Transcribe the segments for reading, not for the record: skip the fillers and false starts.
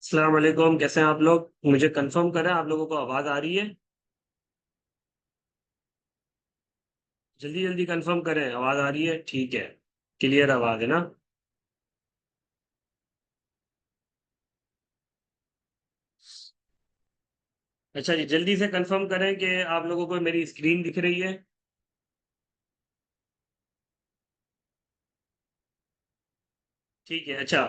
अस्सलाम वालेकुम, कैसे हैं आप लोग? मुझे कंफर्म करें आप लोगों को आवाज़ आ रही है? जल्दी-जल्दी कंफर्म करें, आवाज़ आ रही है? ठीक है, क्लियर आवाज़ है ना? अच्छा जी, जल्दी से कंफर्म करें कि आप लोगों को मेरी स्क्रीन दिख रही है? ठीक है, अच्छा।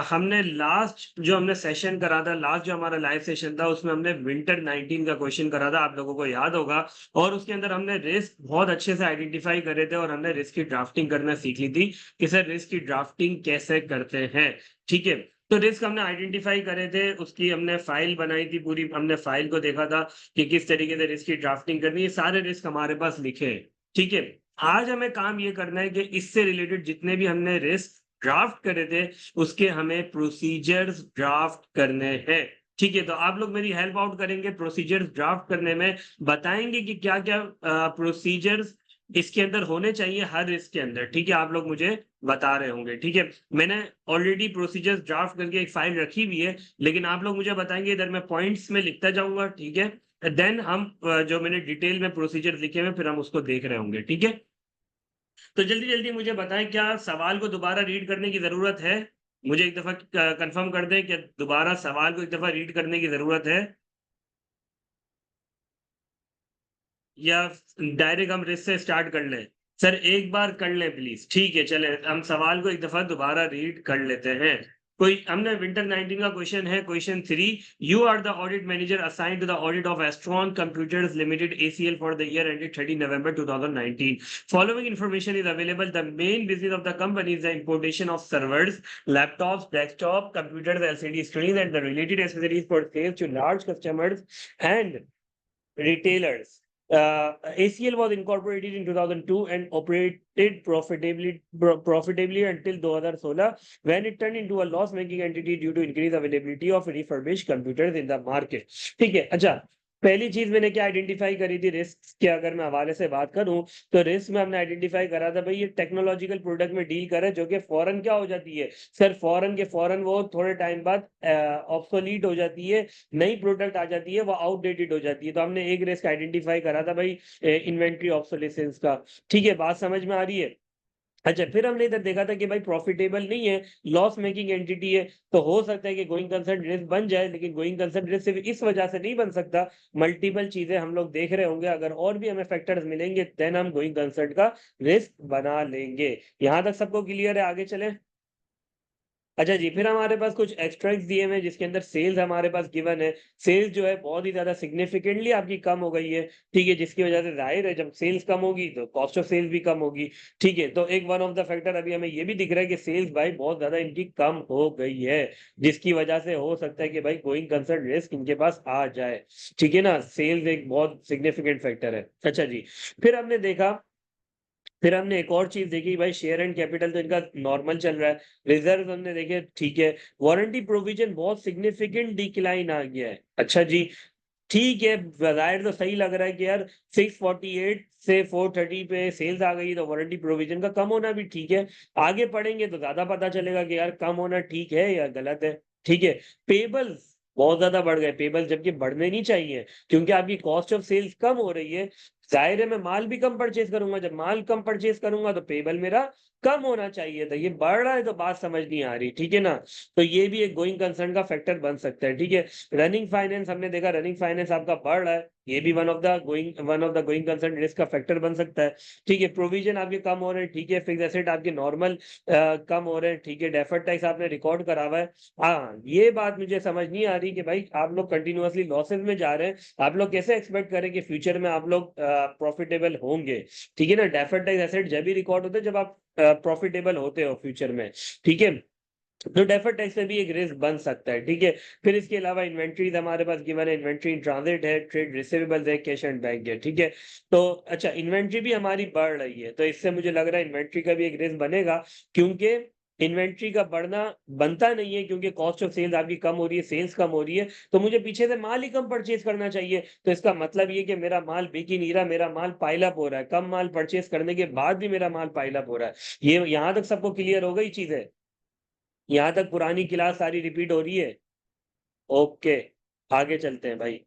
हमने लास्ट जो हमने सेशन करा था, लास्ट जो हमारा लाइव सेशन था, उसमें हमने विंटर 19 का क्वेश्चन करा था, आप लोगों को याद होगा। और उसके अंदर हमने रिस्क बहुत अच्छे से आइडेंटिफाई करे थे और हमने रिस्क की ड्राफ्टिंग करना सीख ली थी कि सर रिस्क की ड्राफ्टिंग कैसे करते हैं, ठीक है? तो रिस्क हमने आइडेंटिफाई करे थे, उसकी हमने फाइल बनाई थी पूरी, हमने फाइल को देखा था कि किस तरीके से रिस्क की ड्राफ्टिंग करनी है, सारे रिस्क हमारे पास लिखे हैं, ठीक है? आज हमें काम ये करना है कि इससे रिलेटेड जितने भी हमने रिस्क ड्राफ्ट करे थे, उसके हमें प्रोसीजर्स ड्राफ्ट करने हैं। ठीक है, तो आप लोग मेरी हेल्प आउट करेंगे प्रोसीजर्स ड्राफ्ट करने में, बताएँगे कि क्या-क्या प्रोसीजर्स इसके अंदर होने चाहिए हर इसके अंदर, ठीक है? आप लोग मुझे बता रहे होंगे, ठीक है? मैंने ऑलरेडी प्रोसीजर्स ड्राफ्ट करके एक फाइल रखी हुई है, लेकिन आप लोग मुझे बताएँगे इधर मैं पॉइंट्स में लिखता जाऊँगा, ठीक है? देन हम जो मैंने डिटेल में प्रोसीजर्स लिखे हुए हैं, फिर हम उसको देख रहे होंगे, ठीक है? तो जल्दी-जल्दी मुझे बताएँ क्या सवाल को दोबारा रीड करने की ज़रूरत है? मुझे एक दफ़ा कन्फर्म कर दें क्या दोबारा सवाल को एक दफ़ा रीड करने की ज़रूरत है? या डायरेक्ट हम रिस से स्टार्ट कर लें? सर एक बार कर लें प्लीज़, ठीक है चलें हम सवाल को एक दफ़ा दोबारा रीड कर लेते हैं। कोई हमने विंटर 19 का क्वेश्चन है question 3 you are the audit manager assigned to the audit of Astron computers limited ACL for the year ended 30 November 2019. Following information is available. The main business of the company is the importation of servers, laptops, desktop, computers, LCD screens, and the related accessories for sales to large customers and retailers. ACL was incorporated in 2002 and operated profitably until 2016 when it turned into a loss-making entity due to increased availability of refurbished computers in the market. ठीक है, अच्छा पहली चीज मैंने क्या identify करी थी risk के अगर मैं हवाले से बात करूं तो रिस्क में हमने आइडेंटिफाई करा था भाई ये टेक्नोलॉजिकल प्रोडक्ट में डील करे जो कि फौरन क्या हो जाती है सर फौरन के फौरन वो थोड़े टाइम बाद ऑब्सोलीट हो जाती है नई प्रोडक्ट आ जाती है वो आउटडेटेड हो जाती है तो हमने एक रिस्क आइडेंटिफाई करा था भाई इन्वेंट्री ऑब्सोलेसेंस का ठीक है बात समझ में आ रही है अच्छा फिर हमने इधर देखा था कि भाई प्रॉफिटेबल नहीं है लॉस मेकिंग एंटिटी है तो हो सकता है कि गोइंग कंसर्न रिस्क बन जाए लेकिन गोइंग कंसर्न रिस्क सिर्फ इस वजह से नहीं बन सकता मल्टीपल चीजें हम लोग देख रहे होंगे अगर और भी हमें फैक्टर्स मिलेंगे देन हम गोइंग कंसर्न का रिस्क बना लेंगे यहां तक सबको क्लियर है आगे चले अच्छा जी, फिर हमारे पास कुछ एक्सट्रैक्ट्स दिए हुए हैं जिसके अंदर सेल्स हमारे पास गिवन है। सेल्स जो है बहुत ही ज़्यादा सिग्निफिकेंटली आपकी कम हो गई है, ठीक है? जिसकी वजह से ज़ाहिर है जब सेल्स कम होगी तो कॉस्ट ऑफ सेल्स भी कम होगी, ठीक है? तो एक वन ऑफ द फैक्टर अभी हमें ये भी दिख रहा है कि सेल्स भाई बहुत ज़्यादा इनकी कम हो गई है, जिसकी वजह से हो सकता है कि भाई गोइंग कंसर्न रिस्क इनके पास आ जाए, ठीक है ना? सेल्स एक बहुत सिग्निफिकेंट फैक्टर है। अच्छा जी, फिर हमने देखा फिर हमने एक और चीज़ देखी भाई शेयर एंड कैपिटल तो इनका नॉर्मल चल रहा है। रिज़र्व हमने देखे ठीक है। वारंटी प्रोविज़न बहुत सिग्निफिकेंट डिक्लाइन आ गया है। अच्छा जी, ठीक है, ज़ाहिर तो सही लग रहा है कि यार 648 से 430 पे सेल्स आ गई तो वारंटी प्रोविज़न का कम होना भी ठीक है। आगे पढ़ेंगे तो ज़्यादा पता चलेगा कि यार कम होना ठीक है या गलत है। ठीक है, पेबल्स बहुत ज़्यादा बढ़ गए, पेबल्स जबकि बढ़ने नहीं चाहिए क्योंकि आपकी कॉस्ट ऑफ सेल्स कम हो रही है। ज़ाहिर है मैं माल भी कम परचेज़ करूँगा, जब माल कम परचेज़ करूँगा तो पेबल मेरा कम होना चाहिए था। ये बढ़ रहा है तो बात समझ नहीं आ रही, ठीक है ना? तो ये भी एक गोइंग कंसर्न का फैक्टर बन सकता है, ठीक है? रनिंग फाइनेंस हमने देखा रनिंग फाइनेंस आपका बढ़ रहा है, ये भी one of the going concern risk का फैक्टर बन सकता है, ठीक है? प्रोविज़न आपके कम हो रहे हैं, ठीक है? फिक्स्ड एसेट आपके नॉर्मल कम हो रहे हैं, ठीक है? डेफर्ड टैक्स आपने रिकॉर्ड करा हुआ है। हाँ, ये बात मुझे समझ नहीं आ रही कि भाई आप लोग कंटीन्यूअसली लॉसेस में जा रहे हैं, आप लोग कैसे एक्सपेक्ट करें कि फ्यूचर में आप लोग प्रॉफिटेबल होंगे, ठीक है ना? डेफर्ड टैक्स एसेट जब ही रिकॉर्ड होते हैं जब आप प्रॉफिटेबल होते हो फ्यूचर में, ठीक है? तो डेफर्ड टैक्स में भी एक रिस्क बन सकता है, ठीक है? फिर इसके अलावा इन्वेंटरीज़ हमारे पास गिवन है, इन्वेंटरी इन ट्रांजिट है, ट्रेड रिसीवेबल्स है, कैश एंड बैंक है, ठीक है? तो अच्छा इन्वेंटरी भी हमारी बढ़ रही है, तो इससे मुझे लग रहा है इन्वेंटरी का भी एक रिस्क बनेगा क्योंकि इन्वेंटरी का बढ़ना बनता नहीं है क्योंकि कॉस्ट ऑफ सेल्स आपकी कम हो रही है, सेल्स कम हो रही है, तो मुझे पीछे से माल ही कम परचेज़ करना चाहिए। तो इसका मतलब ये कि मेरा माल बिक ही नहीं रहा, मेरा माल पाइल अप हो रहा है, कम माल परचेज़ करने के बाद भी मेरा माल पाइल अप हो रहा है। ये यहाँ तक सबको क्लियर हो गई चीज़ें? यहाँ तक पुरानी क्लास सारी रिपीट हो रही है? ओके, आगे चलते हैं भाई।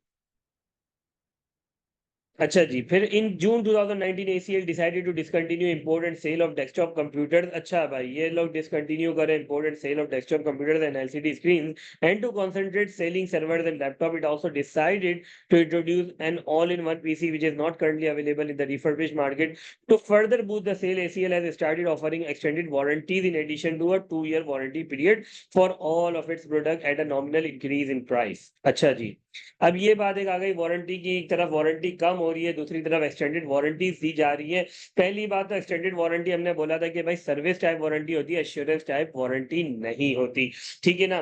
अच्छा जी, फिर in June 2019 ACL decided to discontinue import and sale of desktop computers. अच्छा भाई, ये लोग डिसकंटिन्यू करें import and sale of desktop computers and LCD screen and to concentrate selling servers and laptop. It also decided to introduce an all-in-one PC which is not currently available in the refurbished market. To further boost the sale, ACL has started offering extended warranties in addition to a 2-year warranty period for all of its product at a nominal increase in price. अच्छा जी, अब ये बात एक आ गई, warranty की एक तरफ warranty कम हो रही है, दूसरी तरफ एक्सटेंडेड वारंटी दी जा रही है। पहली बात तो एक्सटेंडेड वारंटी हमने बोला था कि भाई सर्विस टाइप वारंटी होती है, एश्योरेंस टाइप वारंटी नहीं होती, ठीक है ना।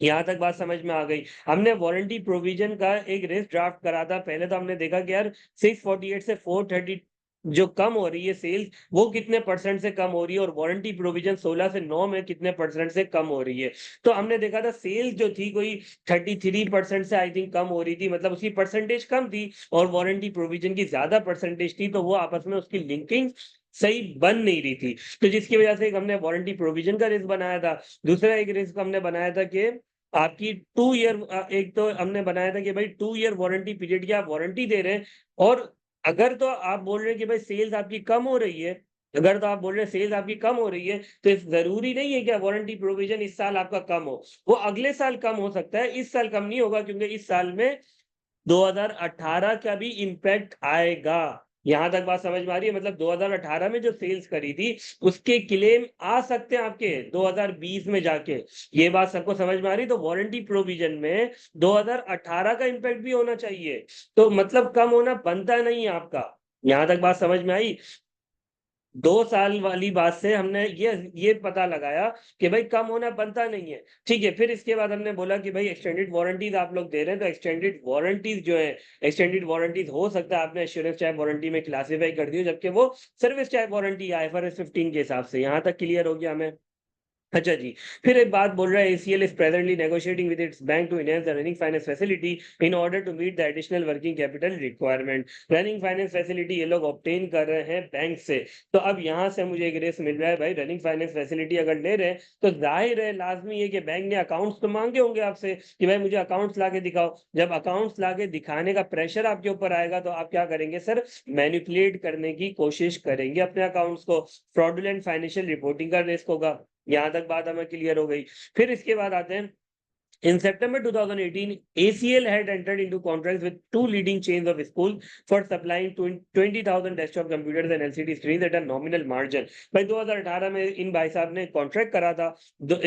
यहाँ तक बात समझ में आ गई। हमने वारंटी प्रोविजन का एक रिस्क ड्राफ्ट करा था। पहले तो हमने देखा कि यार 648 से 430 जो कम हो रही है सेल्स, वो कितने परसेंट से कम हो रही है, और वारंटी प्रोविजन 16 से 9 में कितने परसेंट से कम हो रही है। तो हमने देखा था सेल्स जो थी कोई 33% से आई थिंक कम हो रही थी, मतलब उसकी परसेंटेज कम थी, और वारंटी प्रोविजन की ज्यादा परसेंटेज थी, तो वो आपस में उसकी लिंकिंग सही बन नहीं रही थी। तो जिसकी वजह से एक हमने वारंटी प्रोविजन का रिस्क बनाया था। दूसरा एक रिस्क हमने बनाया था कि आपकी 2 ईयर एक तो हमने बनाया था कि भाई 2 ईयर वारंटी पीरियड की आप वारंटी दे रहे हैं, और अगर तो आप बोल रहे हैं कि भाई सेल्स आपकी कम हो रही है, अगर तो आप बोल रहे हैं सेल्स आपकी कम हो रही है, तो जरूरी नहीं है कि वारंटी प्रोविजन इस साल आपका कम हो, वो अगले साल कम हो सकता है, इस साल कम नहीं होगा, क्योंकि इस साल में 2018 का भी इम्पैक्ट आएगा। यहां तक बात समझ में आ रही है, मतलब 2018 में जो सेल्स करी थी उसके क्लेम आ सकते हैं आपके 2020 में जाके। ये बात सबको समझ में आ रही है। तो वारंटी प्रोविजन में 2018 का इम्पैक्ट भी होना चाहिए, तो मतलब कम होना बनता नहीं है आपका। यहां तक बात समझ में आई। 2 साल वाली बात से हमने ये पता लगाया कि भाई कम होना बनता नहीं है, ठीक है। फिर इसके बाद हमने बोला कि भाई एक्सटेंडेड वारंटीज आप लोग दे रहे हैं, तो एक्सटेंडेड वारंटीज जो है, एक्सटेंडेड वारंटीज हो सकता है आपने एश्योरेंस टाइप वारंटी में क्लासिफाई कर दी हो, जबकि वो सर्विस टाइप वारंटी है IFRS 15 के हिसाब से। यहाँ तक क्लियर हो गया हमें। अच्छा जी, फिर एक बात बोल रहा है, ACL is presently negotiating with its bank to enhance the running finance facility in order to meet the additional working capital requirement. Running finance facility ये लोग ऑब्टेन कर रहे हैं बैंक से। तो अब यहाँ से मुझे एक रेस मिल रहा है भाई, रनिंग फाइनेंस फैसिलिटी अगर ले रहे हैं तो जाहिर है लाजमी है कि बैंक ने अकाउंट्स तो मांगे होंगे आपसे कि भाई मुझे अकाउंट्स लाके दिखाओ। जब अकाउंट्स लाके दिखाने का प्रेशर आपके ऊपर आएगा, तो आप क्या करेंगे सर, मैनिपुलेट करने की कोशिश करेंगे अपने अकाउंट्स को, फ्रॉडुलेंट फाइनेंशियल रिपोर्टिंग का रिस्क होगा। यहां तक बात हमें क्लियर हो गई। फिर इसके बाद आते हैं, in September 2018, ACL had entered into contracts with 2 leading chains of schools for supplying 20,000 desktop computers and LCD screens at a nominal margin. भाई 2018 में इन भाई साहब ने कॉन्ट्रैक्ट करा था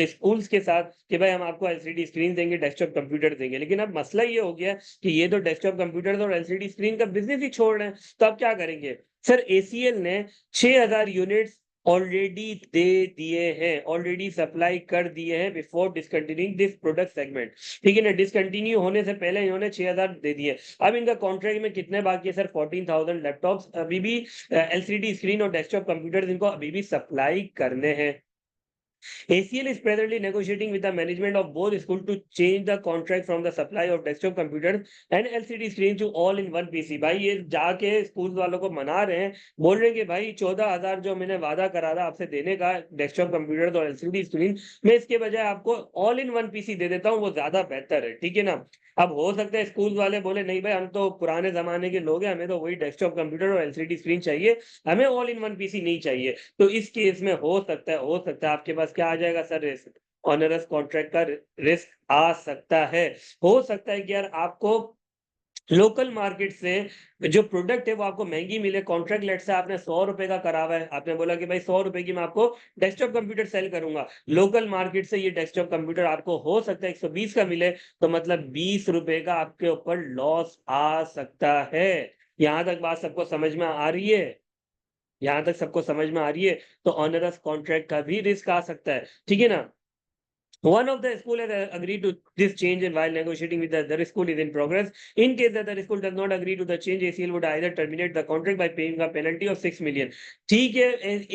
स्कूल्स के साथ कि भाई हम आपको LCD स्क्रीन देंगे, डेस्कटॉप कंप्यूटर देंगे। लेकिन अब मसला ये हो गया कि ये तो डेस्कटॉप कंप्यूटर और LCD स्क्रीन का बिजनेस ही छोड़ रहे हैं, तो अब क्या करेंगे सर। ACL ने 6,000 यूनिट्स ऑलरेडी दे दिए हैं, ऑलरेडी सप्लाई कर दिए हैं before discontinuing this product segment, ठीक है ना। डिसकंटिन्यू होने से पहले इन्होंने 6,000 दे दिए। अब इनका कॉन्ट्रैक्ट में कितने बाकी है सर, 14,000 लैपटॉप्स अभी भी LCD स्क्रीन और डेस्कटॉप कंप्यूटर इनको अभी भी सप्लाई करने हैं। ACL is presently negotiating with the management of both schools to change the contract from the supply of desktop computers and LCD screens to all-in-one PC। भाई ये जाके school वालों को मना रहे हैं, बोल रहे हैं कि भाई 14,000 जो मैंने वादा करा था आपसे देने का डेस्कटॉप कंप्यूटर और LCD स्क्रीन, मैं इसके बजाय आपको ऑल इन वन PC दे देता हूँ, वो ज्यादा बेहतर है, ठीक है ना। अब हो सकता है स्कूल वाले बोले नहीं भाई हम तो पुराने जमाने के लोग हैं, हमें तो वही डेस्कटॉप कंप्यूटर और LCD स्क्रीन चाहिए, हमें ऑल इन वन PC नहीं चाहिए। तो इस केस में हो सकता है आपके पास क्या आ जाएगा सर, रिस्क, ऑनरस कॉन्ट्रैक्ट का रिस्क आ सकता है। हो सकता है कि यार आपको लोकल मार्केट से जो प्रोडक्ट है वो आपको महंगी मिले। कॉन्ट्रैक्ट लेट से आपने 100 रुपए का करा हुआ है, आपने बोला कि भाई 100 रुपए की मैं आपको डेस्कटॉप कंप्यूटर सेल करूंगा, लोकल मार्केट से ये डेस्कटॉप कंप्यूटर आपको हो सकता है 120 का मिले, तो मतलब 20 रुपए का आपके ऊपर लॉस आ सकता है। यहां तक बात सबको समझ में आ रही है, यहां तक सबको समझ में आ रही है। तो ऑनरस कॉन्ट्रैक्ट का भी रिस्क आ सकता है, ठीक है ना। One of the school has agreed to this change, and while negotiating with the other school is in progress. In case the other school does not agree to the change, ACL would either terminate the contract by paying a penalty of 6 million। ठीक है,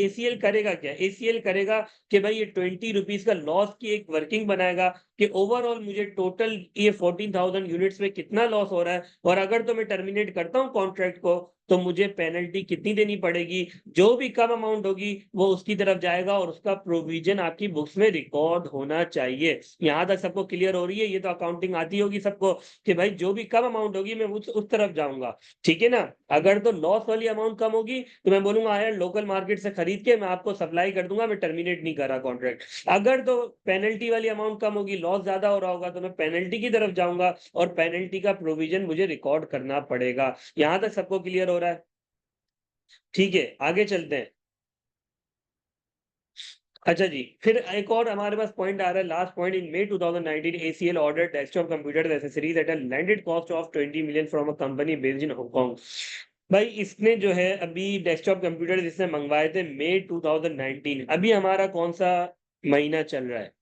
ACL करेगा क्या, ACL करेगा कि भाई ये 20 rupees का loss की एक वर्किंग बनाएगा कि ओवरऑल मुझे टोटल ये 14,000 यूनिट्स में कितना लॉस हो रहा है, और अगर तो मैं टर्मिनेट करता हूँ कॉन्ट्रैक्ट को, तो मुझे पेनल्टी कितनी देनी पड़ेगी? जो भी कम अमाउंट होगी वो उसकी तरफ जाएगा और उसका प्रोविजन आपकी बुक्स में रिकॉर्ड होना चाहिए। यहाँ तक सबको क्लियर हो रही है? ये तो अकाउंटिंग आती होगी सबको कि भाई जो भी कम अमाउंट होगी मैं उस तरफ जाऊंगा, ठीक है ना। अगर तो लॉस वाली अमाउंट कम होगी तो मैं बोलूंगा यार लोकल मार्केट से खरीद के मैं आपको सप्लाई कर दूंगा, मैं टर्मिनेट नहीं कर रहा कॉन्ट्रैक्ट। अगर तो पेनल्टी वाली अमाउंट कम होगी, लॉस ज्यादा हो रहा होगा, तो मैं पेनल्टी की तरफ जाऊंगा और पेनल्टी का प्रोविजन मुझे रिकॉर्ड करना पड़ेगा। यहां तक सबको क्लियर हो रहा है? ठीक है, आगे चलते हैं। अच्छा जी, फिर एक और हमारे पास पॉइंट आ रहा है, last point. In May 2019 ACL ordered desktop computers accessories at a landed cost of 20 million from a company based in Hong Kong। भाई इसने जो है अभी डेस्कटॉप कंप्यूटर इसने मंगवाए थे मई 2019। अभी हमारा कौन सा महीना चल रहा है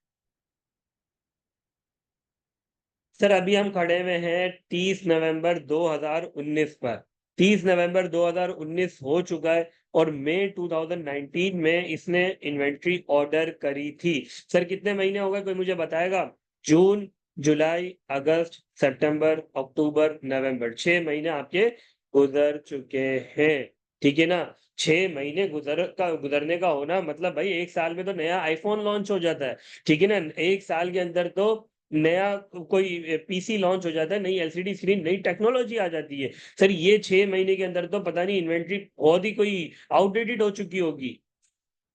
सर? अभी हम खड़े हुए हैं 30 नवंबर 2019 पर। 30 नवंबर 2019 हो चुका है और मई 2019 में इसने इन्वेंट्री ऑर्डर करी थी। सर कितने महीने हो गए, कोई मुझे बताएगा? जून, जुलाई, अगस्त, सितंबर, अक्टूबर, नवंबर, 6 महीने आपके गुजर चुके हैं, ठीक है ना। 6 महीने गुजरने का होना मतलब भाई 1 साल में तो नया आईफोन लॉन्च हो जाता है, ठीक है ना। 1 साल के अंदर तो नया कोई पीसी लॉन्च हो जाता है, नई एलसीडी स्क्रीन, नई टेक्नोलॉजी आ जाती है। सर ये 6 महीने के अंदर तो पता नहीं इन्वेंट्री बहुत ही कोई आउटडेटेड हो चुकी होगी।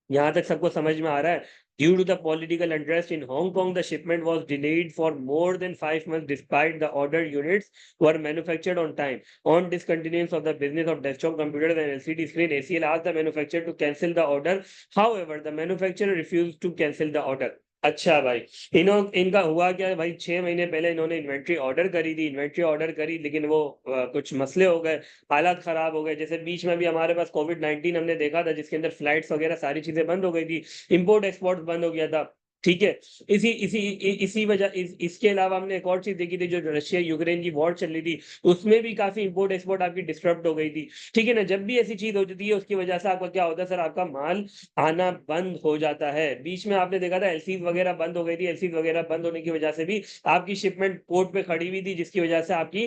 यहाँ तक सबको समझ में आ रहा है? Due to the political unrest in Hong Kong, the shipment was delayed for more than 5 months despite the ordered units were manufactured on time. On discontinuance of the business of desktop computers and LCD screen, ACL asked the manufacturer to cancel the order. However, the manufacturer refused to cancel the order. अच्छा भाई, इनका हुआ क्या है भाई? 6 महीने पहले इन्होंने इन्वेंट्री ऑर्डर करी थी, इन्वेंट्री ऑर्डर करी, लेकिन वो कुछ मसले हो गए, हालात खराब हो गए। जैसे बीच में भी हमारे पास कोविड-19 हमने देखा था, जिसके अंदर फ्लाइट्स वगैरह सारी चीजें बंद हो गई थी, इंपोर्ट एक्सपोर्ट बंद हो गया था, ठीक है। इसी वजह इसके अलावा हमने एक और चीज देखी थी, जो रशिया यूक्रेन की वॉर चल रही थी, उसमें भी काफी इंपोर्ट एक्सपोर्ट आपकी डिस्टर्ब हो गई थी, ठीक है ना। जब भी ऐसी चीज होती है उसकी वजह से आपका क्या होता है सर? आपका माल आना बंद हो जाता है। बीच में आपने देखा था एलसीज वगैरह बंद हो गई थी, एलसीज वगैरह बंद होने की वजह से भी आपकी शिपमेंट पोर्ट पे खड़ी हुई थी, जिसकी वजह से आपकी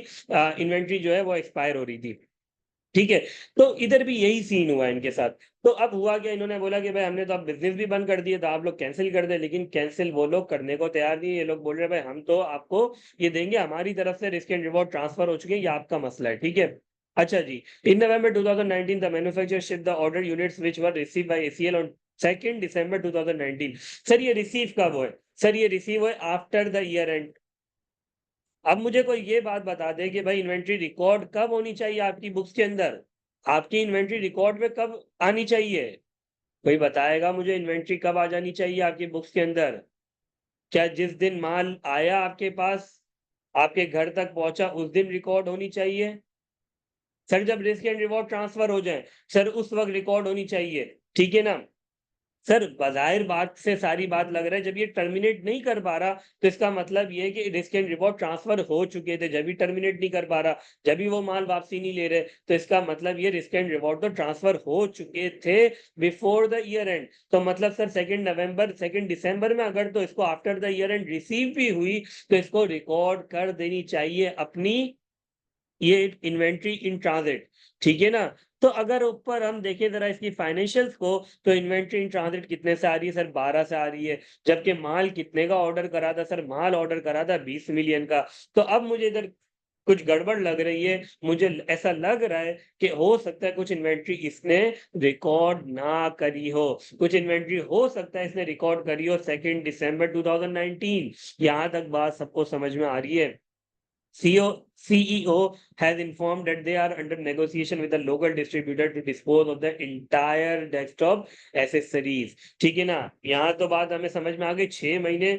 इन्वेंट्री जो है वो एक्सपायर हो रही थी, ठीक है। तो इधर भी यही सीन हुआ इनके साथ। तो अब हुआ क्या, इन्होंने बोला कि भाई हमने तो अब बिजनेस भी बंद कर दिया, तो आप लोग कैंसिल कर दे, लेकिन कैंसिल वो लोग करने को तैयार नहीं है। ये लोग बोल रहे हैं भाई हम तो आपको ये देंगे, हमारी तरफ से रिस्क एंड रिवॉर्ड ट्रांसफर हो चुके हैं, ये आपका मसला है, ठीक है। अच्छा जी, इन नवंबर 2019 the manufacturer shipped the order units which were received by ACL on 2 December 2019। Sir ये रिसीव कब हुए? सर ये रिसीव हुए आफ्टर द ईयर एंड। अब मुझे कोई ये बात बता दे कि भाई इन्वेंट्री रिकॉर्ड कब होनी चाहिए आपकी बुक्स के अंदर? आपकी इन्वेंट्री रिकॉर्ड में कब आनी चाहिए? कोई बताएगा मुझे इन्वेंट्री कब आ जानी चाहिए आपकी बुक्स के अंदर? क्या जिस दिन माल आया आपके पास, आपके घर तक पहुंचा, उस दिन रिकॉर्ड होनी चाहिए? सर जब रिस्क एंड रिवॉर्ड ट्रांसफर हो जाए, सर उस वक्त रिकॉर्ड होनी चाहिए, ठीक है ना। सर बज़ाहिर बात से सारी बात लग रहा है, जब ये टर्मिनेट नहीं कर पा रहा, तो इसका मतलब ये है कि रिस्क एंड रिवॉर्ड ट्रांसफर हो चुके थे, जब भी टर्मिनेट नहीं कर पा रहा, जब भी वो माल वापसी नहीं ले रहे, तो इसका मतलब ये रिस्क एंड रिवॉर्ड तो ट्रांसफर हो चुके थे बिफोर द ईयर एंड। तो मतलब सर 2 दिसंबर में अगर तो इसको after the year and receive भी हुई, तो इसको रिकॉर्ड कर देनी चाहिए अपनी ये इन्वेंट्री इन ट्रांजिट, ठीक है ना। तो अगर ऊपर हम देखें जरा इसकी फाइनेंशियल्स को, तो इन्वेंट्री इन ट्रांजिट कितने से आ रही है सर? 12 से आ रही है। जबकि माल कितने का ऑर्डर करा था सर? माल ऑर्डर करा था 20 मिलियन का। तो अब मुझे इधर कुछ गड़बड़ लग रही है, मुझे ऐसा लग रहा है कि हो सकता है कुछ इन्वेंट्री इसने रिकॉर्ड ना करी हो, कुछ इन्वेंट्री हो सकता है इसने रिकॉर्ड करी हो 2 दिसंबर 2019। यहां तक बात सबको समझ में आ रही है? CEO has informed that they are under negotiation with a local distributor to dispose of the entire desktop accessories, ठीक है ना। यहाँ तो बात हमें समझ में आ गई, 6 महीने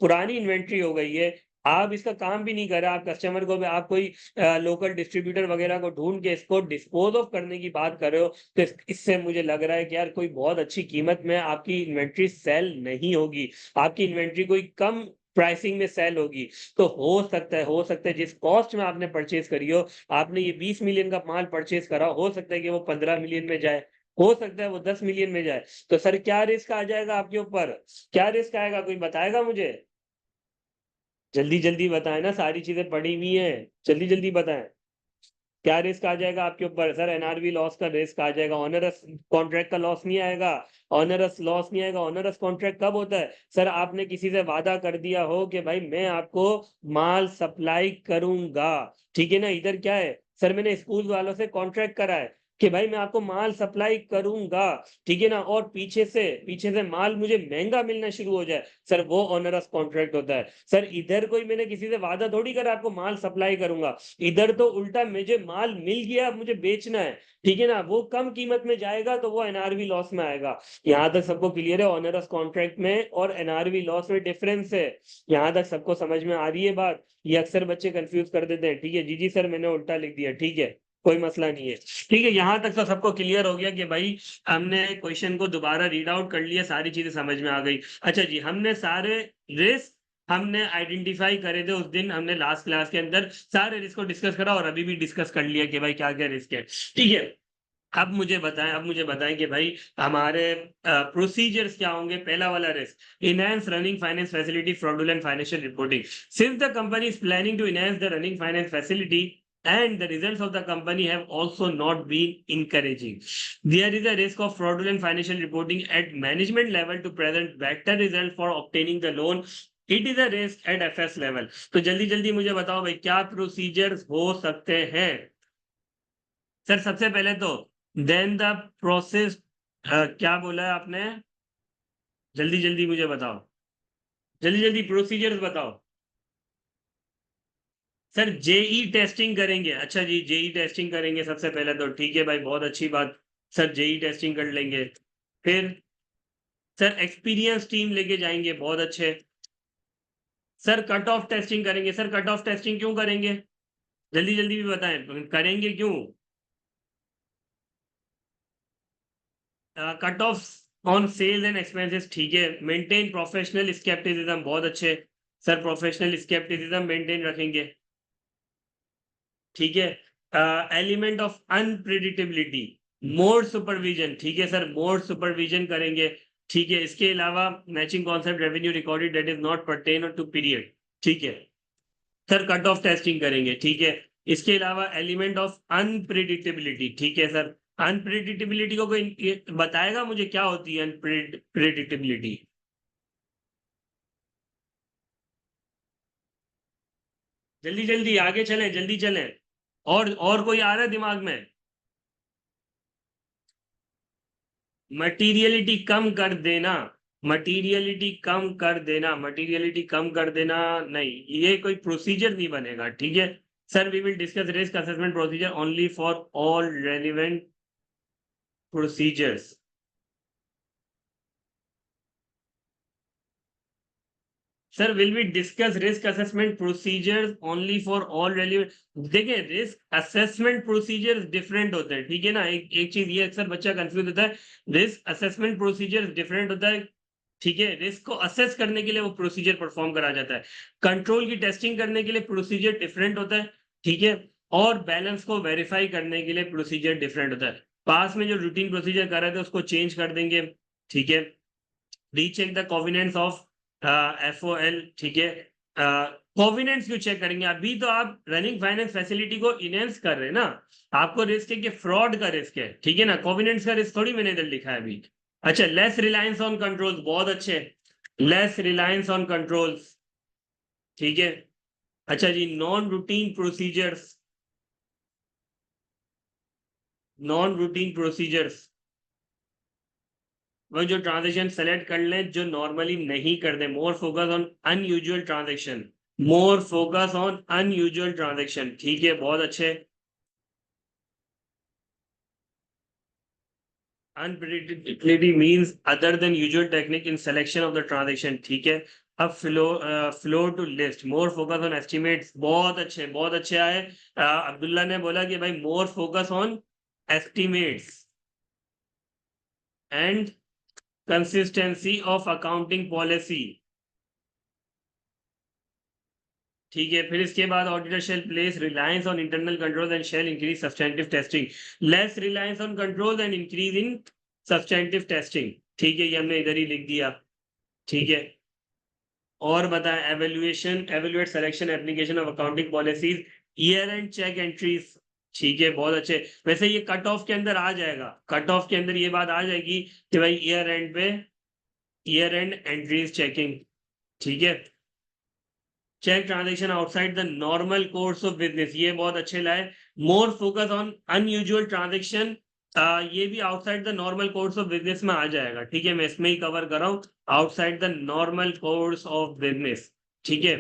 पुरानी इन्वेंट्री हो गई है। आप इसका काम भी नहीं कर रहे, आप कस्टमर को भी आप कोई लोकल डिस्ट्रीब्यूटर वगैरह को ढूंढ के इसको डिस्पोज ऑफ करने की बात कर रहे हो, तो इससे मुझे लग रहा है कि यार कोई बहुत अच्छी कीमत में आपकी इन्वेंट्री सेल नहीं होगी, आपकी इन्वेंट्री कोई कम प्राइसिंग में सेल होगी। तो हो सकता है जिस कॉस्ट में आपने परचेज करी हो, आपने ये 20 मिलियन का माल परचेज करा, हो सकता है कि वो 15 मिलियन में जाए, हो सकता है वो 10 मिलियन में जाए। तो सर क्या रिस्क आ जाएगा आपके ऊपर? क्या रिस्क आएगा, कोई बताएगा मुझे? जल्दी जल्दी बताएं ना, सारी चीजें पड़ी हुई हैं, जल्दी जल्दी बताएं। क्या रिस्क आ जाएगा आपके ऊपर? सर एनआरवी लॉस का रिस्क आ जाएगा, ऑनरस कॉन्ट्रैक्ट का लॉस नहीं आएगा। ऑनरस लॉस नहीं आएगा। ऑनरस कॉन्ट्रैक्ट कब होता है? सर आपने किसी से वादा कर दिया हो कि भाई मैं आपको माल सप्लाई करूंगा, ठीक है ना। इधर क्या है सर, मैंने स्कूल वालों से कॉन्ट्रैक्ट करा है कि भाई मैं आपको माल सप्लाई करूंगा, ठीक है ना, और पीछे से माल मुझे महंगा मिलना शुरू हो जाए, सर वो ऑनरस कॉन्ट्रैक्ट होता है। सर इधर कोई मैंने किसी से वादा थोड़ी करा आपको माल सप्लाई करूंगा, इधर तो उल्टा मुझे माल मिल गया, मुझे बेचना है, ठीक है ना, वो कम कीमत में जाएगा तो वो एनआरवी लॉस में आएगा। यहां तक सबको क्लियर है? ऑनरस कॉन्ट्रैक्ट में और एनआरवी लॉस में डिफरेंस है। यहां तक सबको समझ में आ रही है बात? ये अक्सर बच्चे कंफ्यूज कर देते हैं। ठीक है जी सर, मैंने उल्टा लिख दिया, ठीक है, कोई मसला नहीं है। ठीक है, यहां तक तो सबको क्लियर हो गया कि भाई हमने क्वेश्चन को दोबारा रीड आउट कर लिया, सारी चीजें समझ में आ गई। अच्छा जी, हमने सारे रिस्क हमने आइडेंटिफाई करे थे उस दिन, हमने लास्ट क्लास के अंदर सारे रिस्क को डिस्कस करा और अभी भी डिस्कस कर लिया कि भाई क्या क्या रिस्क है। ठीक है, अब मुझे बताएं कि भाई हमारे प्रोसीजर्स क्या होंगे। पहला वाला risk, enhance running finance facility fraudulent financial reporting. Since the company is planning to enhance the running finance facility and the results of the company have also not been encouraging, there is a risk of fraudulent financial reporting at management level to present better result for obtaining the loan. It is a risk at FS level. तो जल्दी जल्दी मुझे बताओ भाई क्या procedures हो सकते हैं। सर सबसे पहले तो देन द प्रोसेस, क्या बोला है आपने? जल्दी जल्दी मुझे बताओ, जल्दी जल्दी प्रोसीजर्स बताओ। सर जेई टेस्टिंग करेंगे। अच्छा जी, जेई टेस्टिंग करेंगे सबसे पहले तो, ठीक है भाई, बहुत अच्छी बात। सर जेई टेस्टिंग कर लेंगे। फिर सर एक्सपीरियंस टीम लेके जाएंगे, बहुत अच्छे। सर कट ऑफ टेस्टिंग करेंगे। सर कट ऑफ टेस्टिंग क्यों करेंगे? जल्दी जल्दी भी बताएं, करेंगे क्यों? Cut off on sales and expenses, ठीक है। मेंटेन प्रोफेशनल स्केप्टिसिज्म, बहुत अच्छे। सर प्रोफेशनल स्केप्टिसिज्म मेंटेन रखेंगे, ठीक है। Element of unpredictability, more supervision, ठीक है सर, मोर सुपरविजन करेंगे, ठीक है। इसके अलावा matching concept revenue recorded that is not pertain to period, ठीक है। सर कट ऑफ टेस्टिंग करेंगे, ठीक है। इसके अलावा एलिमेंट ऑफ अनप्रिडिक्टेबिलिटी, ठीक है सर। अनप्रिडिक्टेबिलिटी को कोई बताएगा मुझे क्या होती है अनप्रिडिक्टेबिलिटी? जल्दी जल्दी आगे चलें, जल्दी चलें। और कोई आ रहा है दिमाग में? मटीरियलिटी कम कर देना, मटीरियलिटी कम कर देना, मटीरियलिटी कम कर देना नहीं, ये कोई प्रोसीजर नहीं बनेगा, ठीक है। Sir we will discuss risk assessment procedure only for all relevant procedures. Sir will we discuss risk assessment procedures only for all relevant. देखिए रिस्क असेसमेंट प्रोसीजर्स डिफरेंट होते हैं, ठीक है ना। एक चीज ये अक्सर बच्चा कंफ्यूज होता है, रिस्क असेसमेंट प्रोसीजर्स डिफरेंट होता है, ठीक है। रिस्क को असेस करने के लिए वो प्रोसीजर परफॉर्म करा जाता है, कंट्रोल की टेस्टिंग करने के लिए प्रोसीजर डिफरेंट होता है, ठीक है। और बैलेंस को वेरीफाई करने के लिए प्रोसीजर डिफरेंट होता है। पास में जो रूटीन प्रोसीजर कर रहे थे उसको चेंज कर देंगे, ठीक है। रीचेक द कोविनेंट्स ऑफ FOL, ठीक है। कोविनेंट्स क्यों चेक करेंगे? अभी तो आप रनिंग फाइनेंस फैसिलिटी को इनहेंस कर रहे हैं ना, आपको रिस्क है कि फ्रॉड का रिस्क है, ठीक है ना। कोविनेंट्स का रिस्क थोड़ी मैंने इधर लिखा है अभी। अच्छा, लेस रिलायंस ऑन कंट्रोल्स, बहुत अच्छे, लेस रिलायंस ऑन कंट्रोल्स, ठीक है। अच्छा जी, non routine procedures, non routine procedures, वो जो ट्रांजेक्शन सेलेक्ट कर लें जो नॉर्मली नहीं करते। More focus on unusual transaction, more focus on unusual transaction, ठीक है, बहुत अच्छे। Unpredictability means other than usual technique in selection of the transaction, ठीक है। अब flow to list, more focus on estimates, बहुत अच्छे, बहुत अच्छे आए। अब्दुल्ला ने बोला कि भाई more focus on estimates and consistency of accounting policy, ठीक है। फिर इसके बाद auditor shall place reliance on internal control and shall increase substantive testing, less reliance on control and increase in substantive testing, ठीक है, ये हमने इधर ही लिख दिया, ठीक है। और बताएं, evaluation, evaluate selection application of accounting policies, year end check entries, ठीक है, बहुत अच्छे। वैसे ये कट ऑफ के अंदर आ जाएगा, कट ऑफ के अंदर ये बात आ जाएगी कि भाई ईयर एंड पे ईयर एंड एंट्रीज चेकिंग, ठीक है। Check transaction outside the normal course of business, ये बहुत अच्छे लाए। More focus on unusual transaction, ये भी outside the normal course of business में आ जाएगा, ठीक है। मैं इसमें ही कवर कर रहा हूँ, outside the normal course of business, ठीक है।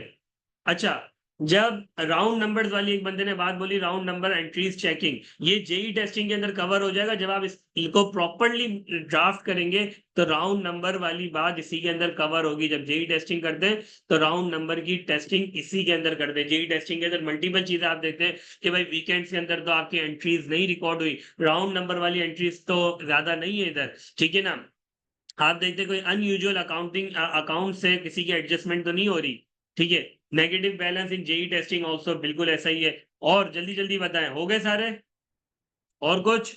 अच्छा, जब राउंड नंबर्स वाली एक बंदे ने बात बोली, राउंड नंबर एंट्रीज चेकिंग, ये जेई टेस्टिंग के अंदर कवर हो जाएगा। जब आप इसको प्रॉपरली ड्राफ्ट करेंगे तो राउंड नंबर वाली बात इसी के अंदर कवर होगी। जब जेई टेस्टिंग करते हैं तो राउंड नंबर की टेस्टिंग इसी के अंदर करते हैं। जेई टेस्टिंग के अंदर मल्टीपल चीजें आप देखते हैं कि भाई वीकेंड्स के अंदर तो आपकी एंट्रीज नहीं रिकॉर्ड हुई, राउंड नंबर वाली एंट्रीज तो ज्यादा नहीं है इधर, ठीक है ना। आप देखते कोई अनयूजुअल अकाउंट से किसी की एडजस्टमेंट तो नहीं हो रही, ठीक है। Negative balance in JE testing also, बिल्कुल ऐसा ही है। और जल्दी जल्दी बताएं, हो गए सारे? और कुछ?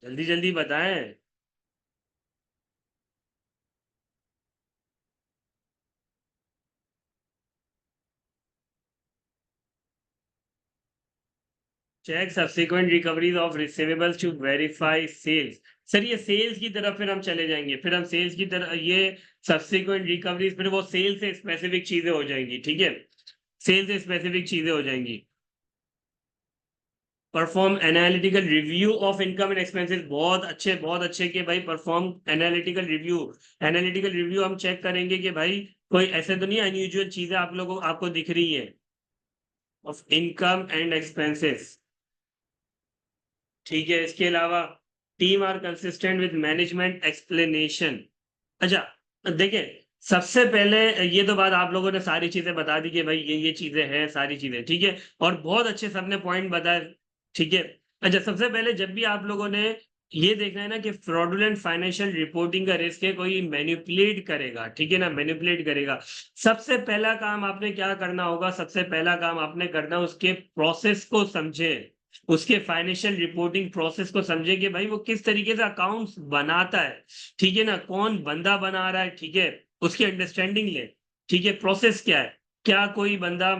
जल्दी जल्दी बताएं। Check subsequent recoveries of receivables to verify sales. Sir ये सेल्स की तरफ फिर हम चले जाएंगे, फिर हम सेल्स की तरफ, ये सब्सिक्वेंट रिकवरीज फिर वो सेल से स्पेसिफिक चीजें हो जाएंगी, ठीक है। सेल से स्पेसिफिक चीजें हो जाएंगी। Perform analytical review of income and expenses, बहुत अच्छे कि भाई perform analytical review. Analytical review हम चेक करेंगे कि भाई कोई ऐसे तो नहीं अनयूजुअल चीजें आप लोगों आपको दिख रही है ऑफ इनकम एंड एक्सपेंसेस, ठीक है। इसके अलावा team are consistent with management explanation. अच्छा देखिए, सबसे पहले ये तो बात आप लोगों ने सारी चीजें बता दी कि भाई ये चीजें हैं, सारी चीजें ठीक है, और बहुत अच्छे सबने पॉइंट बताए, ठीक है। अच्छा, सबसे पहले जब भी आप लोगों ने ये देखना है ना कि फ्रॉडुलेंट फाइनेंशियल रिपोर्टिंग का रिस्क है, कोई मैनिपुलेट करेगा, ठीक है ना, मैनिपुलेट करेगा। सबसे पहला काम आपने क्या करना होगा, सबसे पहला काम आपने करना उसके प्रोसेस को समझे, उसके फाइनेंशियल रिपोर्टिंग प्रोसेस को समझे कि भाई वो किस तरीके से अकाउंट्स बनाता है, ठीक है ना, कौन बंदा बना रहा है, ठीक है। उसकी अंडरस्टैंडिंग ले, ठीक है। प्रोसेस क्या है, क्या कोई बंदा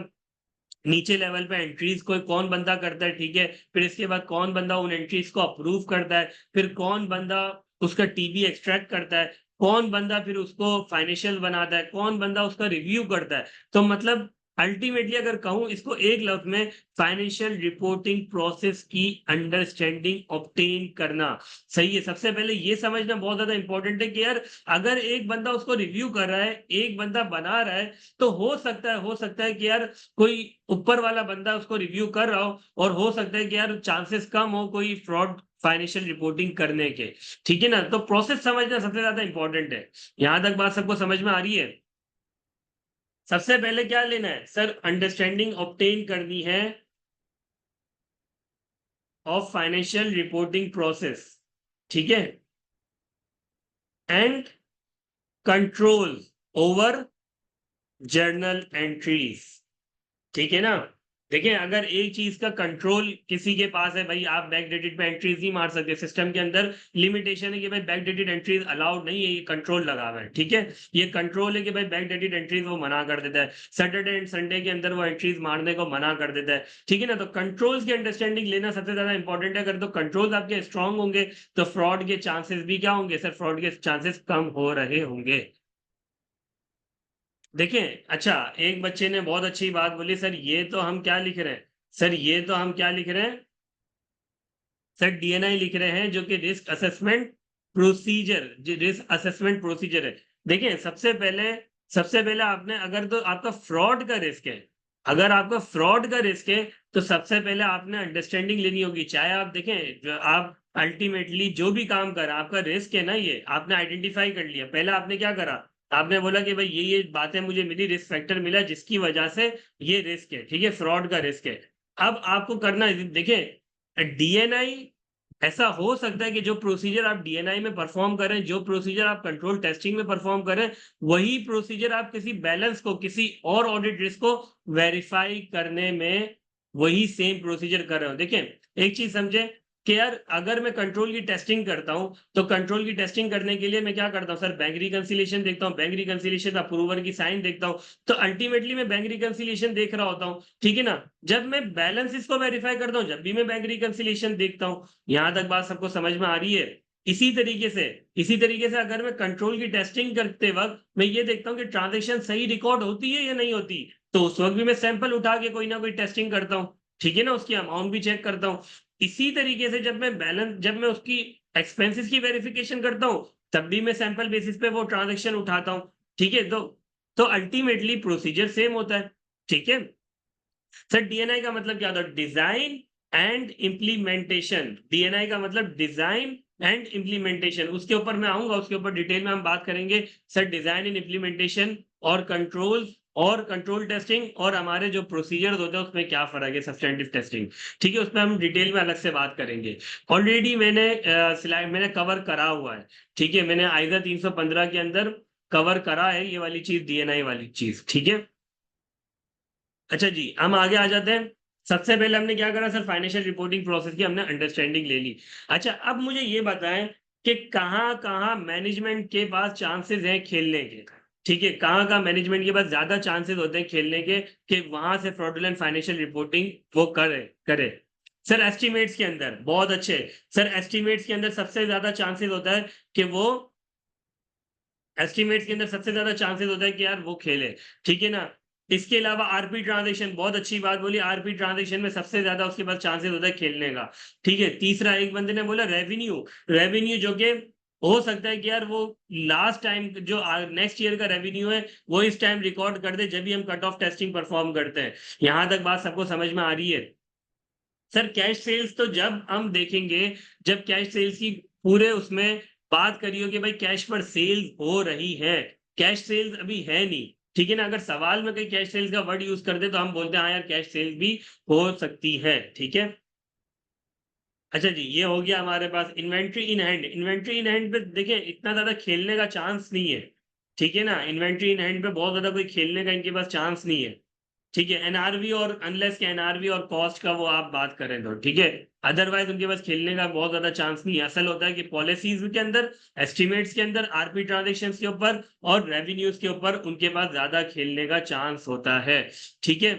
नीचे लेवल पे एंट्रीज कोई कौन बंदा करता है, ठीक है। फिर इसके बाद कौन बंदा उन एंट्रीज को अप्रूव करता है, फिर कौन बंदा उसका टीबी एक्सट्रैक्ट करता है, कौन बंदा फिर उसको फाइनेंशियल बनाता है, कौन बंदा उसका रिव्यू करता है। तो मतलब अल्टीमेटली अगर कहूं इसको एक लफ्ज में, फाइनेंशियल रिपोर्टिंग प्रोसेस की अंडरस्टैंडिंग ऑब्टेन करना, सही है। सबसे पहले ये समझना बहुत ज्यादा इंपॉर्टेंट है कि यार अगर एक बंदा उसको रिव्यू कर रहा है, एक बंदा बना रहा है, तो हो सकता है कि यार कोई ऊपर वाला बंदा उसको रिव्यू कर रहा हो, और हो सकता है कि यार चांसेस कम हो कोई फ्रॉड फाइनेंशियल रिपोर्टिंग करने के, ठीक है ना। तो प्रोसेस समझना सबसे ज्यादा इंपॉर्टेंट है। यहां तक बात सबको समझ में आ रही है? सबसे पहले क्या लेना है सर, अंडरस्टैंडिंग ऑब्टेन करनी है ऑफ फाइनेंशियल रिपोर्टिंग प्रोसेस, ठीक है, and control over journal entries, ठीक है ना। देखिए, अगर एक चीज का कंट्रोल किसी के पास है, भाई आप बैक डेटेड पे एंट्रीज नहीं मार सकते, सिस्टम के अंदर लिमिटेशन है कि भाई बैक डेटेड एंट्रीज अलाउड नहीं है, ये कंट्रोल लगा हुआ है, ठीक है। ये कंट्रोल है कि भाई बैक डेटेड एंट्रीज वो मना कर देता है, सैटरडे एंड संडे के अंदर वो एंट्रीज मारने को मना कर देता है, ठीक है ना। तो कंट्रोल्स की अंडरस्टैंडिंग लेना सबसे ज्यादा इंपॉर्टेंट है। अगर तो कंट्रोल्स आपके स्ट्रांग होंगे तो फ्रॉड के चांसेस भी क्या होंगे सर, फ्रॉड के चांसेस कम हो रहे होंगे। देखिए, अच्छा, एक बच्चे ने बहुत अच्छी बात बोली, सर ये तो हम क्या लिख रहे हैं, सर ये तो हम क्या लिख रहे हैं, सर डीएनआई लिख रहे हैं जो कि रिस्क असेसमेंट प्रोसीजर, जो रिस्क असेसमेंट प्रोसीजर है। देखिए, सबसे पहले आपने, अगर तो आपका फ्रॉड का रिस्क है, अगर आपका फ्रॉड का रिस्क है तो सबसे पहले आपने अंडरस्टैंडिंग लेनी होगी। चाहे आप देखें जो आप अल्टीमेटली जो भी काम कर रहे हैं, आपका रिस्क है ना, ये आपने आइडेंटिफाई कर लिया। पहले आपने क्या करा, आपने बोला कि भाई ये बातें मुझे मिली, रिस्क फैक्टर मिला जिसकी वजह से ये रिस्क है, ठीक है, फ्रॉड का रिस्क है। अब आपको करना है, देखिए डीएनआई, ऐसा हो सकता है कि जो प्रोसीजर आप डीएनआई में परफॉर्म करें, जो प्रोसीजर आप कंट्रोल टेस्टिंग में परफॉर्म करें, वही प्रोसीजर आप किसी बैलेंस को, किसी और ऑडिट रिस्क को वेरीफाई करने में वही सेम प्रोसीजर कर रहे हो। देखिए, एक चीज समझे, कि यार अगर मैं कंट्रोल की टेस्टिंग करता हूं तो कंट्रोल की टेस्टिंग करने के लिए मैं क्या करता हूं सर, बैंक रिकंसिलिएशन देखता हूं, बैंक रिकंसिलिएशन अप्रूवर की साइन देखता हूं, तो अल्टीमेटली मैं बैंक रिकंसिलिएशन देख रहा होता हूं, ठीक है ना। जब मैं बैलेंसेस को वेरीफाई करता हूं, जब भी मैं बैंक रिकंसिलिएशन देखता हूं, यहां तक बात सबको समझ में आ रही है। इसी तरीके से अगर मैं कंट्रोल की टेस्टिंग करते वक्त मैं ये देखता हूं कि ट्रांजेक्शन सही रिकॉर्ड होती है या नहीं होती, तो उस वक्त भी मैं सैंपल उठा के कोई ना कोई टेस्टिंग करता हूं, ठीक है ना, उसकी अमाउंट भी चेक करता हूं। इसी तरीके से जब मैं उसकी एक्सपेंसेस की वेरिफिकेशन करता हूं, तब भी मैं सैंपल बेसिस पे वो ट्रांजेक्शन उठाता हूं, ठीक है। तो अल्टीमेटली प्रोसीजर सेम होता है, ठीक है। सर डीएनआई का मतलब क्या होता है, डिजाइन एंड इम्प्लीमेंटेशन। डीएनआई का मतलब डिजाइन एंड इम्प्लीमेंटेशन, उसके ऊपर मैं आऊंगा, उसके ऊपर डिटेल में हम बात करेंगे। सर डिजाइन एंड इम्प्लीमेंटेशन और कंट्रोल और कंट्रोल टेस्टिंग और हमारे जो प्रोसीजर्स होते हैं उसमें क्या फर्क है, सब्सटेंटिव टेस्टिंग, ठीक है, उसमें हम डिटेल में अलग से बात करेंगे। ऑलरेडी मैंने स्लाइड मैंने कवर करा हुआ है, ठीक है, मैंने आइजा 315 के अंदर कवर करा है ये वाली चीज, डीएनआई वाली चीज, ठीक है। अच्छा जी, हम आगे आ जाते हैं। सबसे पहले हमने क्या करा सर, फाइनेंशियल रिपोर्टिंग प्रोसेस की हमने अंडरस्टैंडिंग ले ली। अच्छा, अब मुझे ये बताएं कि कहाँ कहाँ मैनेजमेंट के पास चांसेस हैं खेलने के, ठीक है, कहाँ कहाँ मैनेजमेंट के पास ज्यादा चांसेस होते हैं खेलने के कि वहां से फ्रॉडुलेंट फाइनेंशियल रिपोर्टिंग वो करे करे सर एस्टिमेट्स के अंदर, बहुत अच्छे। सर एस्टिमेट्स के अंदर सबसे ज्यादा चांसेस होता है कि वो एस्टिमेट्स के अंदर सबसे ज्यादा चांसेस होता है कि यार वो खेले, ठीक है ना। इसके अलावा आरपी ट्रांजैक्शन, बहुत अच्छी बात बोली, आरपी ट्रांजैक्शन में सबसे ज्यादा उसके पास चांसेस होता है खेलने का, ठीक है। तीसरा एक बंदे ने बोला रेवेन्यू, रेवेन्यू जो कि हो सकता है कि यार वो लास्ट टाइम जो नेक्स्ट ईयर का रेवेन्यू है वो इस टाइम रिकॉर्ड कर दे जब भी हम कट ऑफ टेस्टिंग परफॉर्म करते हैं। यहां तक बात सबको समझ में आ रही है। सर कैश सेल्स तो जब हम देखेंगे, जब कैश सेल्स की पूरे उसमें बात करी हो कि भाई कैश पर सेल्स हो रही है, कैश सेल्स अभी है नहीं, ठीक है ना। अगर सवाल में कहीं कैश सेल्स का वर्ड यूज कर दे तो हम बोलते हैं हाँ यार कैश सेल्स भी हो सकती है, ठीक है। अच्छा जी, ये हो गया हमारे पास inventory in hand. Inventory in hand पे देखिए इतना ज्यादा खेलने का चांस नहीं है, ठीक है ना। इन्वेंट्री इन हैंड पे बहुत ज्यादा कोई खेलने का इनके पास चांस नहीं है, ठीक है। एनआरवी और अनलेस के एनआरवी और कॉस्ट का वो आप बात करें तो ठीक है, अदरवाइज उनके पास खेलने का बहुत ज्यादा चांस नहीं है। असल होता है कि पॉलिसीज के अंदर, एस्टिमेट्स के अंदर, आरपी ट्रांजेक्शन के ऊपर और रेवेन्यूज के ऊपर उनके पास ज्यादा खेलने का चांस होता है, ठीक है।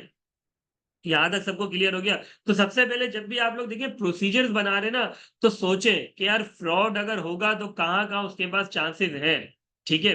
यहां तक सबको क्लियर हो गया। तो सबसे पहले जब भी आप लोग देखिए प्रोसीजर्स बना रहे ना, तो सोचें कि यार फ्रॉड अगर होगा तो कहाँ कहाँ उसके पास चांसेस है, ठीक है।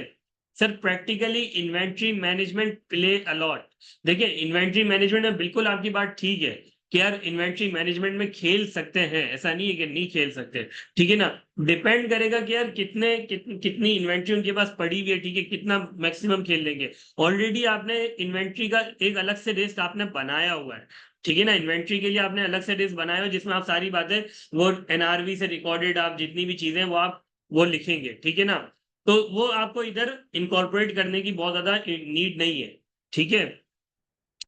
Sir practically inventory management play a lot. देखिए इन्वेंट्री मैनेजमेंट में बिल्कुल आपकी बात ठीक है कि यार इन्वेंट्री मैनेजमेंट में खेल सकते हैं, ऐसा नहीं है कि नहीं खेल सकते, ठीक है ना। डिपेंड करेगा कि यार कितनी इन्वेंट्री उनके पास पड़ी हुई है, ठीक है, कितना मैक्सिमम खेल लेंगे। ऑलरेडी आपने इन्वेंट्री का एक अलग से लिस्ट आपने बनाया हुआ है, ठीक है ना। इन्वेंट्री के लिए आपने अलग से लिस्ट बनाया हुआ है जिसमें आप सारी बातें वो एनआरवी से रिकॉर्डेड आप जितनी भी चीजें वो आप वो लिखेंगे, ठीक है ना। तो वो आपको इधर इनकॉर्पोरेट करने की बहुत ज्यादा नीड नहीं है, ठीक है।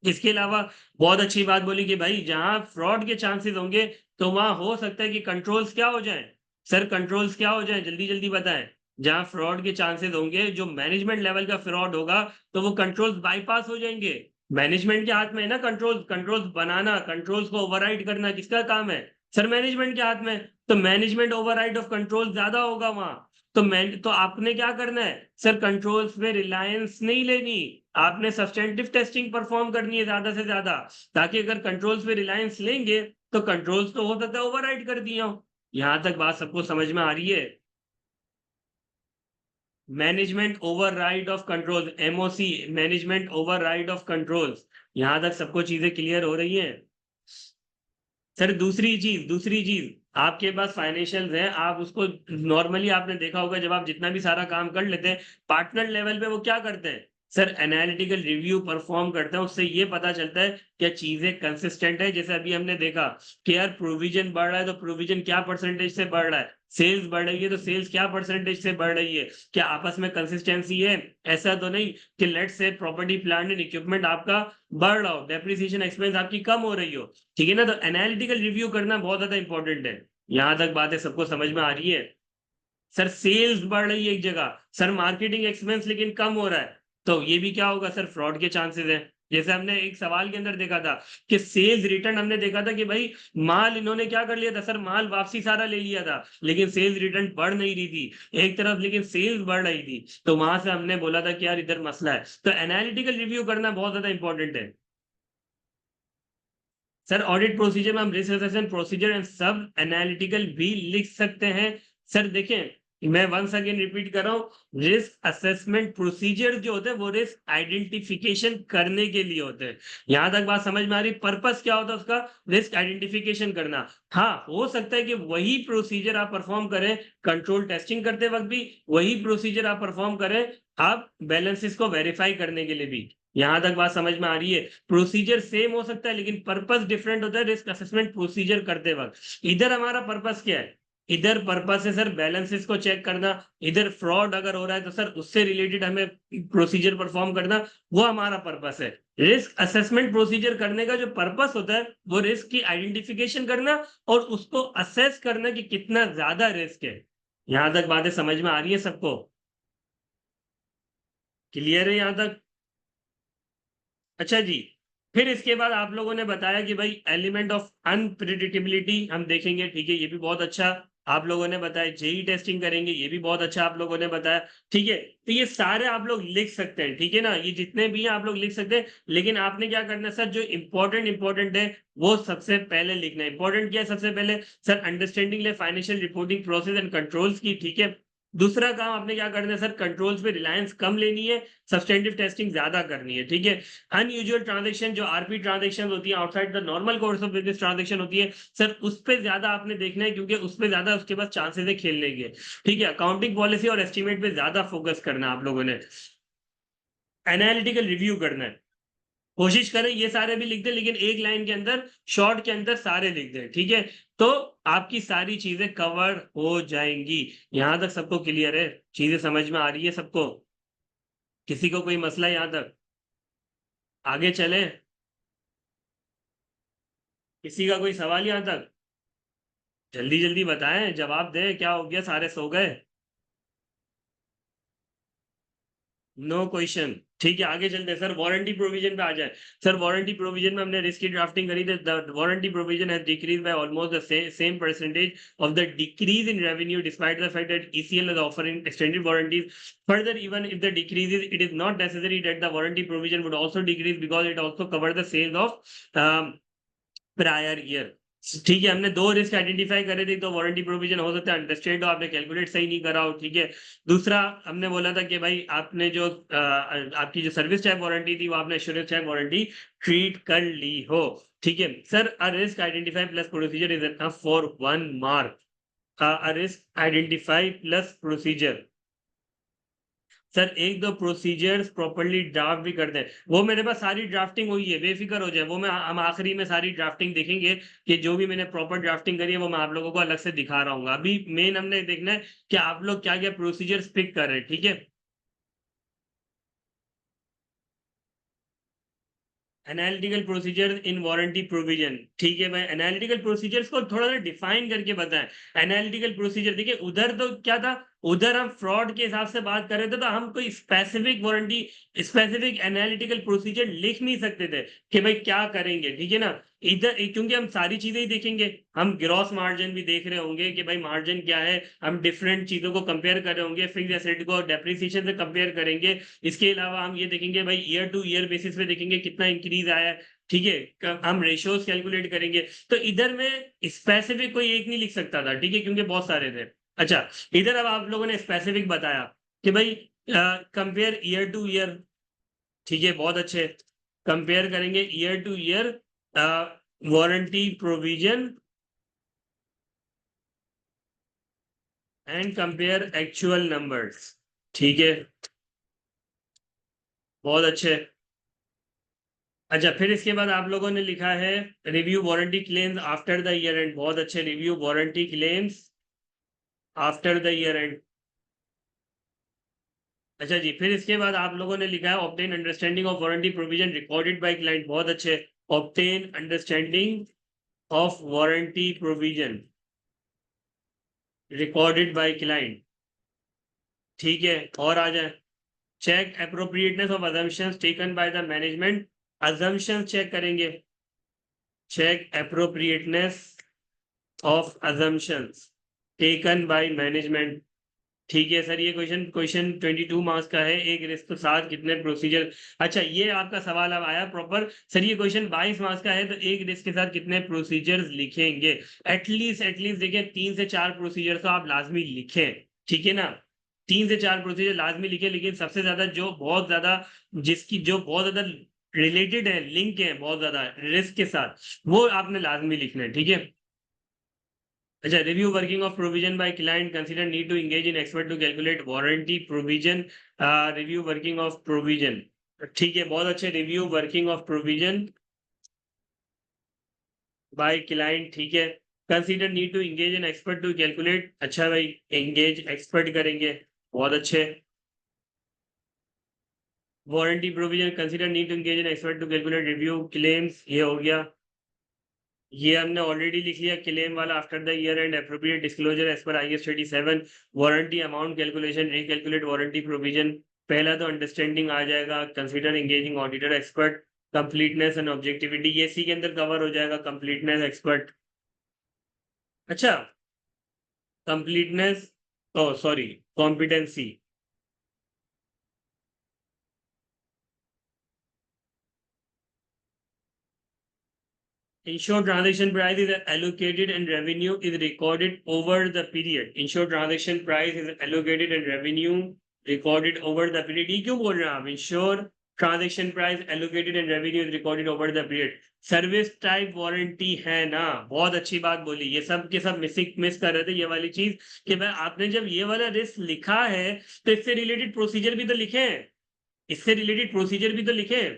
इसके अलावा बहुत अच्छी बात बोली कि भाई जहां फ्रॉड के चांसेस होंगे तो वहां हो सकता है कि कंट्रोल्स क्या हो जाएं। सर कंट्रोल्स क्या हो जाएं, जल्दी जल्दी बताएं। जहां फ्रॉड के चांसेस होंगे, जो मैनेजमेंट लेवल का फ्रॉड होगा, तो वो कंट्रोल्स बाईपास हो जाएंगे। मैनेजमेंट के हाथ में है ना कंट्रोल्स, कंट्रोल्स बनाना, कंट्रोल्स को ओवरराइड करना किसका काम है, सर मैनेजमेंट के हाथ में। तो मैनेजमेंट ओवरराइड ऑफ कंट्रोल ज्यादा होगा वहां। तो आपने क्या करना है सर, कंट्रोल्स में रिलायंस नहीं लेनी, आपने सब्सटेंटिव टेस्टिंग परफॉर्म करनी है ज्यादा से ज्यादा, ताकि अगर कंट्रोल्स पे रिलायंस लेंगे तो कंट्रोल्स तो हो सकता है ओवरराइड कर दिया हो। यहां तक बात सबको समझ में आ रही है। Management override of control, MOC, management override of controls. यहां तक सबको चीजें क्लियर हो रही हैं। सर दूसरी चीज आपके पास फाइनेंशियल है, आप उसको नॉर्मली आपने देखा होगा जब आप जितना भी सारा काम कर लेते हैं पार्टनर लेवल पे वो क्या करते हैं सर, एनालिटिकल रिव्यू परफॉर्म करते हैं। उससे ये पता चलता है क्या चीजें कंसिस्टेंट है। जैसे अभी हमने देखा कि यार प्रोविजन बढ़ रहा है तो प्रोविजन क्या परसेंटेज से बढ़ रहा है, सेल्स बढ़ रही है तो सेल्स क्या परसेंटेज से बढ़ रही है, क्या आपस में कंसिस्टेंसी है। ऐसा तो नहीं कि लेट से प्रॉपर्टी प्लांट एंड इक्विपमेंट आपका बढ़ रहा हो, डेप्रिसिएशन एक्सपेंस आपकी कम हो रही हो, ठीक है ना। तो एनालिटिकल रिव्यू करना बहुत ज्यादा इंपॉर्टेंट है। यहां तक बातें सबको समझ में आ रही है। सर सेल्स बढ़ रही है एक जगह, सर मार्केटिंग एक्सपेंस लेकिन कम हो रहा है, तो ये भी क्या होगा सर, फ्रॉड के चांसेस है। जैसे हमने एक सवाल के अंदर देखा था कि सेल्स रिटर्न हमने देखा था कि भाई माल इन्होंने क्या कर लिया था सर, माल वापसी सारा ले लिया था, लेकिन सेल्स रिटर्न बढ़ नहीं रही थी एक तरफ, लेकिन सेल्स बढ़ रही थी। तो वहां से हमने बोला था कि यार इधर मसला है। तो एनालिटिकल रिव्यू करना बहुत ज्यादा इंपॉर्टेंट है सर। ऑडिट प्रोसीजर में हम रिस्क असेसमेंट प्रोसीजर एंड सब एनालिटिकल भी लिख सकते हैं सर। देखें मैं वंस अगेन रिपीट कर रहा हूं, रिस्क असेसमेंट प्रोसीजर जो होते हैं वो रिस्क आइडेंटिफिकेशन करने के लिए होते हैं। यहां तक बात समझ में आ रही? पर्पस क्या होता है उसका? रिस्क आइडेंटिफिकेशन करना। हाँ, हो सकता है कि वही प्रोसीजर आप परफॉर्म करें कंट्रोल टेस्टिंग करते वक्त भी, वही प्रोसीजर आप परफॉर्म करें आप बैलेंसेस को वेरीफाई करने के लिए भी। यहां तक बात समझ में आ रही है? प्रोसीजर सेम हो सकता है लेकिन पर्पस डिफरेंट होता है रिस्क असेसमेंट प्रोसीजर करते वक्त। इधर हमारा पर्पस क्या है? इधर पर्पस है सर बैलेंसेस को चेक करना, इधर फ्रॉड अगर हो रहा है तो सर उससे रिलेटेड हमें प्रोसीजर परफॉर्म करना, वो हमारा पर्पस है। रिस्क असेसमेंट प्रोसीजर करने का जो पर्पस होता है वो रिस्क की आइडेंटिफिकेशन करना और उसको असेस करना कि कितना ज्यादा रिस्क है। यहां तक बातें समझ में आ रही है सबको? क्लियर है यहां तक? अच्छा जी, फिर इसके बाद आप लोगों ने बताया कि भाई एलिमेंट ऑफ अनप्रिडिक्टेबिलिटी हम देखेंगे, ठीक है, ये भी बहुत अच्छा आप लोगों ने बताया। जेई टेस्टिंग करेंगे, ये भी बहुत अच्छा आप लोगों ने बताया, ठीक है। तो ये सारे आप लोग लिख सकते हैं, ठीक है ना, ये जितने भी हैं आप लोग लिख सकते हैं, लेकिन आपने क्या करना है सर, जो इंपॉर्टेंट है वो सबसे पहले लिखना है। इंपॉर्टेंट क्या है सबसे पहले? Sir understanding financial reporting process and controls की, ठीक है। दूसरा काम आपने क्या करना है सर, कंट्रोल्स पे रिलायंस कम लेनी है, सब्सटेंटिव टेस्टिंग ज्यादा करनी है, ठीक है। अनयूजुअल ट्रांजैक्शन जो आरपी ट्रांजैक्शन होती है, outside the normal course of business transaction होती है सर, उस पे ज्यादा आपने देखना है क्योंकि उस पे ज्यादा उसके पास चांसेस है खेलने के, ठीक है। अकाउंटिंग पॉलिसी और एस्टिमेट पे ज्यादा फोकस करना है आप लोगों ने। एनालिटिकल रिव्यू करना है, कोशिश करें ये सारे भी लिख दें लेकिन एक लाइन के अंदर शॉर्ट के अंदर सारे लिख दें, ठीक है। तो आपकी सारी चीजें कवर हो जाएंगी। यहां तक सबको क्लियर है? चीजें समझ में आ रही है सबको? किसी को कोई मसला यहां तक? आगे चले? किसी का कोई सवाल यहां तक? जल्दी जल्दी बताएं, जवाब दें, क्या हो गया सारे सो गए? नो क्वेश्चन, ठीक है। आगे चलते हैं सर, वारंटी प्रोविजन पे आ जाए। सर वारंटी प्रोविजन में हमने रिस्क की ड्राफ्टिंग करी थी, the warranty provision has decrease by almost the same percentage of the decrease in revenue despite the fact that ECL is offering extended warranties. Further even if the decrease it is not necessary that the warranty provision would also decrease because it also cover the sales of prior year. ठीक है, हमने दो risk identify करे थे, तो warranty provision हो सकता है अंडरस्टैंड हो, आपने कैलकुलेट सही नहीं करा हो, ठीक है। दूसरा हमने बोला था कि भाई आपने जो आपकी जो सर्विस टाइप वारंटी थी वो आपने एश्योरेंस टाइप वारंटी ट्रीट कर ली हो, ठीक है। Sir a risk identify plus procedure is enough for 1 mark. A risk identify plus procedure sir एक दो प्रोसीजर्स प्रॉपर्ली ड्राफ्ट भी कर दें, वो मेरे पास सारी ड्राफ्टिंग हुई है, बेफिक्र हो जाए। वो मैं हम आखिरी में सारी ड्राफ्टिंग देखेंगे कि जो भी मैंने प्रॉपर ड्राफ्टिंग करी है वो मैं आप लोगों को अलग से दिखा रहा हूँ। अभी मेन हमने देखना है कि आप लोग क्या क्या प्रोसीजर्स पिक कर रहे हैं, ठीक है। एनालिटिकल प्रोसीजर इन वारंटी प्रोविजन, ठीक है भाई। एनालिटिकल प्रोसीजर्स को थोड़ा सा डिफाइन करके बताएं। एनालिटिकल प्रोसीजर देखिए, उधर तो क्या था, उधर हम फ्रॉड के हिसाब से बात कर रहे थे तो हम कोई specific warranty specific analytical procedure लिख नहीं सकते थे कि भाई क्या करेंगे, ठीक है ना। इधर क्योंकि हम सारी चीजें ही देखेंगे, हम ग्रॉस मार्जिन भी देख रहे होंगे कि भाई मार्जिन क्या है, हम डिफरेंट चीजों को कंपेयर कर रहे होंगे, फिक्स एसेट को डेप्रिसिएशन से कंपेयर करेंगे। इसके अलावा हम ये देखेंगे भाई ईयर टू ईयर बेसिस पे देखेंगे कितना इंक्रीज आया है, ठीक है। हम रेशियोज कैलकुलेट करेंगे। तो इधर में स्पेसिफिक कोई एक नहीं लिख सकता था, ठीक है, क्योंकि बहुत सारे थे। अच्छा, इधर अब आप लोगों ने स्पेसिफिक बताया कि भाई कंपेयर ईयर टू ईयर, ठीक है, बहुत अच्छे। कंपेयर करेंगे year two year warranty provision and compare actual numbers, ठीक है, बहुत अच्छे। अच्छा, फिर इसके बाद आप लोगों ने लिखा है review warranty claims after the year and, बहुत अच्छे। Review warranty claims after the year and. अच्छा जी, फिर इसके बाद आप लोगों ने लिखा है obtain understanding of warranty provision recorded by client, बहुत अच्छे। Obtain understanding of warranty provision recorded by client, ठीक है। और आ जाए, check appropriateness of assumptions taken by the management assumption check करेंगे, check appropriateness of assumptions taken by management. ठीक है सर, ये क्वेश्चन 22 मार्क्स का है। एक रिस्क के साथ कितने प्रोसीजर, अच्छा ये आपका सवाल अब आया प्रॉपर। सर ये क्वेश्चन 22 मार्क्स का है, तो एक रिस्क के साथ कितने प्रोसीजर्स लिखेंगे? एटलीस्ट देखिए 3 से 4 प्रोसीजर तो आप लाजमी लिखें, ठीक है ना। 3 से 4 प्रोसीजर लाजमी लिखे, लेकिन सबसे ज्यादा जो बहुत ज्यादा जिसकी जो बहुत ज्यादा रिलेटेड है, लिंक है बहुत ज्यादा रिस्क के साथ, वो आपने लाजमी लिखना है, ठीक है। अच्छा, review working of provision by client, consider need to engage in expert to calculate warranty provision. Review working of provision, ठीक है, बहुत अच्छे। Review working of provision by client, ठीक है। Consider need to engage in expert to calculate, अच्छा भाई engage expert करेंगे, बहुत अच्छे। Warranty provision, consider need to engage in expert to calculate review claims, ये हो गया। ये हमने ऑलरेडी लिख लिया, क्लेम वाला after the year end appropriate disclosure as per IS 37। Warranty amount calculation, recalculate warranty provision, पहला तो अंडरस्टैंडिंग आ जाएगा। Consider engaging auditor expert, completeness and objectivity, ये सी के अंदर कवर हो जाएगा, कंप्लीटनेस एक्सपर्ट। अच्छा, completeness, oh sorry, competency. Insured transaction price is allocated and revenue is recorded over the period. Insured transaction price is allocated and revenue recorded over the period. ये क्यों बोल रहे हैं आप? Insured transaction price allocated and revenue is recorded over the period. Service type warranty है ना, बहुत अच्छी बात बोली। ये सब के सब मिस कर रहे थे ये वाली चीज, कि भाई आपने जब ये वाला रिस्क लिखा है तो इससे रिलेटेड प्रोसीजर भी तो लिखे, इससे रिलेटेड प्रोसीजर भी तो लिखे।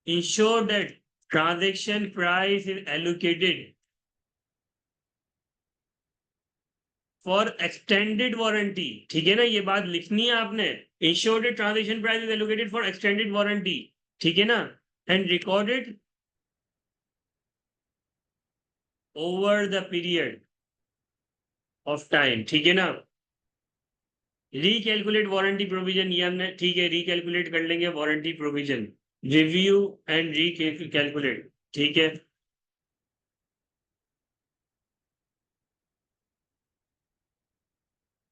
Ensure that transaction price is allocated for extended warranty, ठीक है ना, ये बात लिखनी है आपने। Ensure that transaction price is allocated for extended warranty, ठीक है ना, and recorded over the period of time, ठीक है ना। रिकैलकुलेट वारंटी प्रोविजन, ये हमने, ठीक है, रिकैलकुलेट कर लेंगे warranty provision, review and recalculate, ठीक है।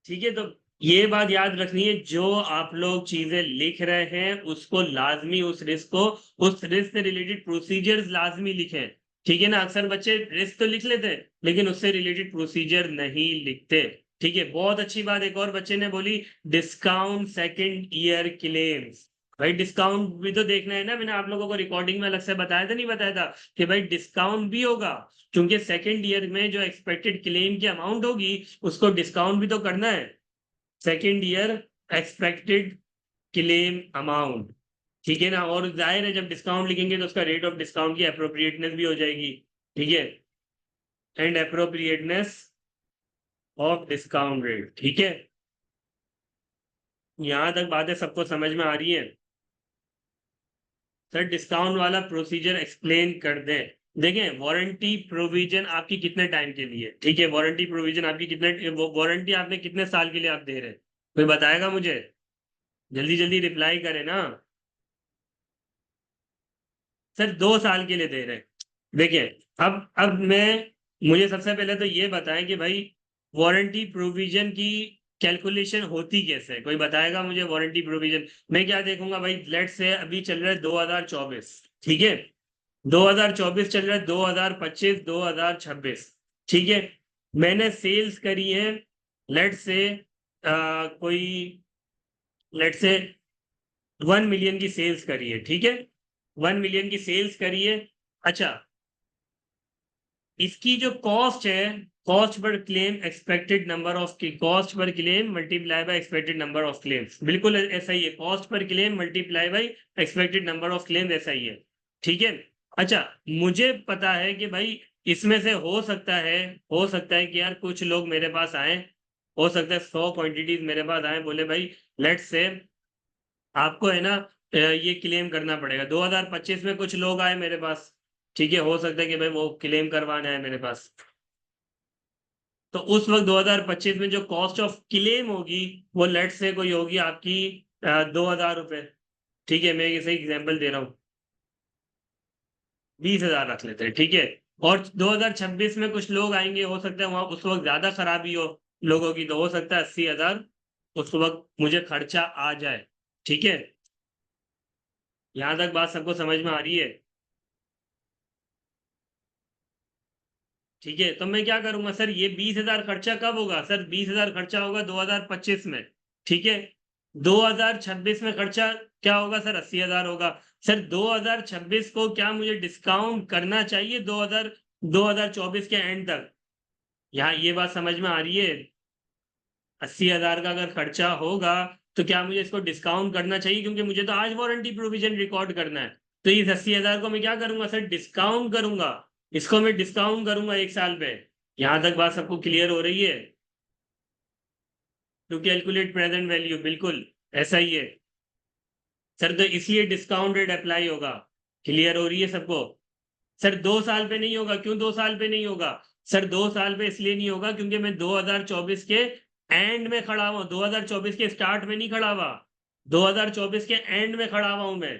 ठीक है, तो ये बात याद रखनी है, जो आप लोग चीजें लिख रहे हैं उसको लाजमी, उस रिस्क को, उस रिस्क से रिलेटेड प्रोसीजर्स लाजमी लिखें, ठीक है ना। अक्सर बच्चे रिस्क तो लिख लेते हैं लेकिन उससे रिलेटेड प्रोसीजर नहीं लिखते, ठीक है। बहुत अच्छी बात एक और बच्चे ने बोली, डिस्काउंट सेकंड ईयर क्लेम्स। भाई डिस्काउंट भी तो देखना है ना, मैंने आप लोगों को रिकॉर्डिंग में अलग से बताया था, नहीं बताया था कि भाई डिस्काउंट भी होगा, क्योंकि सेकंड ईयर में जो एक्सपेक्टेड क्लेम की अमाउंट होगी उसको डिस्काउंट भी तो करना है। Second year expected claim amount, ठीक है ना। और जाहिर है जब डिस्काउंट लिखेंगे तो उसका रेट ऑफ डिस्काउंट की अप्रोप्रिएटनेस भी हो जाएगी, ठीक है, and appropriateness of discount rate, ठीक है। यहां तक बातें सबको समझ में आ रही है? सर डिस्काउंट वाला प्रोसीजर एक्सप्लेन कर दें। देखें, वारंटी प्रोविजन आपकी कितने टाइम के लिए, ठीक है, वारंटी प्रोविजन आपकी कितने, वारंटी आपने कितने साल के लिए आप दे रहे हैं, कोई बताएगा मुझे? जल्दी जल्दी रिप्लाई करें ना। सर 2 साल के लिए दे रहे हैं। देखिए, अब मैं, मुझे सबसे पहले तो ये बताएं कि भाई वारंटी प्रोविजन की कैलकुलेशन होती कैसे है, कोई बताएगा मुझे? वारंटी प्रोविजन मैं क्या देखूंगा भाई, लेट से अभी चल रहा है 2024, ठीक है, 2024 चल रहा है, 2025, 2026, ठीक है। मैंने सेल्स करी है, लेट से कोई, लेट से 1 मिलियन की सेल्स करी है, ठीक है, 1 मिलियन की सेल्स करी है। अच्छा, इसकी जो कॉस्ट है, cost per claim expected number of cost per claim multiply by expected number of claims, बिल्कुल ऐसा ही है, cost per claim multiply by expected number of claim, ऐसा ही है, ठीक है। अच्छा, मुझे पता है कि भाई इसमें से हो सकता है कि यार कुछ लोग मेरे पास आए, हो सकता है 100 क्वांटिटीज मेरे पास आए, बोले भाई लेट से आपको है ना ये क्लेम करना पड़ेगा। 2025 में कुछ लोग आए मेरे पास, ठीक है, हो सकता है कि भाई वो क्लेम करवाने आए मेरे पास, तो उस वक्त 2025 में जो कॉस्ट ऑफ क्लेम होगी वो लेट से कोई होगी आपकी 2,000 रुपए, ठीक है, मैं ये सही एग्जाम्पल दे रहा हूँ। 20,000 रख लेते हैं, ठीक है। और 2026 में कुछ लोग आएंगे, हो सकता है वहां उस वक्त ज्यादा खराबी हो लोगों की, तो हो सकता है 80,000 उस वक्त मुझे खर्चा आ जाए, ठीक है। यहां तक बात सबको समझ में आ रही है? ठीक है, तो मैं क्या करूंगा सर, ये 20,000 खर्चा कब होगा सर? 20,000 खर्चा होगा 2025 में, ठीक है। 2026 में खर्चा क्या होगा सर? 80,000 होगा। सर 2026 को क्या मुझे डिस्काउंट करना चाहिए 2024 के एंड तक? यहाँ ये बात समझ में आ रही है? 80,000 का अगर खर्चा होगा तो क्या मुझे इसको डिस्काउंट करना चाहिए? क्योंकि मुझे तो आज वारंटी प्रोविजन रिकॉर्ड करना है, तो इस 80,000 को मैं क्या करूंगा सर? डिस्काउंट करूंगा। इसको मैं डिस्काउंट करूंगा 1 साल पे। यहां तक बात सबको क्लियर हो रही है? टू कैलकुलेट प्रेजेंट वैल्यू, बिल्कुल ऐसा ही है सर, तो इसलिए डिस्काउंट रेट अप्लाई होगा। क्लियर हो रही है सबको? सर 2 साल पे नहीं होगा, क्यों 2 साल पे नहीं होगा? सर 2 साल पे इसलिए नहीं होगा क्योंकि मैं 2024 के एंड में खड़ा हुआ, 2024 के स्टार्ट में नहीं खड़ा हुआ, 2024 के एंड में खड़ा हुआ हूं मैं,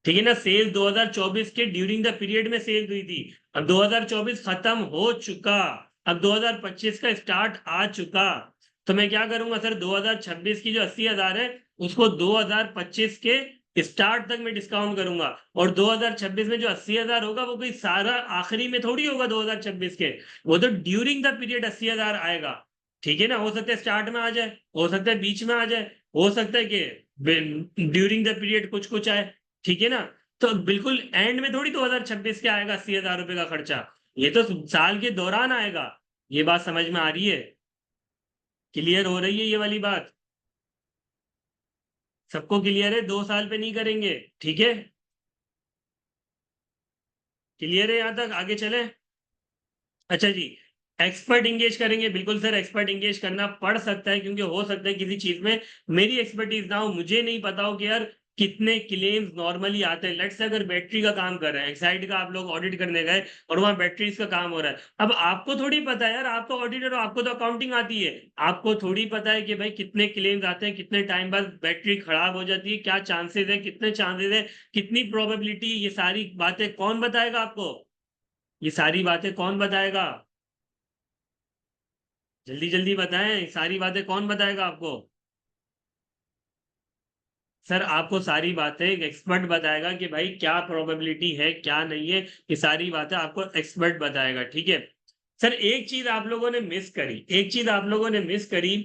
ठीक है ना। सेल 2024 के ड्यूरिंग द पीरियड में सेल हुई थी, अब 2024 खत्म हो चुका, अब 2025 का स्टार्ट आ चुका। तो मैं क्या करूंगा सर, 2026 की जो 80,000 है उसको 2025 के स्टार्ट तक मैं डिस्काउंट करूंगा। और 2026 में जो 80,000 होगा वो कोई सारा आखिरी में थोड़ी होगा 2026 के, वो तो ड्यूरिंग द पीरियड 80,000 आएगा, ठीक है ना। हो सकता है स्टार्ट में आ जाए, हो सकता है बीच में आ जाए, हो सकता है कि ड्यूरिंग द पीरियड कुछ कुछ आए, ठीक है ना। तो बिल्कुल एंड में थोड़ी 2026 के आएगा 80,000 रुपए का खर्चा, ये तो साल के दौरान आएगा। ये बात समझ में आ रही है? क्लियर हो रही है ये वाली बात? सबको क्लियर है? 2 साल पे नहीं करेंगे, ठीक है। क्लियर है यहां तक? आगे चले? अच्छा जी, एक्सपर्ट इंगेज करेंगे, बिल्कुल सर एक्सपर्ट इंगेज करना पड़ सकता है, क्योंकि हो सकता है किसी चीज में मेरी एक्सपर्टीज ना हो, मुझे नहीं पता हो कि यार कितने क्लेम्स नॉर्मली आते हैं। लेट्स से अगर बैटरी का काम कर रहे हैं, एक्साइड का आप लोग ऑडिट करने गए और वहां बैटरीज का काम हो रहा है, अब आपको थोड़ी पता है यार, आप तो ऑडिटर हो, आपको तो अकाउंटिंग आती है, आपको थोड़ी पता है कि भाई कितने क्लेम्स आते हैं, कितने टाइम बाद बैटरी खराब हो जाती है, क्या चांसेस है, कितने चांसेस है, कितनी प्रोबेबिलिटी, ये सारी बातें कौन बताएगा आपको? ये सारी बातें कौन बताएगा? जल्दी जल्दी बताएं, सारी बातें कौन बताएगा आपको? सर आपको सारी बातें एक एक्सपर्ट बताएगा कि भाई क्या प्रोबेबिलिटी है, क्या नहीं है, ये सारी बातें आपको एक्सपर्ट बताएगा, ठीक है। सर एक चीज आप लोगों ने मिस करी, एक चीज आप लोगों ने मिस करी।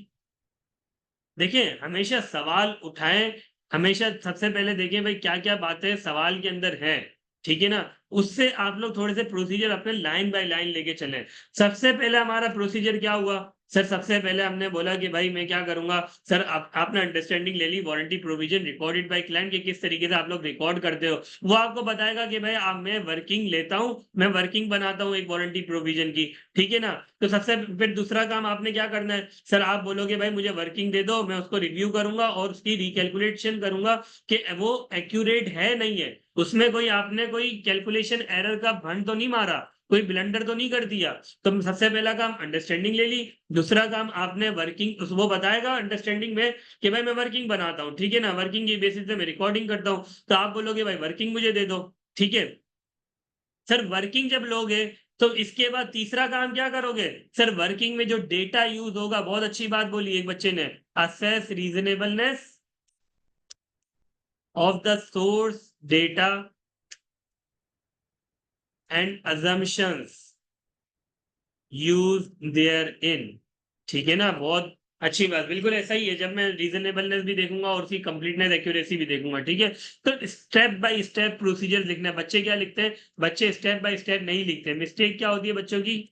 देखें, हमेशा सवाल उठाएं, हमेशा सबसे पहले देखें भाई क्या क्या बातें सवाल के अंदर है, ठीक है ना। उससे आप लोग थोड़े से प्रोसीजर अपने लाइन बाय लाइन लेके चलें। सबसे पहले हमारा प्रोसीजर क्या हुआ सर? सबसे पहले हमने बोला कि भाई मैं क्या करूंगा सर, आपने अंडरस्टैंडिंग ले ली, warranty provision recorded by client, के किस तरीके से आप लोग रिकॉर्ड करते हो, वो आपको बताएगा कि भाई आप, मैं वर्किंग लेता हूं, मैं वर्किंग बनाता हूं एक वारंटी प्रोविजन की, ठीक है ना। तो सबसे फिर दूसरा काम आपने क्या करना है सर, आप बोलोगे भाई मुझे वर्किंग दे दो, मैं उसको रिव्यू करूंगा और उसकी रिकैलकुलेशन करूंगा कि वो एक्यूरेट है नहीं है, उसमें कोई आपने कोई कैलकुलेशन एरर का भंड तो नहीं मारा, कोई ब्लंडर तो नहीं कर दिया। तो सबसे पहला काम अंडरस्टैंडिंग ले ली, दूसरा काम आपने वर्किंग, वो बताएगा अंडरस्टैंडिंग में कि भाई मैं वर्किंग बनाता हूँ, ठीक है ना, वर्किंग की बेसिस पे मैं रिकॉर्डिंग करता हूँ, तो आप बोलोगे भाई वर्किंग मुझे दे दो, ठीक है। सर वर्किंग जब लोगे तो इसके बाद तीसरा काम क्या करोगे सर? वर्किंग में जो डेटा यूज होगा, बहुत अच्छी बात बोली एक बच्चे ने, assess reasonableness of the source data and assumptions use therein, ठीक है ना। बहुत अच्छी बात, बिल्कुल ऐसा ही है, जब मैं रीजनेबलनेस भी देखूंगा और उसकी कंप्लीटनेस एक्यूरेसी भी देखूंगा, ठीक है। तो स्टेप बाय स्टेप प्रोसीजर लिखना है। बच्चे क्या लिखते हैं? बच्चे स्टेप बाय स्टेप नहीं लिखते, मिस्टेक क्या होती है बच्चों की?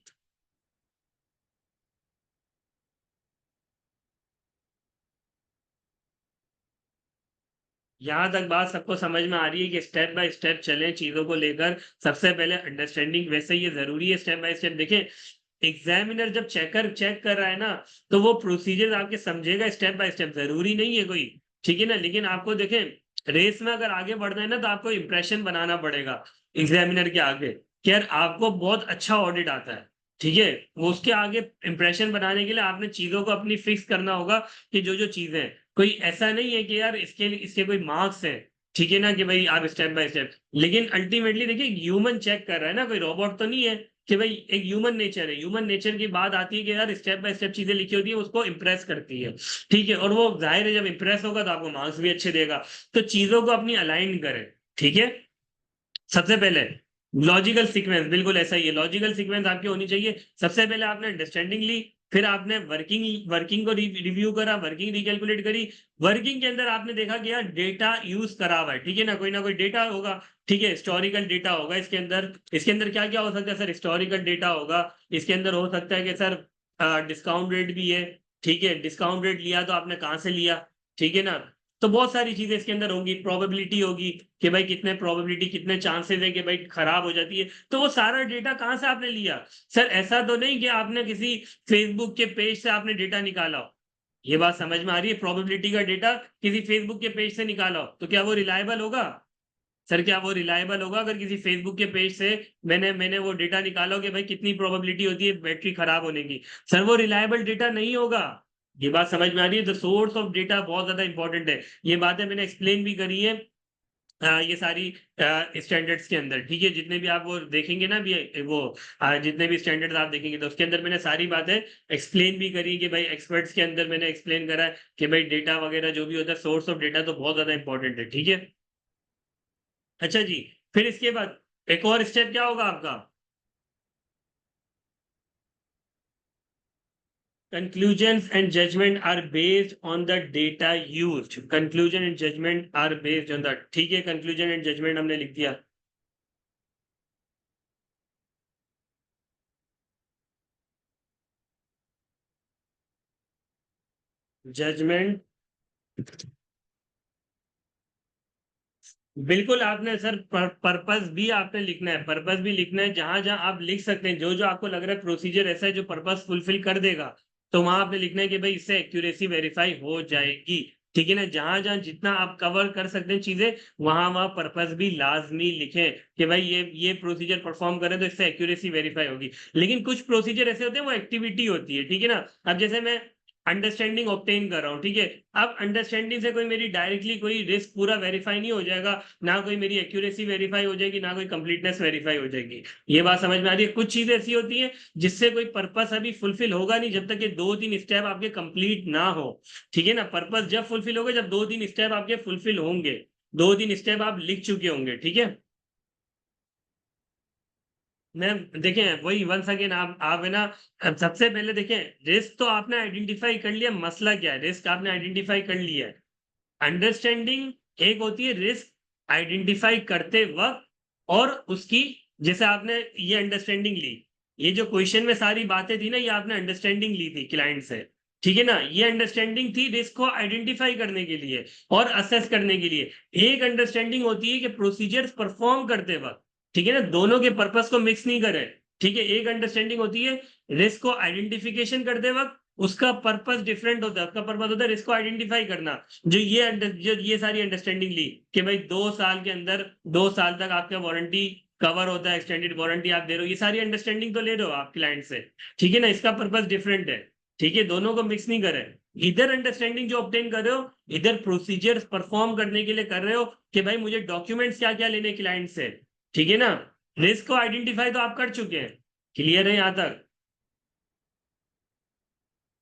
यहां तक बात सबको समझ में आ रही है कि स्टेप बाय स्टेप चले चीजों को लेकर? सबसे पहले अंडरस्टैंडिंग, वैसे ये जरूरी है स्टेप बाय स्टेप। देखें, एग्जामिनर जब चेक कर रहा है ना, तो वो प्रोसीजर आपके समझेगा स्टेप बाय स्टेप, जरूरी नहीं है कोई, ठीक है ना। लेकिन आपको देखें, रेस में अगर आगे बढ़ना है ना, तो आपको इंप्रेशन बनाना पड़ेगा एग्जामिनर के आगे कि यार आपको बहुत अच्छा ऑडिट आता है, ठीक है। वो उसके आगे इंप्रेशन बनाने के लिए आपने चीजों को अपनी फिक्स करना होगा कि जो जो चीजें हैं, कोई ऐसा नहीं है कि यार इसके कोई मार्क्स है, ठीक है ना, कि भाई आप स्टेप बाय स्टेप, लेकिन अल्टीमेटली देखिए ह्यूमन चेक कर रहा है ना, कोई रोबोट तो नहीं है, कि भाई एक ह्यूमन नेचर है, ह्यूमन नेचर की बात आती है कि यार स्टेप बाय स्टेप चीजें लिखी होती है, उसको इंप्रेस करती है। ठीक है, और वो जाहिर है जब इंप्रेस होगा तो आपको मार्क्स भी अच्छे देगा। तो चीजों को अपनी अलाइन करें। ठीक है, सबसे पहले लॉजिकल सीक्वेंस, बिल्कुल ऐसा ही है, लॉजिकल सीक्वेंस आपकी होनी चाहिए। सबसे पहले आपने अंडरस्टैंडिंग ली, फिर आपने वर्किंग वर्किंग को रिव्यू करा, वर्किंग रिकैलकुलेट करी। वर्किंग के अंदर आपने देखा कि यार डेटा यूज करा हुआ है, ठीक है ना कोई डेटा होगा। ठीक है, हिस्टोरिकल डेटा होगा इसके अंदर। इसके अंदर क्या क्या हो सकता है सर, हिस्टोरिकल डेटा होगा। इसके अंदर हो सकता है कि सर डिस्काउंट रेट भी है। ठीक है, डिस्काउंट रेट लिया तो आपने कहाँ से लिया, ठीक है ना। तो बहुत सारी चीजें इसके अंदर होंगी, प्रोबेबिलिटी होगी कि भाई कितने प्रोबेबिलिटी, कितने चांसेस है कि भाई खराब हो जाती है, तो वो सारा डेटा कहाँ से आपने लिया। सर ऐसा तो नहीं कि आपने किसी फेसबुक के पेज से आपने डेटा निकाला हो। ये बात समझ में आ रही है, प्रोबेबिलिटी का डेटा किसी फेसबुक के पेज से निकाला हो तो क्या वो रिलायबल होगा। सर क्या वो रिलायबल होगा अगर किसी फेसबुक के पेज से मैंने मैंने वो डेटा निकाला हो कि भाई कितनी प्रोबेबिलिटी होती है बैटरी खराब होने की। सर वो रिलायबल डेटा नहीं होगा। ये बात समझ में आ रही है, द सोर्स ऑफ डेटा बहुत ज्यादा इंपॉर्टेंट है। ये बातें मैंने एक्सप्लेन भी करी है ये सारी स्टैंडर्ड्स के अंदर। ठीक है, जितने भी आप वो देखेंगे ना भी वो जितने भी स्टैंडर्ड्स आप देखेंगे तो उसके अंदर मैंने सारी बातें एक्सप्लेन भी करी कि भाई एक्सपर्ट्स के अंदर मैंने एक्सप्लेन करा है कि भाई डेटा वगैरह जो भी होता है, सोर्स ऑफ डेटा तो बहुत ज्यादा इंपॉर्टेंट है। ठीक है, अच्छा जी, फिर इसके बाद एक और स्टेप क्या होगा आपका, conclusions and judgment are based on the data used, conclusion and judgment are based on the, ठीक है, conclusion and judgment हमने लिख दिया। जजमेंट, बिल्कुल आपने सर पर्पस भी आपने लिखना है, पर्पस भी लिखना है, जहां जहां आप लिख सकते हैं, जो जो आपको लग रहा है प्रोसीजर ऐसा है जो पर्पस फुलफिल कर देगा, तो वहां आपने लिखना है कि भाई इससे एक्यूरेसी वेरीफाई हो जाएगी। ठीक है ना, जहां जहां जितना आप कवर कर सकते हैं चीजें, वहां वहां पर्पस भी लाजमी लिखें कि भाई ये प्रोसीजर परफॉर्म करें तो इससे एक्यूरेसी वेरीफाई होगी। लेकिन कुछ प्रोसीजर ऐसे होते हैं वो एक्टिविटी होती है, ठीक है ना। अब जैसे मैं अंडरस्टैंडिंग ऑब्टेन कर रहा हूँ, ठीक है। अब अंडरस्टैंडिंग से कोई मेरी डायरेक्टली कोई रिस्क पूरा वेरीफाई नहीं हो जाएगा, ना कोई मेरी एक्यूरेसी वेरीफाई हो जाएगी, ना कोई कंप्लीटनेस वेरीफाई हो जाएगी। ये बात समझ में आ रही है, कुछ चीजें ऐसी होती हैं जिससे कोई पर्पस अभी फुलफिल होगा नहीं जब तक ये 2-3 स्टेप आपके कंप्लीट ना हो। ठीक है ना, पर्पस जब फुलफिल होगा जब 2-3 स्टेप आपके फुलफिल होंगे, 2-3 स्टेप आप लिख चुके होंगे। ठीक है, मैं देखें वही वंस अगेन आप है ना, अब सबसे पहले देखें, रिस्क तो आपने आइडेंटिफाई कर लिया, मसला क्या है, रिस्क आपने आइडेंटिफाई कर लिया है। अंडरस्टैंडिंग एक होती है रिस्क आइडेंटिफाई करते वक्त, और उसकी, जैसे आपने ये अंडरस्टैंडिंग ली, ये जो क्वेश्चन में सारी बातें थी ना, ये आपने अंडरस्टैंडिंग ली थी क्लाइंट से। ठीक है ना, ये अंडरस्टैंडिंग थी रिस्क को आइडेंटिफाई करने के लिए और असेस करने के लिए। एक अंडरस्टैंडिंग होती है कि प्रोसीजर्स परफॉर्म करते वक्त, ठीक है ना, दोनों के पर्पस को मिक्स नहीं करें। ठीक है, एक अंडरस्टैंडिंग होती है रिस्क को आइडेंटिफिकेशन करते वक्त, उसका पर्पस डिफरेंट होता है, उसका पर्पस होता है रिस्क को आइडेंटिफाई करना। जो ये सारी अंडरस्टैंडिंग ली कि भाई 2 साल के अंदर, 2 साल तक आपका वारंटी कवर होता है, एक्सटेंडेड वारंटी आप दे रहे हो, ये सारी अंडरस्टैंडिंग तो ले रहे हो आप क्लाइंट से। ठीक है ना, इसका पर्पस डिफरेंट है। ठीक है, दोनों को मिक्स नहीं करें। इधर अंडरस्टैंडिंग जो ऑब्टेन कर रहे हो, इधर प्रोसीजर परफॉर्म करने के लिए कर रहे हो कि भाई मुझे डॉक्यूमेंट्स क्या क्या लेने क्लाइंट से। ठीक है ना, रिस्क को आइडेंटिफाई तो आप कर चुके हैं, क्लियर है यहां तक,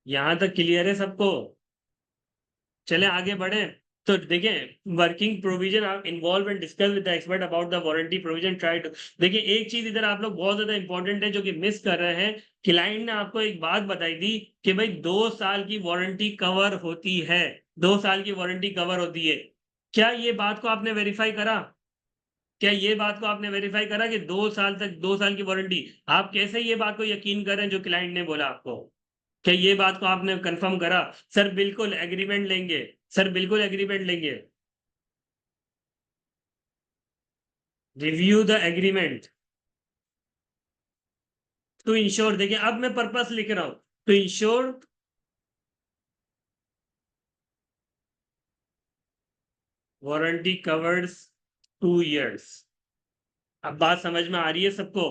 यहां तक क्लियर है सबको। चले आगे बढ़े, तो देखें वर्किंग प्रोविजन आप involve and discuss with the expert about the warranty provision try to. देखिए एक चीज इधर आप लोग बहुत ज्यादा इंपॉर्टेंट है जो कि मिस कर रहे हैं। क्लाइंट ने आपको एक बात बताई थी कि भाई 2 साल की वारंटी कवर होती है, 2 साल की वारंटी कवर होती है। क्या ये बात को आपने वेरीफाई करा, क्या ये बात को आपने वेरीफाई करा कि 2 साल तक, 2 साल की वारंटी, आप कैसे ये बात को यकीन करें जो क्लाइंट ने बोला आपको, क्या ये बात को आपने कंफर्म करा। सर बिल्कुल एग्रीमेंट लेंगे, सर बिल्कुल एग्रीमेंट लेंगे, review the agreement to ensure. देखिए अब मैं पर्पस लिख रहा हूं, to ensure warranty covers 2 years। अब बात समझ में आ रही है सबको,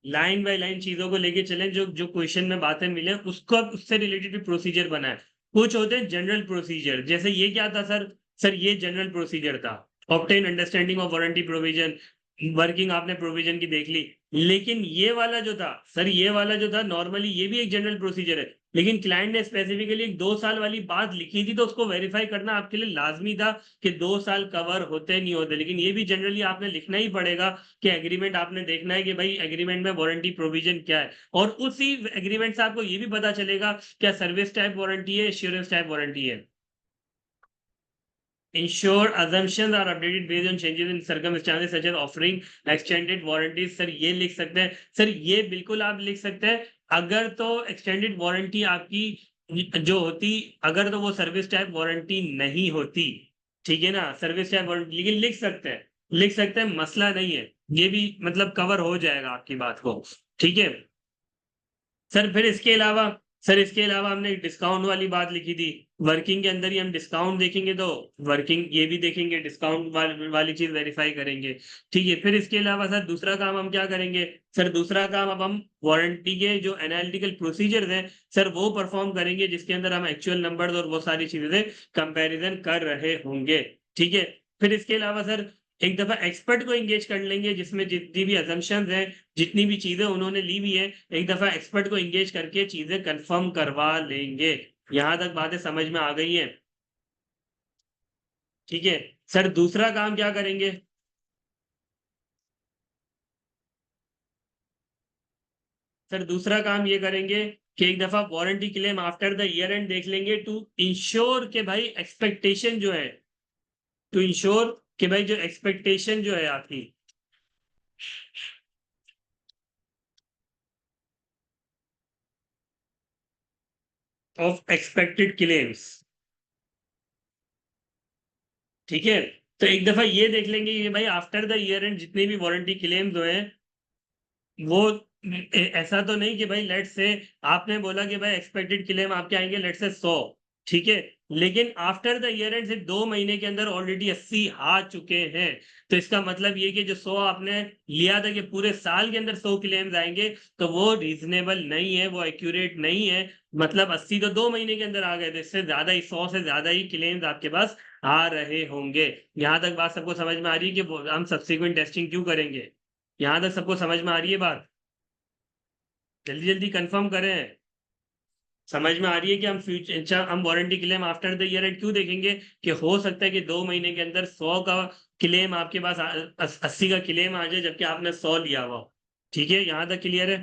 लाइन बाय लाइन चीजों को लेके चलें, जो जो क्वेश्चन में बातें मिले उसको अब उससे रिलेटेड भी प्रोसीजर बनाए। कुछ होते हैं जनरल प्रोसीजर, जैसे ये क्या था सर, सर ये जनरल प्रोसीजर था, obtain understanding of warranty provision, working आपने प्रोविजन की देख ली। लेकिन ये वाला जो था सर, ये वाला जो था नॉर्मली ये भी एक जनरल प्रोसीजर है, लेकिन क्लाइंट ने स्पेसिफिकली एक 2 साल वाली बात लिखी थी, तो उसको वेरीफाई करना आपके लिए लाजमी था कि 2 साल कवर होते नहीं होते। लेकिन ये भी जनरली आपने लिखना ही पड़ेगा कि एग्रीमेंट आपने देखना है कि भाई एग्रीमेंट में वारंटी प्रोविजन क्या है, और उसी एग्रीमेंट से आपको ये भी पता चलेगा क्या सर्विस टाइप वारंटी है, एश्योरेंस टाइप वारंटी है। Insured assumptions are updated based on changes in circumstances such as offering extended warranties। Sir ये लिख सकते हैं, सर ये बिल्कुल आप लिख सकते हैं। अगर तो एक्सटेंडेड वारंटी आपकी जो होती, अगर तो वो सर्विस टाइप वारंटी नहीं होती, ठीक है ना, सर्विस टाइप वारंटी, लेकिन लिख सकते हैं, लिख सकते हैं, मसला नहीं है, ये भी मतलब कवर हो जाएगा आपकी बात को, ठीक है। सर फिर इसके अलावा, सर इसके अलावा हमने डिस्काउंट वाली बात लिखी थी, वर्किंग के अंदर ही हम डिस्काउंट देखेंगे, तो वर्किंग ये भी देखेंगे, डिस्काउंट वाली चीज वेरीफाई करेंगे, ठीक है। फिर इसके अलावा सर दूसरा काम हम क्या करेंगे, सर दूसरा काम अब हम वारंटी के जो एनालिटिकल प्रोसीजर्स हैं सर वो परफॉर्म करेंगे, जिसके अंदर हम एक्चुअल नंबर्स और वो सारी चीजें से कंपैरिजन कर रहे होंगे, ठीक है। फिर इसके अलावा सर एक दफा एक्सपर्ट को एंगेज कर लेंगे, जिसमें जितनी भी अजम्पशंस हैं, जितनी भी चीजें उन्होंने ली हुई है, एक दफा एक्सपर्ट को एंगेज करके चीजें कंफर्म करवा लेंगे। यहां तक बातें समझ में आ गई है, ठीक है। सर दूसरा काम क्या करेंगे, सर दूसरा काम ये करेंगे कि एक दफा warranty claim after the year and देख लेंगे, टू इंश्योर के भाई एक्सपेक्टेशन जो है, टू इंश्योर कि भाई जो एक्सपेक्टेशन जो है आपकी, ऑफ एक्सपेक्टेड क्लेम्स, ठीक है। तो एक दफा ये देख लेंगे कि भाई आफ्टर द ईयर एंड जितने भी वारंटी क्लेम्स हुए हैं वो ऐसा तो नहीं कि भाई लेट से आपने बोला कि भाई एक्सपेक्टेड क्लेम आपके आएंगे लेट से 100, ठीक है, लेकिन आफ्टर द ईयर एंड से 2 महीने के अंदर ऑलरेडी 80 आ चुके हैं, तो इसका मतलब ये कि जो 100 आपने लिया था कि पूरे साल के अंदर 100 क्लेम्स आएंगे, तो वो रीजनेबल नहीं है, वो एक्यूरेट नहीं है। मतलब 80 तो 2 महीने के अंदर आ गए, तो इससे ज्यादा ही 100 से ज्यादा ही क्लेम्स आपके पास आ रहे होंगे। यहां तक बात सबको समझ में आ रही है कि हम सब्सिक्वेंट टेस्टिंग क्यों करेंगे? यहां तक सबको समझ में आ रही है बात? जल्दी जल्दी कंफर्म करें, समझ में आ रही है कि हम फ्यूचर हम warranty claim after the year and क्यों देखेंगे, कि हो सकता है कि 2 महीने के अंदर 100 का क्लेम आपके पास 80 का क्लेम आ जाए, जबकि आपने 100 लिया हुआ, ठीक है। यहां तक क्लियर है?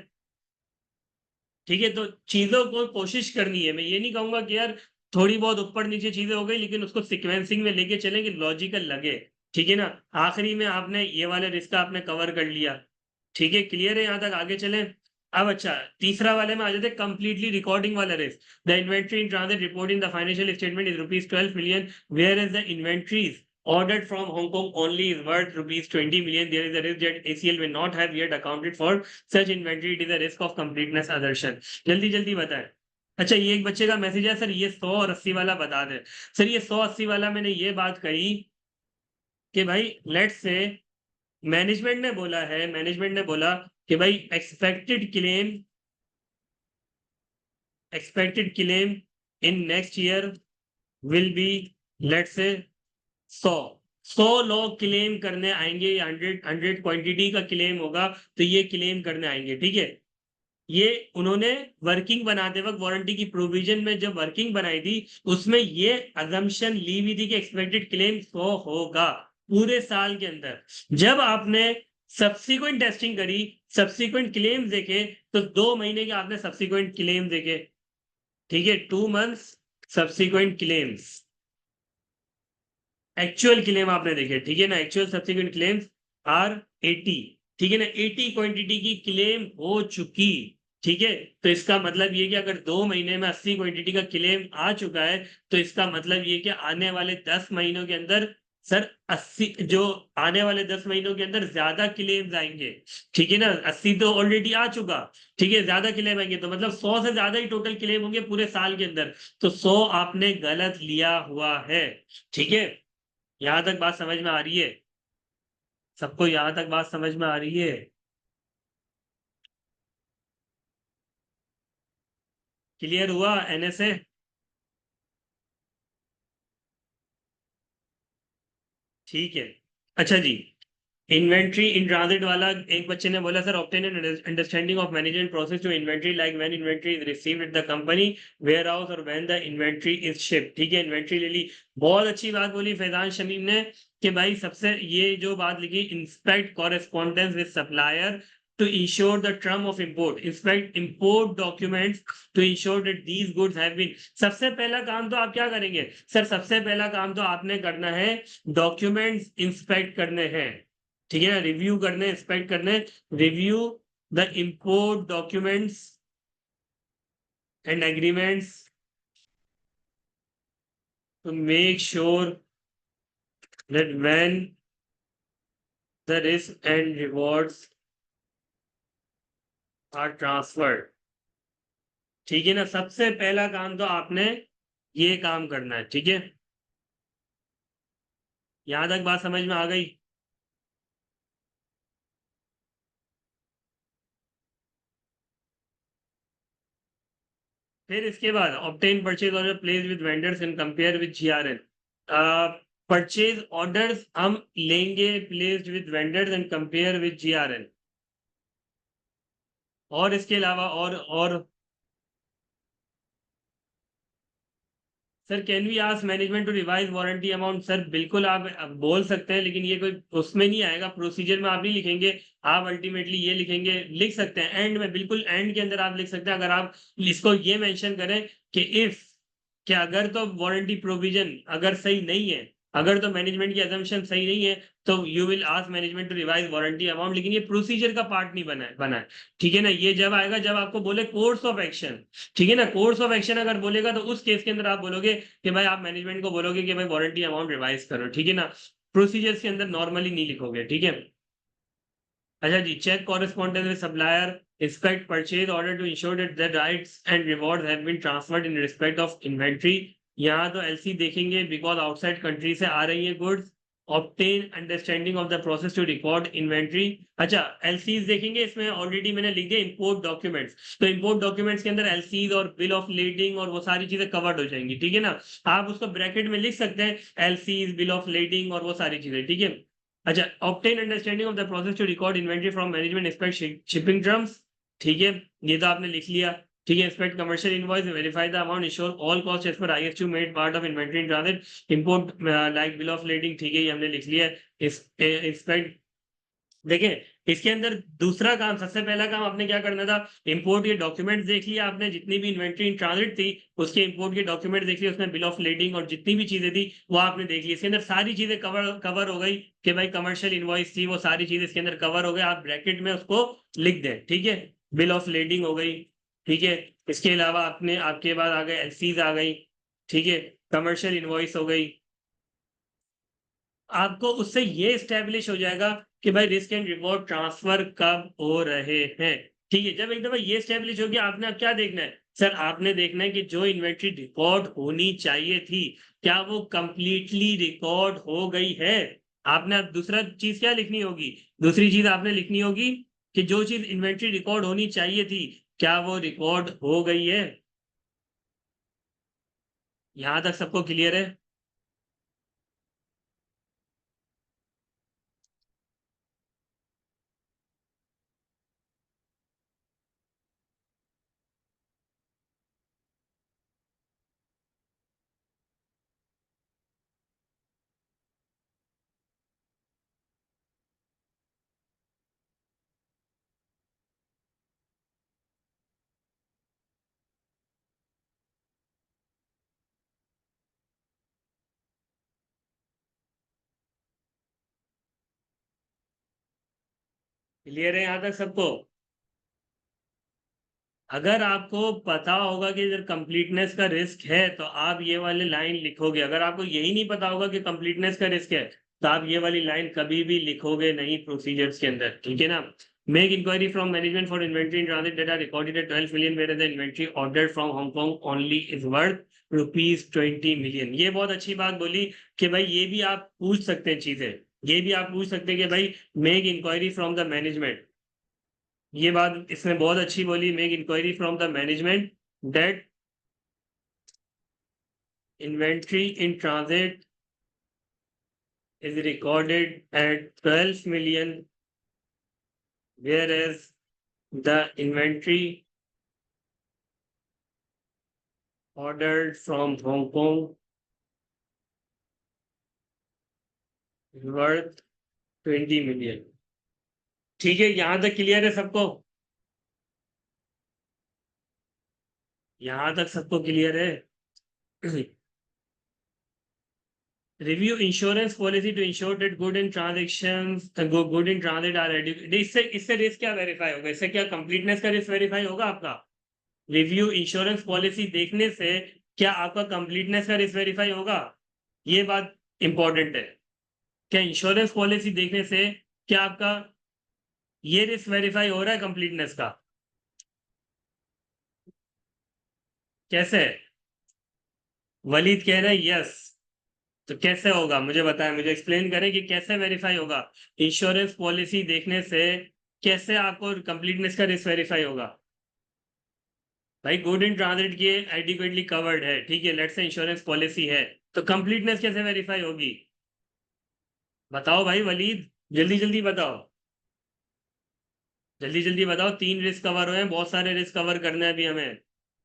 ठीक है, तो चीजों को कोशिश करनी है, मैं ये नहीं कहूंगा कि यार थोड़ी बहुत ऊपर नीचे चीजें हो गई, लेकिन उसको सिक्वेंसिंग में लेके चलें कि लॉजिकल लगे, ठीक है ना। आखिरी में आपने ये वाले रिस्क आपने कवर कर लिया, ठीक है, क्लियर है यहां तक? आगे चलें। अब अच्छा, तीसरा वाले में आ जाते हैं, कंप्लीटली रिकॉर्डिंग वाला रिस्क। The inventory in transit report in the financial statement is ₹12 million, where is the inventories ordered from Hong Kong only is worth ₹20 million. There is a risk that ACL may not have yet accounted for such inventory. It is a risk of completeness assertion. जल्दी जल्दी बताएं। अच्छा, ये एक बच्चे का message है sir, ये 100 और 80 वाला बता दें। सर ये 100-80 वाला मैंने ये बात कही कि भाई लेट्स से मैनेजमेंट ने बोला है, मैनेजमेंट ने बोला कि भाई expected claim in next year will be, let's say 100, 100 लोग क्लेम करने आएंगे, 100 क्वांटिटी का क्लेम होगा, तो ये क्लेम करने आएंगे, ठीक है। ये उन्होंने वर्किंग बनाते वक्त वारंटी की प्रोविजन में जब वर्किंग बनाई थी, उसमें ये अजम्पशन ली हुई थी कि एक्सपेक्टेड क्लेम 100 होगा पूरे साल के अंदर। जब आपने सब्सिक्वेंट टेस्टिंग करी, सब्सिक्वेंट क्लेम्स देखे, तो 2 महीने के आपने सब्सिक्वेंट क्लेम देखे, ठीक है, 2 months subsequent claims, actual claim आपने देखे, ठीक है ना, एक्चुअल सब्सिक्वेंट क्लेम्स आर 80, ठीक है ना, 80 क्वांटिटी की क्लेम हो चुकी, ठीक है। तो इसका मतलब ये कि अगर 2 महीने में 80 क्वांटिटी का क्लेम आ चुका है, तो इसका मतलब ये कि आने वाले 10 महीनों के अंदर सर 80 जो आने वाले 10 महीनों के अंदर ज्यादा क्लेम्स आएंगे, ठीक है ना। 80 तो ऑलरेडी आ चुका, ठीक है, ज्यादा क्लेम आएंगे, तो मतलब 100 से ज्यादा ही टोटल क्लेम होंगे पूरे साल के अंदर, तो 100 आपने गलत लिया हुआ है, ठीक है। यहां तक बात समझ में आ रही है? सबको यहां तक बात समझ में आ रही है? क्लियर हुआ? एनएसए ठीक है। अच्छा जी, इन्वेंट्री इन ट्रांजिट वाला एक बच्चे ने बोला sir obtain an understanding of management process to inventory like when inventory is received at the company warehouse और when the inventory is shipped. ठीक है, इन्वेंट्री ले ली। बहुत अच्छी बात बोली फैजान शमीम ने कि भाई सबसे ये जो बात लिखी, inspect correspondence with supplier to ensure the term of import, inspect import documents to ensure that these goods have been। सबसे पहला काम तो आप क्या करेंगे सर? सबसे पहला काम तो आपने करना है डॉक्यूमेंट्स इंस्पेक्ट करने हैं। ठीक है ना, रिव्यू करने, इंस्पेक्ट करने, review the import documents and agreements to make sure that when the risk and rewards are transferred। ठीक है ना, सबसे पहला काम तो आपने ये काम करना है। ठीक है, यहां तक बात समझ में आ गई? फिर इसके बाद obtain purchase order place with vendors and compare with GRN. Purchase orders हम लेंगे placed with vendors and compare with GRN. और इसके अलावा और sir can we ask management to revise warranty amount? Sir बिल्कुल आप बोल सकते हैं, लेकिन ये कोई उसमें नहीं आएगा, प्रोसीजर में आप नहीं लिखेंगे। आप अल्टीमेटली ये लिखेंगे, लिख सकते हैं एंड में, बिल्कुल एंड के अंदर आप लिख सकते हैं। अगर आप इसको ये मेंशन करें कि इफ, कि अगर तो वारंटी प्रोविजन अगर सही नहीं है, अगर तो मैनेजमेंट की अजम्पशन सही नहीं है, तो you will ask management to revise warranty amount. लेकिन ये प्रोसीजर का पार्ट नहीं बना है। ठीक है ना, ये जब आएगा जब आपको बोले कोर्स ऑफ एक्शन। ठीक है ना, कोर्स ऑफ एक्शन अगर बोलेगा तो उस केस के अंदर आप बोलोगे कि भाई आप मैनेजमेंट को बोलोगे कि भाई वारंटी अमाउंट रिवाइज करो। ठीक है ना, प्रोसीजर्स के अंदर नॉर्मली नहीं लिखोगे। ठीक है। अच्छा जी, check correspondence with supplier, inspect purchase order to ensure that the rights and rewards have been transferred in respect of inventory। यहाँ तो एलसी देखेंगे बिकॉज आउटसाइड कंट्री से आ रही है goods. Obtain understanding of the process to record inventory. अच्छा, LCs देखेंगे, इसमें ऑलरेडी मैंने लिख दिया इंपोर्ट डॉक्यूमेंट्स। तो इंपोर्ट डॉक्यूमेंट्स के अंदर एलसीज और बिल ऑफ लेडिंग और वो सारी चीजें कवर्ड हो जाएंगी। ठीक है ना, आप उसको ब्रैकेट में लिख सकते हैं, एलसीज, बिल ऑफ लेडिंग और वो सारी चीजें। ठीक है। अच्छा, obtain understanding of the process to record inventory from management, expect shipping terms. ठीक है, ये तो आपने लिख लिया। ठीक है, inspect commercial invoice, verify the amount, ensure all cost as per ISU made part of inventory in transit, import like bill of lading. ठीक है, ये हमने लिख लिया है। इंस्पेक्ट, देखिए इसके अंदर दूसरा काम, सबसे पहला काम आपने क्या करना था, इंपोर्ट के डॉक्यूमेंट्स देख लिया आपने, जितनी भी इन्वेंट्री इन ट्रांजिट थी उसके इंपोर्ट के डॉक्यूमेंट देख लिए, उसमें बिल ऑफ लेडिंग और जितनी भी चीजें थी वो आपने देख ली। इसके अंदर सारी चीजें कवर हो गई कि भाई कमर्शियल इनवॉइस थी, वो सारी चीजें इसके अंदर कवर हो गई, आप ब्रैकेट में उसको लिख दें। ठीक है, बिल ऑफ लेडिंग हो गई। ठीक है, इसके अलावा आपने, आपके बाद आ गए एलसीज आ गई। ठीक है, कमर्शियल इनवॉइस हो गई। आपको उससे ये स्टेब्लिश हो जाएगा कि भाई रिस्क एंड रिवॉर्ड ट्रांसफर कब हो रहे हैं। ठीक है, जब एक दफा ये स्टेब्लिश हो गया, आपने अब क्या देखना है सर? आपने देखना है कि जो इन्वेंट्री रिकॉर्ड होनी चाहिए थी, क्या वो कंप्लीटली रिकॉर्ड हो गई है। आपने अब दूसरा चीज क्या लिखनी होगी? दूसरी चीज आपने लिखनी होगी कि जो चीज इन्वेंट्री रिकॉर्ड होनी चाहिए थी, क्या वो रिकॉर्ड हो गई है। यहां तक सबको क्लियर है? क्लियर है यहां तक सबको? अगर आपको पता होगा कि इधर कंप्लीटनेस का रिस्क है तो आप ये वाली लाइन लिखोगे। अगर आपको यही नहीं पता होगा कि कंप्लीटनेस का रिस्क है तो आप ये वाली लाइन कभी भी लिखोगे नहीं प्रोसीजर्स के अंदर। ठीक है ना, make inquiry from management for inventory in transit data recorded at 12 million where the inventory order from Hong Kong only is worth ₹20 million. ये बहुत अच्छी बात बोली कि भाई ये भी आप पूछ सकते हैं चीजें, ये भी आप पूछ सकते हैं कि भाई make inquiry from the management. ये बात इसने बहुत अच्छी बोली, make inquiry from the management that inventory in transit is recorded at 12 million, whereas the inventory ordered from Hong Kong is worth 20 million. ठीक है, यहां तक क्लियर है सबको? यहां तक सबको क्लियर है? Review insurance policy to ensure that good in transactions good in transit are इससे रिस्क क्या वेरीफाई होगा? इससे क्या कंप्लीटनेस का रिस्क वेरीफाई होगा आपका? रिव्यू इंश्योरेंस पॉलिसी देखने से क्या आपका कंप्लीटनेस का रिस्क वेरीफाई होगा? ये बात इंपॉर्टेंट है। क्या इंश्योरेंस पॉलिसी देखने से क्या आपका ये रिस्क वेरीफाई हो रहा है कंप्लीटनेस का? कैसे? वलीद कह रहे हैं यस। तो कैसे होगा मुझे बताएं, मुझे एक्सप्लेन करें कि कैसे वेरीफाई होगा इंश्योरेंस पॉलिसी देखने से? कैसे आपको कंप्लीटनेस का रिस्क वेरीफाई होगा? भाई गुड इन ट्रांजिट की एडिक्वेटली कवर्ड है, ठीक है, लेट्स से इंश्योरेंस पॉलिसी है, तो कंप्लीटनेस कैसे वेरीफाई होगी? बताओ भाई वलीद, जल्दी जल्दी बताओ, जल्दी जल्दी बताओ। 3 रिस्क कवर हुए हैं, बहुत सारे रिस्क कवर करने हैं अभी हमें।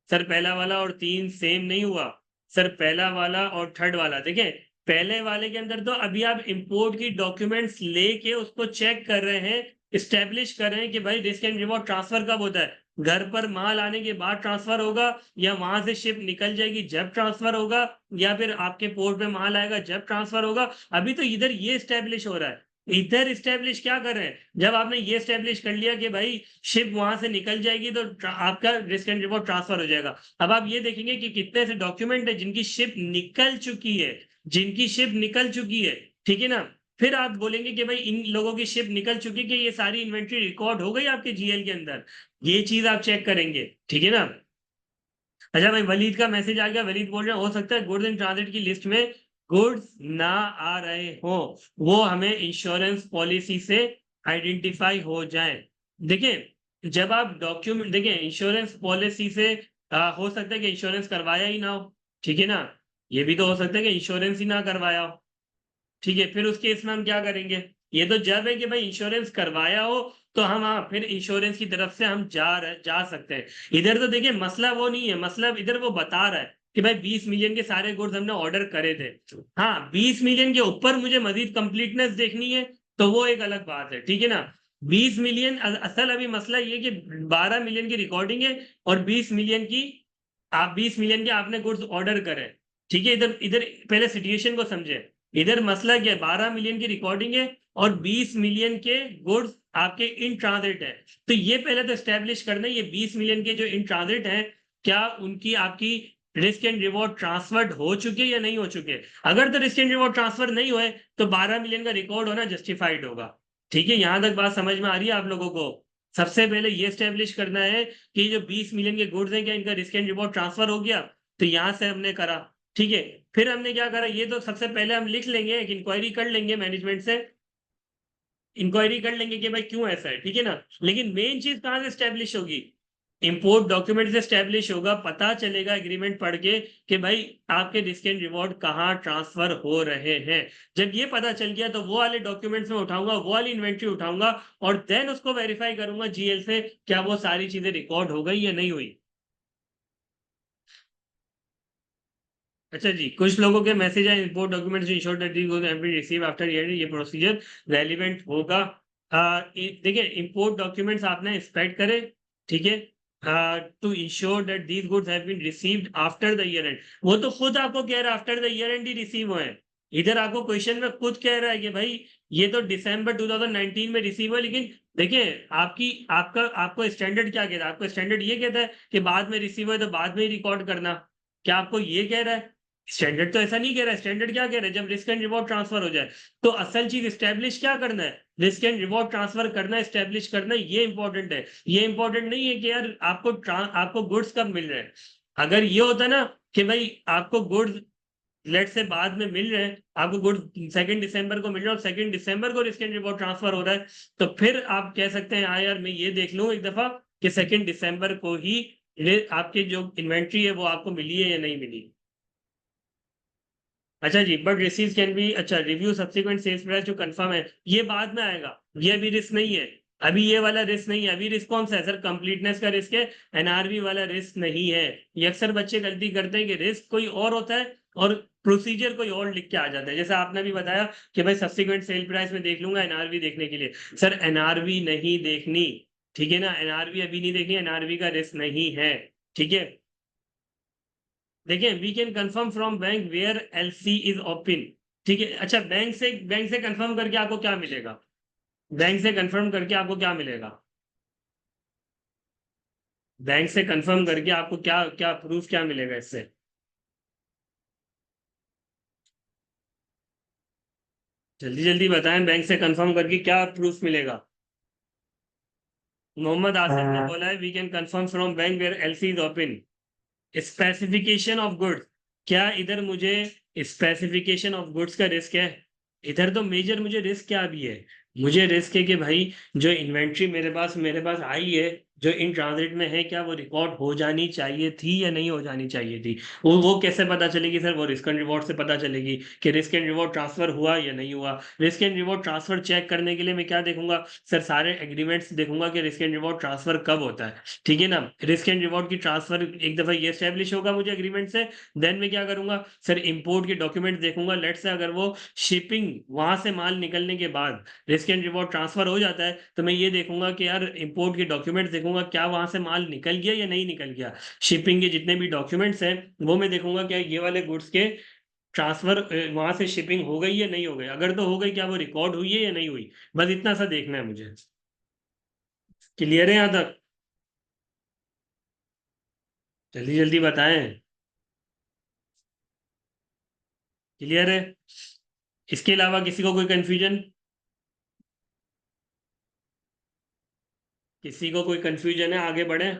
सर पहला वाला और 3 सेम नहीं हुआ। सर पहला वाला और थर्ड वाला देखिए, पहले वाले के अंदर तो अभी आप इंपोर्ट की डॉक्यूमेंट्स लेके उसको चेक कर रहे हैं, इस्टेब्लिश कर रहे हैं कि भाई रिस्क एंड रिवॉर्ड ट्रांसफर कब होता है, घर पर माल आने के बाद ट्रांसफर होगा, या वहां से शिप निकल जाएगी जब ट्रांसफर होगा, या फिर आपके पोर्ट पे माल आएगा जब ट्रांसफर होगा। अभी तो इधर ये इस्टेब्लिश हो रहा है। इधर इस्टेब्लिश क्या कर रहे हैं, जब आपने ये इस्टेब्लिश कर लिया कि भाई शिप वहां से निकल जाएगी तो आपका रिस्क एंड रिवॉर्ड ट्रांसफर हो जाएगा। अब आप ये देखेंगे कि कितने ऐसे डॉक्यूमेंट है जिनकी शिप निकल चुकी है, जिनकी शिप निकल चुकी है, ठीक है ना? फिर आप बोलेंगे कि भाई इन लोगों की शिप निकल चुकी है, कि ये सारी इन्वेंट्री रिकॉर्ड हो गई आपके जीएल के अंदर, ये चीज आप चेक करेंगे, ठीक है ना? अच्छा भाई वलीद का मैसेज आ गया, वलीद बोल रहे हैं हो सकता है गुड्स इन ट्रांजिट की लिस्ट में गुड्स ना आ रहे हो, वो हमें इंश्योरेंस पॉलिसी से आइडेंटिफाई हो जाए। देखिए जब आप डॉक्यूमेंट देखिए इंश्योरेंस पॉलिसी से हो सकता है कि इंश्योरेंस करवाया ही ना हो, ठीक है ना? ये भी तो हो सकता है कि इंश्योरेंस ही ना करवाया हो, ठीक है, फिर उस केस में हम क्या करेंगे? ये तो जब है कि भाई इंश्योरेंस करवाया हो तो हम हाँ फिर इंश्योरेंस की तरफ से हम जा सकते हैं। इधर तो देखिए मसला वो नहीं है, मसला इधर वो बता रहा है कि भाई 20 मिलियन के सारे गुड्स हमने ऑर्डर करे थे। हाँ 20 मिलियन के ऊपर मुझे मजीद कंप्लीटनेस देखनी है, तो वो एक अलग बात है, ठीक है ना? 20 मिलियन असल अभी मसला ये कि 12 मिलियन की रिकॉर्डिंग है और 20 मिलियन की आप 20 मिलियन के आपने गुड्स ऑर्डर करे, ठीक है? इधर इधर पहले सिचुएशन को समझे। इधर मसला क्या है, 12 मिलियन की रिकॉर्डिंग है और 20 मिलियन के गुड्स आपके इन ट्रांजिट है। तो ये पहले तो स्टैब्लिश करना है, ये 20 मिलियन के जो इन ट्रांजिट है क्या उनकी आपकी रिस्क एंड रिवॉर्ड ट्रांसफर्ड हो चुके या नहीं हो चुके? अगर तो रिस्क एंड रिवॉर्ड ट्रांसफर नहीं हुए तो 12 मिलियन का रिकॉर्ड होना जस्टिफाइड होगा, ठीक है? यहां तक बात समझ में आ रही है आप लोगों को? सबसे पहले ये स्टैब्लिश करना है कि जो 20 मिलियन के गुड्स हैं क्या इनका रिस्क एंड रिवॉर्ड ट्रांसफर हो गया? तो यहां से हमने करा, ठीक है। फिर हमने क्या करा, ये तो सबसे पहले हम लिख लेंगे, एक इंक्वायरी कर लेंगे मैनेजमेंट से, इंक्वायरी कर लेंगे कि भाई क्यों ऐसा है, ठीक है ना? लेकिन मेन चीज कहां से स्टैब्लिश होगी? इंपोर्ट डॉक्यूमेंट से स्टैब्लिश होगा, पता चलेगा एग्रीमेंट पढ़ के कि भाई आपके रिस्क एंड रिवॉर्ड कहाँ ट्रांसफर हो रहे हैं। जब ये पता चल गया तो वो वाले डॉक्यूमेंट्स में उठाऊंगा, वो वाली इन्वेंट्री उठाऊंगा और देन उसको वेरीफाई करूंगा जीएल से, क्या वो सारी चीजें रिकॉर्ड हो गई या नहीं हुई। अच्छा जी, कुछ लोगों के मैसेज है import documents ensure that these have been receive after hearing, ये प्रोसीजर रेलिवेंट होगा। देखिए इंपोर्ट डॉक्यूमेंट्स आपने इंस्पेक्ट करे, ठीक है, to ensure that these goods have been received after the year end. वो तो खुद आपको कह रहा है आफ्टर द ईयर एंड ही रिसीव हुए हैं। इधर आपको क्वेश्चन में खुद कह रहा है कि भाई ये तो दिसंबर 2019 में रिसीव हुआ, लेकिन देखिए आपकी आपका आपको स्टैंडर्ड क्या कहता है? आपको स्टैंडर्ड ये कहता है कि बाद में रिसीव हुआ तो बाद में ही रिकॉर्ड करना। क्या आपको ये कह रहा है? स्टैंडर्ड तो ऐसा नहीं कह रहा है, स्टैंडर्ड क्या कह रहा है, जब रिस्क एंड रिवॉर्ड ट्रांसफर हो जाए तो असल चीज स्टैब्लिश क्या करना है, रिस्क एंड रिवॉर्ड ट्रांसफर करना है, स्टैब्लिश करना है, ये इंपॉर्टेंट है। ये इंपॉर्टेंट नहीं है कि यार आपको गुड्स कब मिल रहे हैं। अगर ये होता ना कि भाई आपको गुड्स लेट से बाद में मिल रहे हैं, आपको गुड्स 2 दिसंबर को मिल रहा है और 2 दिसंबर को रिस्क एंड रिवॉर्ड ट्रांसफर हो रहा है, तो फिर आप कह सकते हैं हाँ यार मैं ये देख लूं एक दफा कि 2 दिसंबर को ही आपकी जो इन्वेंट्री है वो आपको मिली है या नहीं मिली। अच्छा जी, बट रिसीव कैन बी, अच्छा रिव्यू सब्सिक्वेंट सेल्स प्राइस जो कंफर्म है ये बाद में आएगा, ये अभी रिस्क नहीं है, अभी ये वाला रिस्क नहीं है। अभी रिस्क कौन सा है सर? कंप्लीटनेस का रिस्क है, एनआरवी वाला रिस्क नहीं है। ये अक्सर बच्चे गलती करते हैं कि रिस्क कोई और होता है और प्रोसीजर कोई और लिख के आ जाता है। जैसे आपने भी बताया कि भाई सब्सिक्वेंट सेल प्राइस में देख लूंगा एनआरवी देखने के लिए, सर एनआरवी नहीं देखनी, ठीक है ना, एनआरवी अभी नहीं देखनी, एनआरवी का रिस्क नहीं है, ठीक है। देखिए we can confirm from bank where LC is open, ठीक है। अच्छा बैंक से कंफर्म करके आपको क्या मिलेगा? बैंक से कंफर्म करके आपको क्या मिलेगा? बैंक से कंफर्म करके आपको क्या क्या प्रूफ क्या मिलेगा इससे? जल्दी जल्दी बताएं, बैंक से कंफर्म करके क्या प्रूफ मिलेगा? मोहम्मद आसिफ ने बोला है we can confirm from bank where LC is open. Specification of goods, क्या इधर मुझे स्पेसिफिकेशन ऑफ गुड्स का रिस्क है? इधर तो मेजर मुझे रिस्क क्या भी है? मुझे रिस्क है कि भाई जो इन्वेंट्री मेरे पास आई है, जो इन ट्रांजिट में है, क्या वो रिकॉर्ड हो जानी चाहिए थी या नहीं हो जानी चाहिए थी? वो कैसे पता चलेगी सर? वो रिस्क एंड रिवॉर्ड से पता चलेगी कि रिस्क एंड रिवॉर्ड ट्रांसफर हुआ या नहीं हुआ। Risk and reward transfer check करने के लिए मैं क्या देखूंगा सर? सारे एग्रीमेंट्स देखूंगा कि रिस्क एंड रिवॉर्ड ट्रांसफर कब होता है, ठीक है ना। रिस्क एंड रिवॉर्ड की ट्रांसफर एक दफा ये स्टैब्लिश होगा मुझे एग्रीमेंट से, देन मैं क्या करूंगा सर? इंपोर्ट के डॉक्यूमेंट देखूंगा। लेट से अगर वो शिपिंग वहां से माल निकलने के बाद रिस्क एंड रिवॉर्ड ट्रांसफर हो जाता है, तो मैं ये देखूंगा कि यार इंपोर्ट के डॉक्यूमेंट देखूंगा क्या वहां से माल निकल गया या नहीं निकल गया। शिपिंग के जितने भी डॉक्यूमेंट्स हैं वो मैं देखूंगा क्या ये वाले गुड्स के ट्रांसफर वहां से शिपिंग हो गई या नहीं हो गई। अगर तो हो गई, क्या वो रिकॉर्ड हुई है या नहीं हुई? बस इतना सा देखना है मुझे। क्लियर है यहाँ तक? जल्दी जल्दी बताएं। क्लियर है? इसके अलावा किसी को कोई कंफ्यूजन? किसी को कोई कंफ्यूजन है? आगे बढ़े,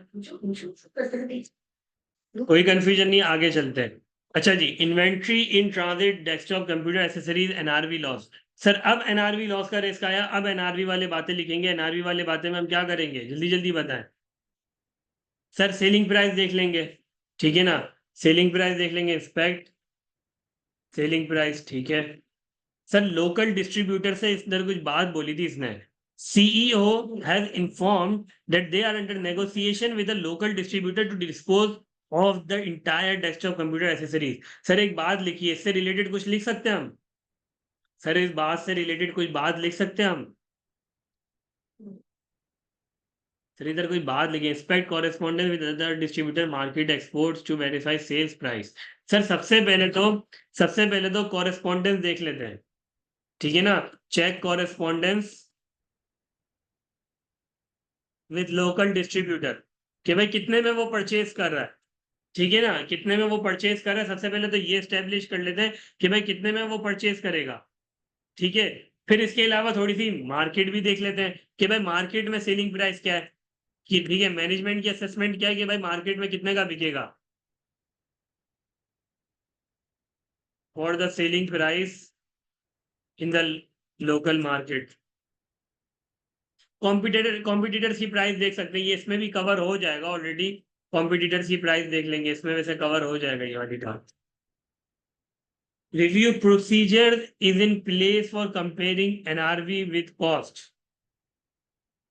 कोई कंफ्यूजन नहीं, आगे चलते हैं। अच्छा जी, inventory in transit desktop computer accessories NRV loss. Sir अब एनआरवी लॉस का रिस्क आया, अब एनआरवी वाले बातें लिखेंगे। एनआरवी वाले बातें में हम क्या करेंगे? जल्दी जल्दी बताएं। सर सेलिंग प्राइस देख लेंगे, ठीक है ना, सेलिंग प्राइस देख लेंगे, इंस्पेक्ट सेलिंग प्राइस, ठीक है। सर लोकल डिस्ट्रीब्यूटर से इधर कुछ बात बोली थी इसने। CEO has informed that they are under negotiation with the local distributor to dispose of the entire desktop computer accessories. Sir एक बात लिखिए, इससे रिलेटेड कुछ लिख सकते हैं हम? सर इस बात से रिलेटेड कोई बात लिख सकते हैं हम? सर इधर कोई बात लिखिए, inspect correspondence with other distributor market exports to verify sales price. Sir सबसे पहले तो कॉरेस्पॉन्डेंस देख लेते हैं, ठीक है ना। Check correspondence with local distributor कि भाई कितने में वो परचेज कर रहा है, ठीक है ना, कितने में वो परचेज कर रहा है। सबसे पहले तो ये स्टेब्लिश कर लेते हैं कि भाई कितने में वो परचेज करेगा, ठीक है। फिर इसके अलावा थोड़ी सी मार्केट भी देख लेते हैं कि भाई मार्केट में सेलिंग प्राइस क्या है, कि ठीक है मैनेजमेंट की असेसमेंट क्या है कि भाई मार्केट में कितने का बिकेगा, for the selling price in the local market. Competitors की प्राइस देख सकते हैं, ये इसमें भी कवर हो जाएगा ऑलरेडी। कॉम्पिटिटर्स की प्राइस देख लेंगे, इसमें वैसे कवर हो जाएगा ये वाली बात। Review procedure is in place for comparing NRV with cost.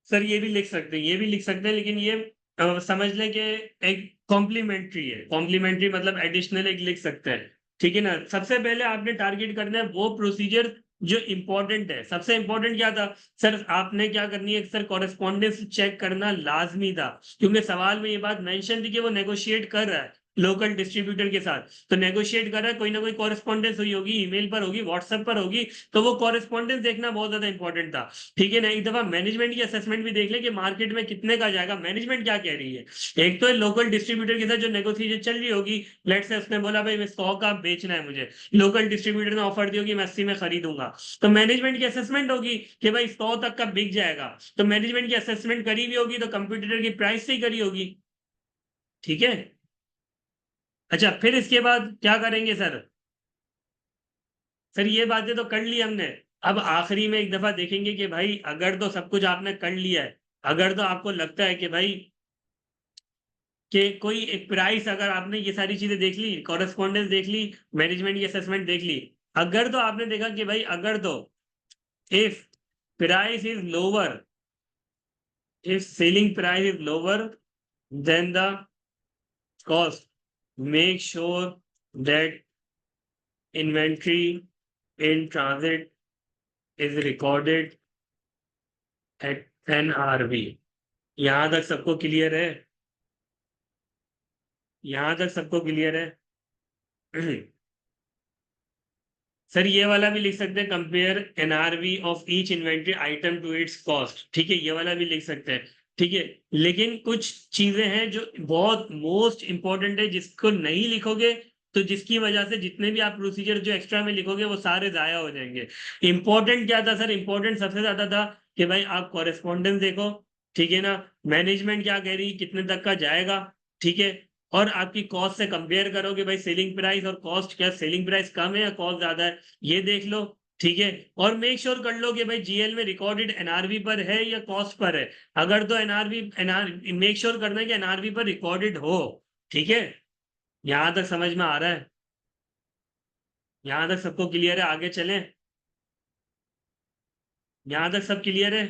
Sir ये भी लिख सकते हैं, ये भी लिख सकते हैं, लेकिन ये समझ लें कि एक कॉम्प्लीमेंट्री है। कॉम्प्लीमेंट्री मतलब एडिशनल एक लिख सकते हैं, ठीक है ना। सबसे पहले आपने टारगेट करना है वो प्रोसीजर जो इंपॉर्टेंट है। सबसे इंपॉर्टेंट क्या था सर? आपने क्या करनी है सर? कॉरेस्पॉन्डेंस चेक करना लाजमी था, क्योंकि सवाल में ये बात मेंशन थी कि वो नेगोशिएट कर रहा है लोकल डिस्ट्रीब्यूटर के साथ। तो नेगोशिएट कर रहा है, कोई ना कोई कॉरेस्पॉन्डेंस हुई होगी, ईमेल पर होगी, व्हाट्सएप पर होगी, तो वो कॉरेस्पॉन्डेंस देखना बहुत ज्यादा इंपॉर्टेंट था, ठीक है ना। एक दफा मैनेजमेंट की असेसमेंट भी देख ले कि मार्केट में कितने का जाएगा, मैनेजमेंट क्या कह रही है। एक तो लोकल डिस्ट्रीब्यूटर के साथ जो नेगोशिएशन चल रही होगी, लेट से उसने बोला भाई 100 का बेचना है मुझे, लोकल डिस्ट्रीब्यूटर ने ऑफर दी होगी मैं 80 में खरीदूंगा, तो मैनेजमेंट की असेसमेंट होगी कि भाई 100 तक का बिक जाएगा। तो मैनेजमेंट की असेसमेंट करी हुई होगी, तो कंप्यूटर की प्राइस से ही करी होगी, ठीक है। अच्छा फिर इसके बाद क्या करेंगे सर? सर ये बातें तो कर ली हमने। अब आखिरी में एक दफा देखेंगे कि भाई अगर तो सब कुछ आपने कर लिया है, अगर तो आपको लगता है कि भाई कि कोई एक प्राइस, अगर आपने ये सारी चीजें देख ली, कॉरेस्पॉन्डेंस देख ली, मैनेजमेंट की असेसमेंट देख ली, अगर तो आपने देखा कि भाई अगर तो if price is lower, if selling price is lower than the cost, make sure that inventory in transit is recorded at NRV. यहां तक सबको क्लियर है? यहां तक सबको क्लियर है? सर ये वाला भी लिख सकते हैं, compare NRV of each inventory item to its cost, ठीक है, ये वाला भी लिख सकते हैं, ठीक है। लेकिन कुछ चीजें हैं जो बहुत मोस्ट इंपॉर्टेंट है, जिसको नहीं लिखोगे तो जिसकी वजह से जितने भी आप प्रोसीजर जो एक्स्ट्रा में लिखोगे वो सारे जाया हो जाएंगे। इंपॉर्टेंट क्या था सर? इंपॉर्टेंट सबसे ज्यादा था कि भाई आप कॉरेस्पॉन्डेंस देखो, ठीक है ना, मैनेजमेंट क्या कह रही, कितने तक का जाएगा, ठीक है, और आपकी कॉस्ट से कंपेयर करोगे भाई सेलिंग प्राइस और कॉस्ट, क्या सेलिंग प्राइस कम है या कॉस्ट ज्यादा है, ये देख लो, ठीक है। और मेक श्योर कर लो कि भाई जीएल में रिकॉर्डेड एनआरवी पर है या कॉस्ट पर है। अगर तो एनआर मेक श्योर करना है कि एनआरवी पर रिकॉर्डेड हो, ठीक है। यहां तक समझ में आ रहा है? यहां तक सबको क्लियर है? आगे चलें? यहां तक सब क्लियर है?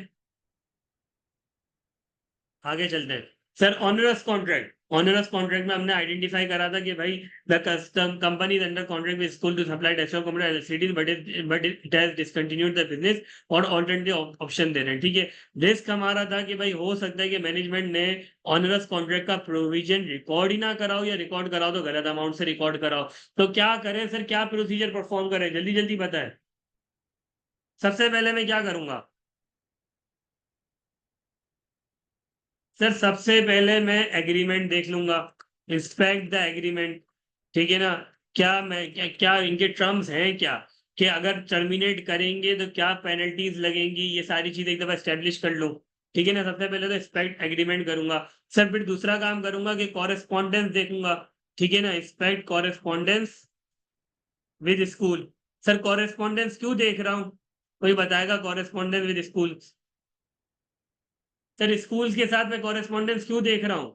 आगे चलते हैं। Sir onerous contract, onerous contract में हमने आइडेंटिफाई करा था कि भाई the custom company under contract with school to supply desktop computer LCD but it has discontinued the business और ऑल्टरनेटिव ऑप्शन दे रहे हैं, ठीक है। रिस्क हमारा था कि भाई हो सकता है कि मैनेजमेंट ने ऑनरस कॉन्ट्रैक्ट का प्रोविजन रिकॉर्ड ही ना कराओ, या रिकॉर्ड कराओ तो गलत अमाउंट से रिकॉर्ड कराओ। तो क्या करें सर, क्या प्रोसीजर परफॉर्म करें, जल्दी जल्दी बताएं। सबसे पहले मैं क्या करूंगा? सर सबसे पहले मैं एग्रीमेंट देख लूंगा, इंस्पेक्ट द एग्रीमेंट, ठीक है ना। क्या इनके टर्म्स हैं क्या, कि अगर टर्मिनेट करेंगे तो क्या पेनल्टीज लगेंगी, ये सारी चीज एक दफा स्टेब्लिश कर लूं, ठीक है ना। सबसे पहले तो इंस्पेक्ट एग्रीमेंट करूंगा। सर फिर दूसरा काम करूंगा कि कॉरेस्पॉन्डेंस देखूंगा, ठीक है ना, inspect correspondence with school. Sir correspondence क्यों देख रहा हूँ, कोई बताएगा? Correspondence with school, sir school के साथ मैं कॉरेस्पॉन्डेंस क्यों देख रहा हूँ?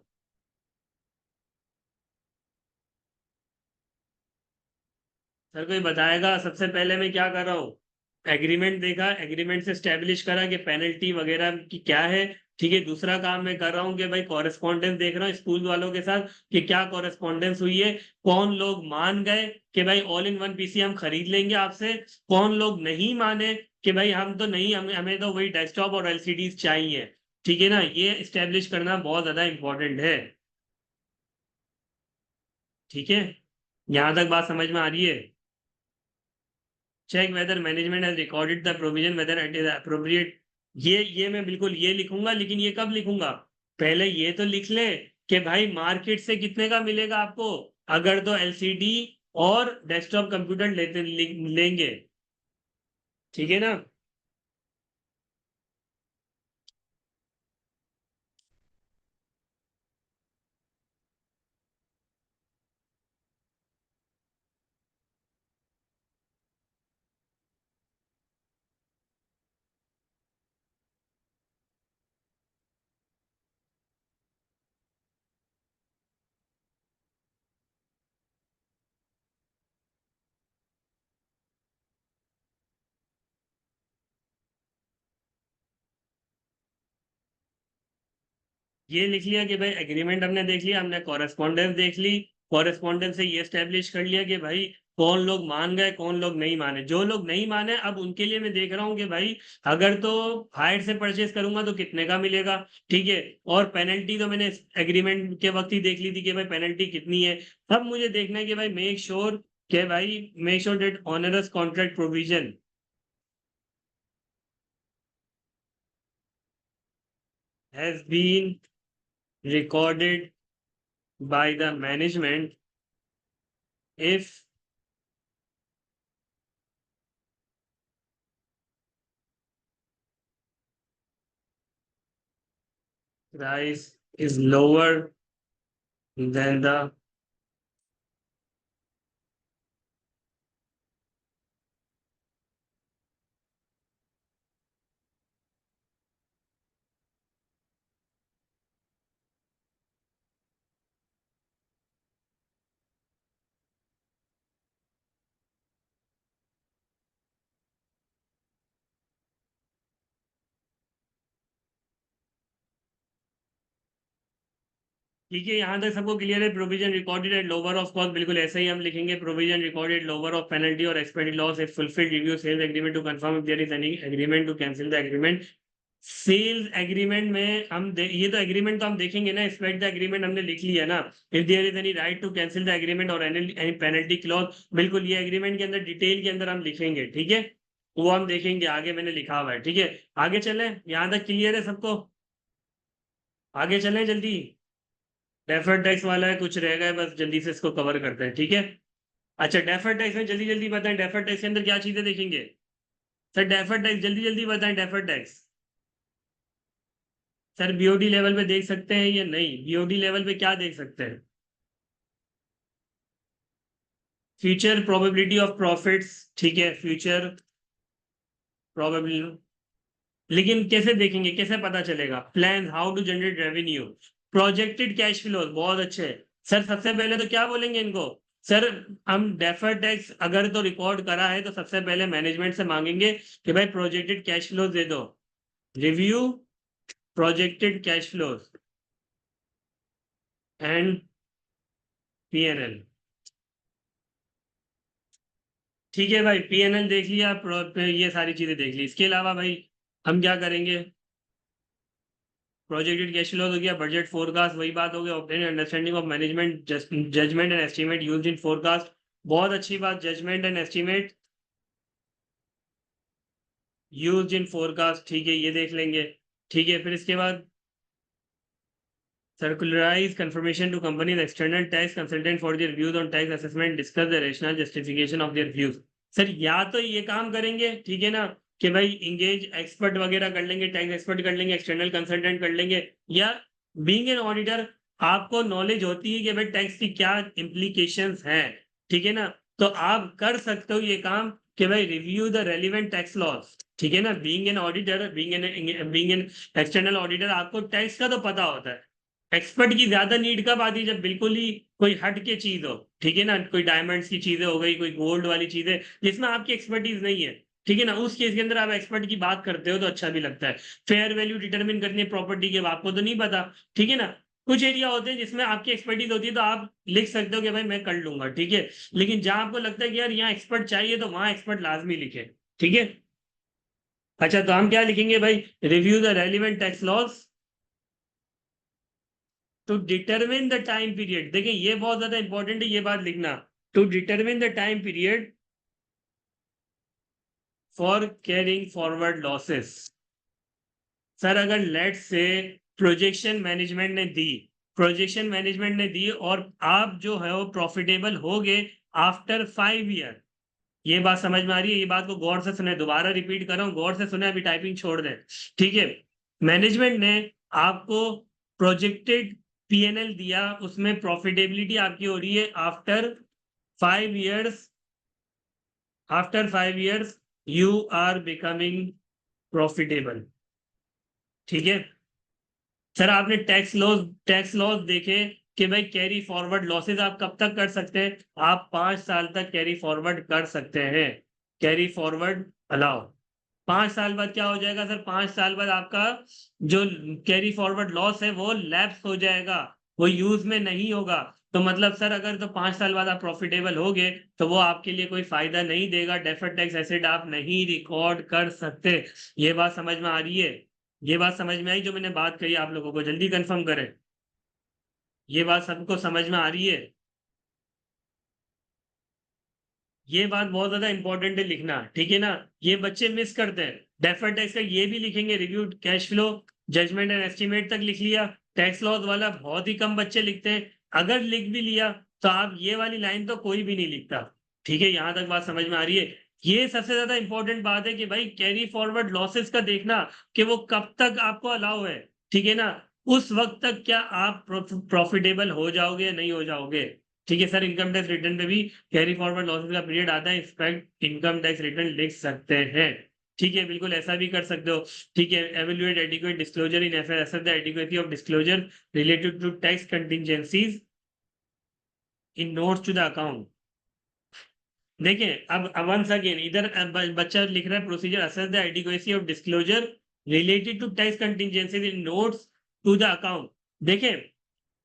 सर कोई बताएगा? सबसे पहले मैं क्या कर रहा हूँ, एग्रीमेंट देखा, एग्रीमेंट से स्टेब्लिश करा कि पेनल्टी वगैरह की क्या है, ठीक है। दूसरा काम मैं कर रहा हूँ कि भाई कॉरेस्पॉन्डेंस देख रहा हूँ स्कूल वालों के साथ कि क्या कॉरेस्पॉन्डेंस हुई है, कौन लोग मान गए कि भाई ऑल इन वन पीसी हम खरीद लेंगे आपसे, कौन लोग नहीं माने कि भाई हम तो नहीं, हमें तो वही डेस्कटॉप और एलसीडीज चाहिए, ठीक है ना। ये स्टेब्लिश करना बहुत ज्यादा इंपॉर्टेंट है, ठीक है। यहां तक बात समझ में आ रही है? Check whether management has recorded the provision whether it is appropriate. ये मैं बिल्कुल ये लिखूंगा, लेकिन ये कब लिखूंगा? पहले ये तो लिख ले कि भाई मार्केट से कितने का मिलेगा आपको, अगर तो एलसीडी और डेस्कटॉप कंप्यूटर लेंगे, ठीक है ना। ये लिख लिया कि भाई एग्रीमेंट हमने देख लिया, हमने कॉरेस्पॉन्डेंस देख ली, कॉरेस्पॉन्डेंस से ये स्टेब्लिश कर लिया कि भाई कौन लोग मान गए, कौन लोग नहीं माने। जो लोग नहीं माने अब उनके लिए मैं देख रहा हूँ कि भाई अगर तो हायर से परचेस करूंगा तो कितने का मिलेगा, ठीक है। और पेनल्टी तो मैंने एग्रीमेंट के वक्त ही देख ली थी कि भाई पेनल्टी कितनी है। अब मुझे देखना है कि भाई make sure that onerous contract provision has been recorded by the management if price is lower than the ठीक है, यहाँ तक सबको क्लियर है। Provision recorded at lower of cost, बिल्कुल ऐसे ही हम लिखेंगे। Provision recorded lower of penalty और expected loss if fulfilled, review sales agreement to confirm if there is any agreement to cancel the agreement. Sales agreement में हम ये तो एग्रीमेंट तो हम देखेंगे ना, एक्सपेक्ट द एग्रीमेंट हमने लिख लिया ना। If there is any right to cancel the agreement और एनी पेनल्टी क्लॉज, बिल्कुल ये एग्रीमेंट के अंदर डिटेल के अंदर हम लिखेंगे। ठीक है, वो हम देखेंगे आगे, मैंने लिखा हुआ है। ठीक है, आगे चलें, यहां तक क्लियर है सबको? आगे चलें जल्दी। डेफर्ड टैक्स वाला है, कुछ रह गया, बस जल्दी से इसको कवर करते हैं। ठीक है, अच्छा डेफर्ड टैक्स में जल्दी जल्दी बताएं, डेफर्ड टैक्स के अंदर क्या चीजें देखेंगे? सर डेफर्ड टैक्स जल्दी जल्दी बताएं, deferred tax. Sir BOD level पे देख सकते हैं या नहीं? बीओडी लेवल पे क्या देख सकते हैं? Future probability of profits. ठीक है, फ्यूचर प्रोबेबिलिटी, लेकिन कैसे देखेंगे, कैसे पता चलेगा? Plan how to generate revenue, projected cash flow, बहुत अच्छे। सर सबसे पहले तो क्या बोलेंगे इनको? सर हम डेफर्ड टैक्स अगर तो रिकॉर्ड करा है तो सबसे पहले मैनेजमेंट से मांगेंगे कि भाई प्रोजेक्टेड कैश फ्लो दे दो, review projected cash flows and PNL. ठीक है भाई, पीएनएल देख लिया, ये सारी चीजें देख ली। इसके अलावा भाई हम क्या करेंगे? प्रोजेक्टेड कैश फ्लो हो गया, बजट फोरकास्ट, वही बात हो गया। Obtain understanding of management judgment and estimate used in forecast, बहुत अच्छी बात, judgment and estimate used in forecast. ठीक है, ये देख लेंगे। ठीक है, फिर इसके बाद circularize confirmation to companies external tax consultant for their views on tax assessment, discuss the rational justification of their views। Sir या तो ये काम करेंगे, ठीक है ना, कि भाई इंगेज एक्सपर्ट वगैरह कर लेंगे, टैक्स एक्सपर्ट कर लेंगे, एक्सटर्नल कंसल्टेंट कर लेंगे, या बीइंग एन ऑडिटर आपको नॉलेज होती है कि भाई टैक्स की क्या इम्प्लीकेशंस हैं, ठीक है ना, तो आप कर सकते हो ये काम कि भाई review the relevant tax laws. ठीक है ना, being an auditor, being an external auditor, आपको टैक्स का तो पता होता है। एक्सपर्ट की ज्यादा नीड कब आती है? जब बिल्कुल ही कोई हट के चीज हो, ठीक है ना, कोई डायमंड्स की चीजें हो गई, कोई गोल्ड वाली चीजें जिसमें आपकी एक्सपर्टीज नहीं है, ठीक है ना, उस केस के अंदर आप एक्सपर्ट की बात करते हो तो अच्छा भी लगता है। फेयर वैल्यू डिटरमिन करनी है प्रॉपर्टी के, आपको तो नहीं पता, ठीक है ना। कुछ एरिया होते हैं जिसमें आपकी एक्सपर्टीज होती है तो आप लिख सकते हो कि भाई मैं कर लूंगा, ठीक है। लेकिन जहां आपको लगता है कि यार यहाँ एक्सपर्ट चाहिए तो वहां एक्सपर्ट लाजमी लिखे। ठीक है, अच्छा तो हम क्या लिखेंगे भाई? Review the relevant tax laws to determine the time period. देखिए ये बहुत ज्यादा इंपॉर्टेंट है, ये बात लिखना। To determine the time period for carrying forward losses. Sir अगर लेट से प्रोजेक्शन मैनेजमेंट ने दी, प्रोजेक्शन मैनेजमेंट ने दी और आप जो है वो प्रॉफिटेबल हो गए आफ्टर 5 ईयर, ये बात समझ में आ रही है? ये बात को गौर से सुने, दोबारा रिपीट कर रहा हूं, गौर से सुने, अभी टाइपिंग छोड़ दें। ठीक है, मैनेजमेंट ने आपको प्रोजेक्टेड पीएनएल दिया, उसमें प्रॉफिटेबिलिटी आपकी हो रही है after 5 years, after 5 years you are becoming profitable. ठीक है, सर आपने टैक्स लॉस देखे कि भाई कैरी फॉरवर्ड लॉसेस आप कब तक कर सकते हैं? आप 5 साल तक कैरी फॉरवर्ड कर सकते हैं, कैरी फॉरवर्ड अलाउ। 5 साल बाद क्या हो जाएगा सर? 5 साल बाद आपका जो कैरी फॉरवर्ड लॉस है वो लैप्स हो जाएगा, वो यूज में नहीं होगा। तो मतलब सर अगर तो 5 साल बाद आप प्रॉफिटेबल हो गए तो वो आपके लिए कोई फायदा नहीं देगा, डेफर्ड टैक्स एसेट आप नहीं रिकॉर्ड कर सकते। ये बात समझ में आ रही है? ये बात समझ में आई जो मैंने बात कही आप लोगों को? जल्दी कंफर्म करें, ये बात सबको समझ में आ रही है? ये बात बहुत ज्यादा इंपॉर्टेंट है लिखना, ठीक है ना, ये बच्चे मिस करते हैं। डेफर्ड टैक्स का ये भी लिखेंगे, review cash flow judgment and estimate तक लिख लिया। टैक्स लॉस वाला बहुत ही कम बच्चे लिखते हैं, अगर लिख भी लिया तो आप ये वाली लाइन तो कोई भी नहीं लिखता। ठीक है, यहां तक बात समझ में आ रही है? ये सबसे ज्यादा इंपॉर्टेंट बात है कि भाई कैरी फॉरवर्ड लॉसेस का देखना कि वो कब तक आपको अलाउ है, ठीक है ना, उस वक्त तक क्या आप प्रॉफिटेबल हो जाओगे या नहीं हो जाओगे। ठीक है सर, इनकम टैक्स रिटर्न पे भी कैरी फॉरवर्ड लॉसेस का पीरियड आता है, एक्सपेक्ट इनकम टैक्स रिटर्न लिख सकते हैं। ठीक है, बिल्कुल ऐसा भी कर सकते हो। ठीक है, evaluate adequate disclosure in FS, the adequacy of disclosure related to tax contingencies in notes to the account. देखिए अब वंस अगेन इधर बच्चा लिख रहा है procedure assess the adequacy of disclosure related to tax contingencies in notes to the account. देखिए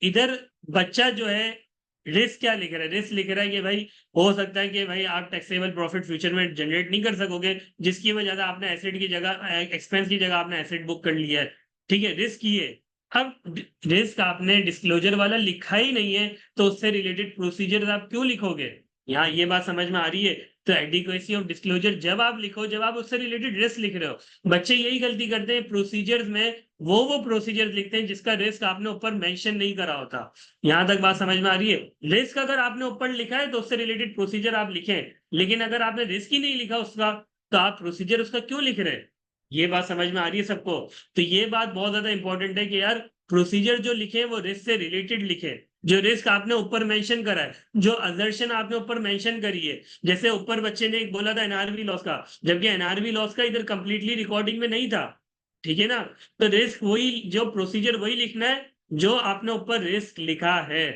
इधर बच्चा जो है रिस्क क्या लिख रहा है, रिस्क लिख रहा है कि भाई हो सकता है कि भाई आप टैक्सेबल प्रॉफिट फ्यूचर में जनरेट नहीं कर सकोगे, जिसकी वजह से आपने एसेट की जगह एक्सपेंस की जगह आपने एसेट बुक कर लिया है। ठीक है, रिस्क ये। अब रिस्क आपने डिस्क्लोजर वाला लिखा ही नहीं है, तो उससे रिलेटेड प्रोसीजर आप क्यों लिखोगे? यहाँ ये बात समझ में आ रही है? तो एडिक्वेसी ऑफ डिस्क्लोजर जब आप लिखो, जब आप उससे रिलेटेड रिस्क लिख रहे हो। बच्चे यही गलती करते हैं प्रोसीजर्स में, वो प्रोसीजर लिखते हैं जिसका रिस्क आपने ऊपर मेंशन नहीं करा होता। यहां तक बात समझ में आ रही है? रिस्क अगर आपने ऊपर लिखा है तो उससे रिलेटेड प्रोसीजर आप लिखें, लेकिन अगर आपने रिस्क ही नहीं लिखा उसका, तो आप प्रोसीजर उसका क्यों लिख रहे हैं? ये बात समझ में आ रही है सबको? तो ये बात बहुत ज्यादा इंपॉर्टेंट है कि यार प्रोसीजर जो लिखे वो रिस्क से रिलेटेड लिखे। जो रिस्क आपने ऊपर मेंशन करा है, जो असर्शन आपने ऊपर मेंशन करी है, जैसे ऊपर बच्चे ने एक बोला था एनआरवी लॉस का, जबकि एनआरवी लॉस का इधर कंप्लीटली रिकॉर्डिंग में नहीं था। ठीक है ना? तो रिस्क वही, जो प्रोसीजर वही लिखना है जो आपने ऊपर रिस्क लिखा है।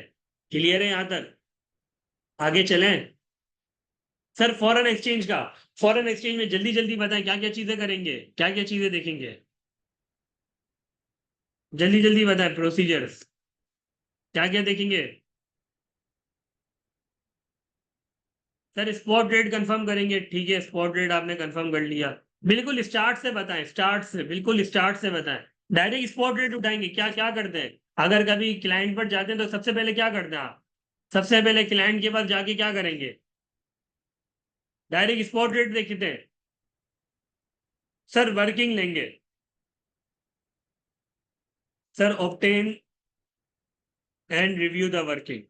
क्लियर है यहां तक? आगे चलें। सर फॉरेन एक्सचेंज का, फॉरेन एक्सचेंज में जल्दी जल्दी बताएं क्या क्या चीजें करेंगे, क्या क्या चीजें देखेंगे, जल्दी जल्दी बताएं प्रोसीजर्स क्या क्या देखेंगे। सर स्पॉट रेट कंफर्म करेंगे, ठीक है स्पॉट रेट आपने कंफर्म कर लिया। बिल्कुल स्टार्ट से बताएं, स्टार्ट से, बिल्कुल स्टार्ट से बताएं। डायरेक्ट स्पॉट रेट उठाएंगे, क्या क्या करते हैं? अगर कभी क्लाइंट पर जाते हैं तो सबसे पहले क्या करते हैं आप? सबसे पहले क्लाइंट के पास जाके क्या करेंगे? डायरेक्ट स्पॉट रेट देखते हैं। सर वर्किंग लेंगे। Sir obtain and review the working.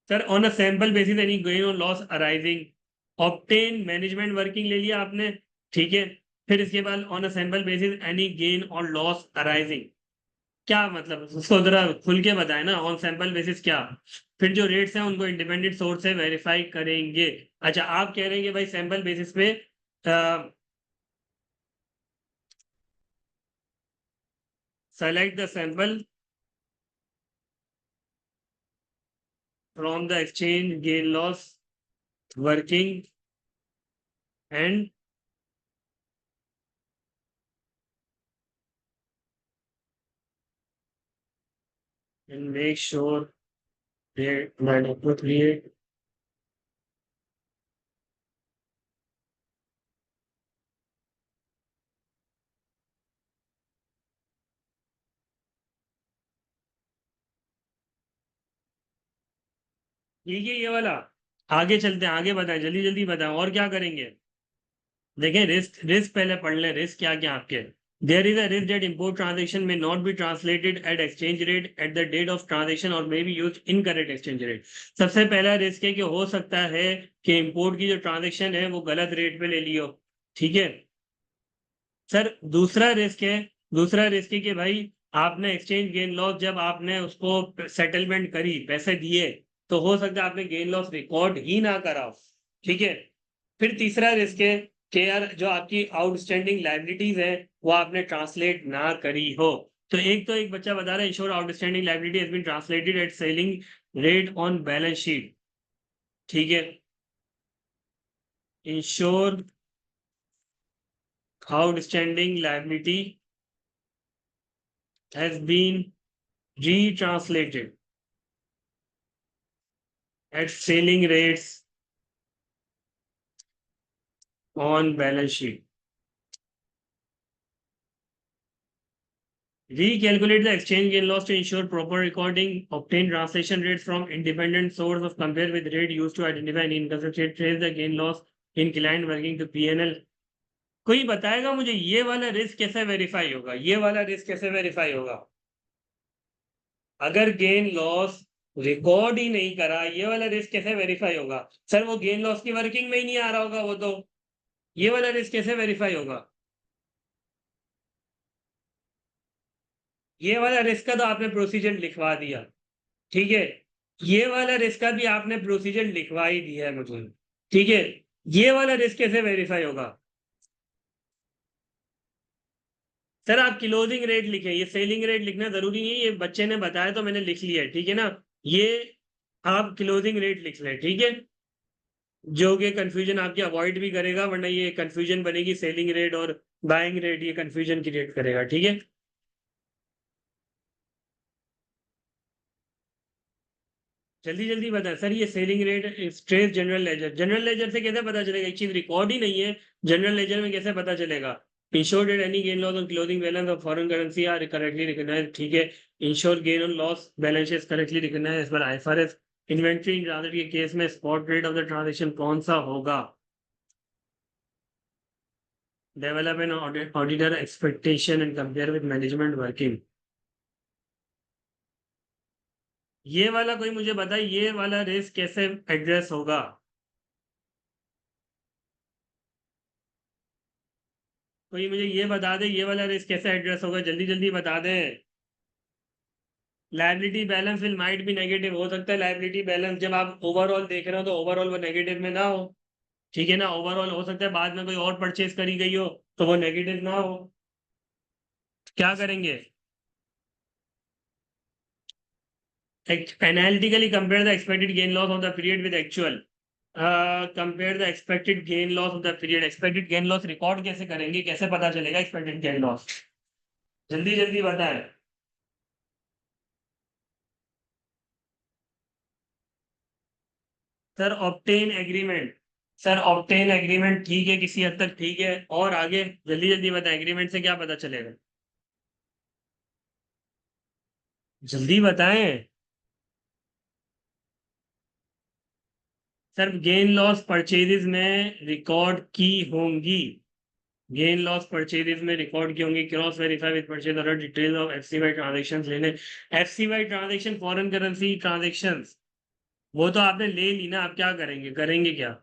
Sir on a sample basis any gain और loss arising. Obtain management working ले लिया आपने, ठीक है। फिर इसके बाद on a sample basis any gain और लॉस अराइजिंग, क्या मतलब उसको जरा खुल के बताए ना, ऑन सैंपल बेसिस क्या? फिर जो रेट्स हैं उनको इंडिपेंडेंट सोर्स से वेरीफाई करेंगे। अच्छा आप कह रहे हैं कि भाई सैंपल बेसिस पे select the sample from the exchange gain loss working and make sure they appropriate। ठीक है ये वाला। आगे चलते हैं, आगे बताएं, जल्दी जल्दी बताएं और क्या करेंगे। देखें रिस्क, रिस्क पहले पढ़ लें, रिस्क क्या क्या आपके। There is a risk that import transaction में not be translated at exchange rate at the date of transaction और may be use incorrect exchange rate. सबसे पहला रिस्क है कि हो सकता है कि इंपोर्ट की जो ट्रांजेक्शन है वो गलत रेट पे ले लियो। ठीक है। सर दूसरा रिस्क है, दूसरा रिस्क है कि भाई आपने एक्सचेंज गेन लॉस जब आपने उसको सेटलमेंट करी, पैसे दिए, तो हो सकता है आपने गेन लॉस रिकॉर्ड ही ना कराओ। ठीक है। फिर तीसरा रिस्क है कि यार जो आपकी आउटस्टैंडिंग लाइबिलिटीज है वो आपने ट्रांसलेट ना करी हो। तो एक बच्चा बता रहा है ensure outstanding liability has been translated at selling rate on balance sheet. ठीक है। Ensure outstanding liability has been retranslated at selling rates on balance sheet. Recalculate the exchange gain loss to ensure proper recording. Obtain translation rates from independent source of compare with rate used to identify an income state. Trace the gain loss in client working to P&L. कोई बताएगा मुझे ये वाला risk कैसे verify होगा? ये वाला risk कैसे वेरीफाई होगा? अगर गेन लॉस रिकॉर्ड ही नहीं करा, ये वाला रिस्क कैसे वेरीफाई होगा? सर वो गेन लॉस की वर्किंग में ही नहीं आ रहा होगा वो तो, ये वाला रिस्क कैसे वेरीफाई होगा? ये वाला रिस्क का तो आपने प्रोसीजर लिखवा दिया, ठीक है। ये वाला रिस्क का भी आपने प्रोसीजर लिखवा ही दिया है मुझे, ठीक है। ये वाला रिस्क कैसे वेरीफाई होगा? सर आप क्लोजिंग रेट लिखे, ये सेलिंग रेट लिखना जरूरी नहीं है, ये बच्चे ने बताया तो मैंने लिख लिया है, ठीक है ना। ये आप क्लोजिंग रेट लिख लें, ठीक है, जो कि कंफ्यूजन आपकी अवॉइड भी करेगा, वरना ये कंफ्यूजन बनेगी सेलिंग रेट और बाइंग रेट, ये कंफ्यूजन क्रिएट करेगा, ठीक है। जल्दी जल्दी बता सर, ये selling rate, stress, general ledger से कैसे पता चलेगा? एक चीज रिकॉर्ड ही नहीं है, जनरल लेजर में कैसे पता चलेगा? Ensure that any gain loss on closing balance of foreign currency are correctly recognised, ठीक है। Ensure gain on loss balance is correctly recognised as per IFRS. Inventory in transaction के case में spot rate of the transaction कौन सा होगा? Develop an auditor expectation and compare with management working. ये वाला कोई मुझे बताए, ये वाला रिस्क कैसे एड्रेस होगा? कोई मुझे ये बता दे, ये वाला रिस्क कैसे एड्रेस होगा, जल्दी जल्दी बता दे। Liability balance will might be negative, हो सकता है लायबिलिटी बैलेंस जब आप ओवरऑल देख रहे हो तो ओवरऑल वो नेगेटिव में ना हो, ठीक है ना। ओवरऑल हो सकता है बाद में कोई और परचेज करी गई हो तो वो नेगेटिव ना हो। क्या करेंगे? Analytically compare the expected gain loss of the period with actual. Compare the expected gain loss of the period. Expected gain loss record कैसे करेंगे, कैसे पता चलेगा एक्सपेक्टेड गेन लॉस? जल्दी जल्दी बताएं। Sir obtain agreement. Sir obtain agreement ठीक है, किसी हद तक ठीक है, और आगे जल्दी जल्दी बताएं, एग्रीमेंट से क्या पता चलेगा? जल्दी बताएं। सर गेन लॉस परचेजेस में रिकॉर्ड की होंगी, गेन लॉस परचेजेस में रिकॉर्ड की होंगी। Cross verify with purchase order detail of FCY transactions लेने। FCY transaction foreign currency transactions, वो तो आपने ले ली ना, आप क्या करेंगे, करेंगे क्या?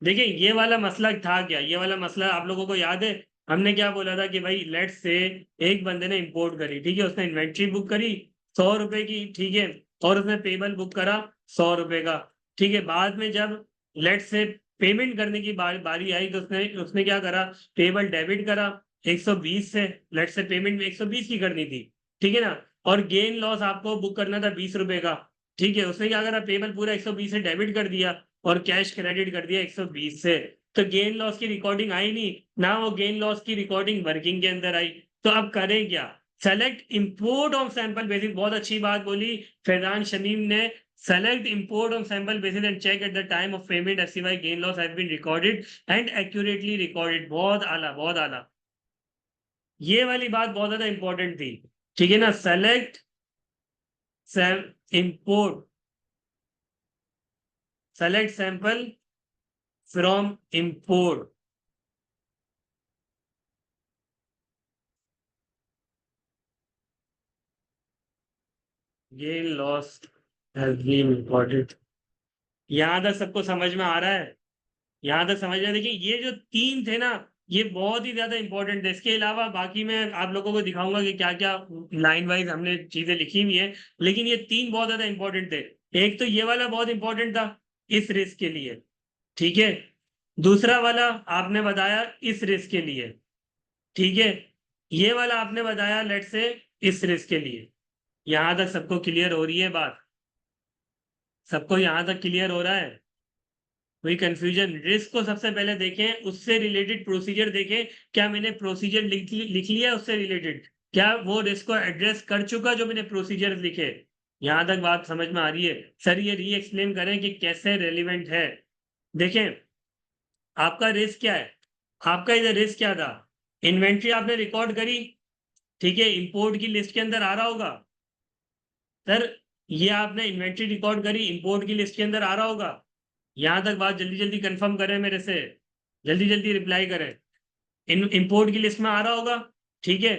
देखिए ये वाला मसला था क्या, ये वाला मसला आप लोगों को याद है? हमने क्या बोला था कि भाई लेट्स से एक बंदे ने इंपोर्ट करी, ठीक है, उसने इन्वेंट्री बुक करी 100 रुपए की, ठीक है, और उसने पेबल बुक करा 100 रुपए का, ठीक है। बाद में जब लेट्स से पेमेंट करने की बारी आई तो उसने उसने क्या करा, पेबल डेबिट करा 120 से, लेट्स से पेमेंट 120 की करनी थी, ठीक है ना, और गेन लॉस आपको बुक करना था 20 रुपए का, ठीक है। उसने क्या करा, पेबल पूरा 120 से डेबिट कर दिया और कैश क्रेडिट कर दिया 120 से, तो गेन लॉस की रिकॉर्डिंग आई नहीं ना, वो गेन लॉस की रिकॉर्डिंग वर्किंग के अंदर आई। तो अब करें क्या? Select import on sample basis, बहुत अच्छी बात बोली फैजान शमीम ने। Select import on sample basis and check at the time of payment FCY gain loss has been recorded and accurately recorded. बहुत आला, बहुत आला, ये वाली बात बहुत ज्यादा इंपॉर्टेंट थी, ठीक है ना। Select import, select sample from import. Gain loss has been recorded. यहां तक सबको समझ में आ रहा है? यहां तक समझ में, देखिए ये जो तीन थे ना, ये बहुत ही ज्यादा इंपॉर्टेंट है। इसके अलावा बाकी मैं आप लोगों को दिखाऊंगा कि क्या क्या लाइन वाइज हमने चीजें लिखी हुई है, लेकिन ये तीन बहुत ज्यादा इंपॉर्टेंट थे। एक तो ये वाला बहुत इंपॉर्टेंट था इस रिस्क के लिए, ठीक है। दूसरा वाला आपने बताया इस रिस्क के लिए, ठीक है। ये वाला आपने बताया लेट से इस रिस्क के लिए। यहां तक सबको क्लियर हो रही है बात? सबको यहां तक क्लियर हो रहा है? कोई कंफ्यूजन? रिस्क को सबसे पहले देखें, उससे रिलेटेड प्रोसीजर देखें, क्या मैंने प्रोसीजर लिख लिया उससे रिलेटेड, क्या वो रिस्क को एड्रेस कर चुका जो मैंने प्रोसीजर लिखे? यहां तक बात समझ में आ रही है? सर ये री एक्सप्लेन करें कि कैसे रेलिवेंट है। देखें आपका रिस्क क्या है, आपका इधर रिस्क क्या था, इन्वेंट्री आपने रिकॉर्ड करी, ठीक है, इंपोर्ट की लिस्ट के अंदर आ रहा होगा। सर ये आपने इन्वेंट्री रिकॉर्ड करी, इंपोर्ट की लिस्ट के अंदर आ रहा होगा। यहां तक बात जल्दी जल्दी कंफर्म करें मेरे से, जल्दी जल्दी रिप्लाई करें। इंपोर्ट की लिस्ट में आ रहा होगा, ठीक है।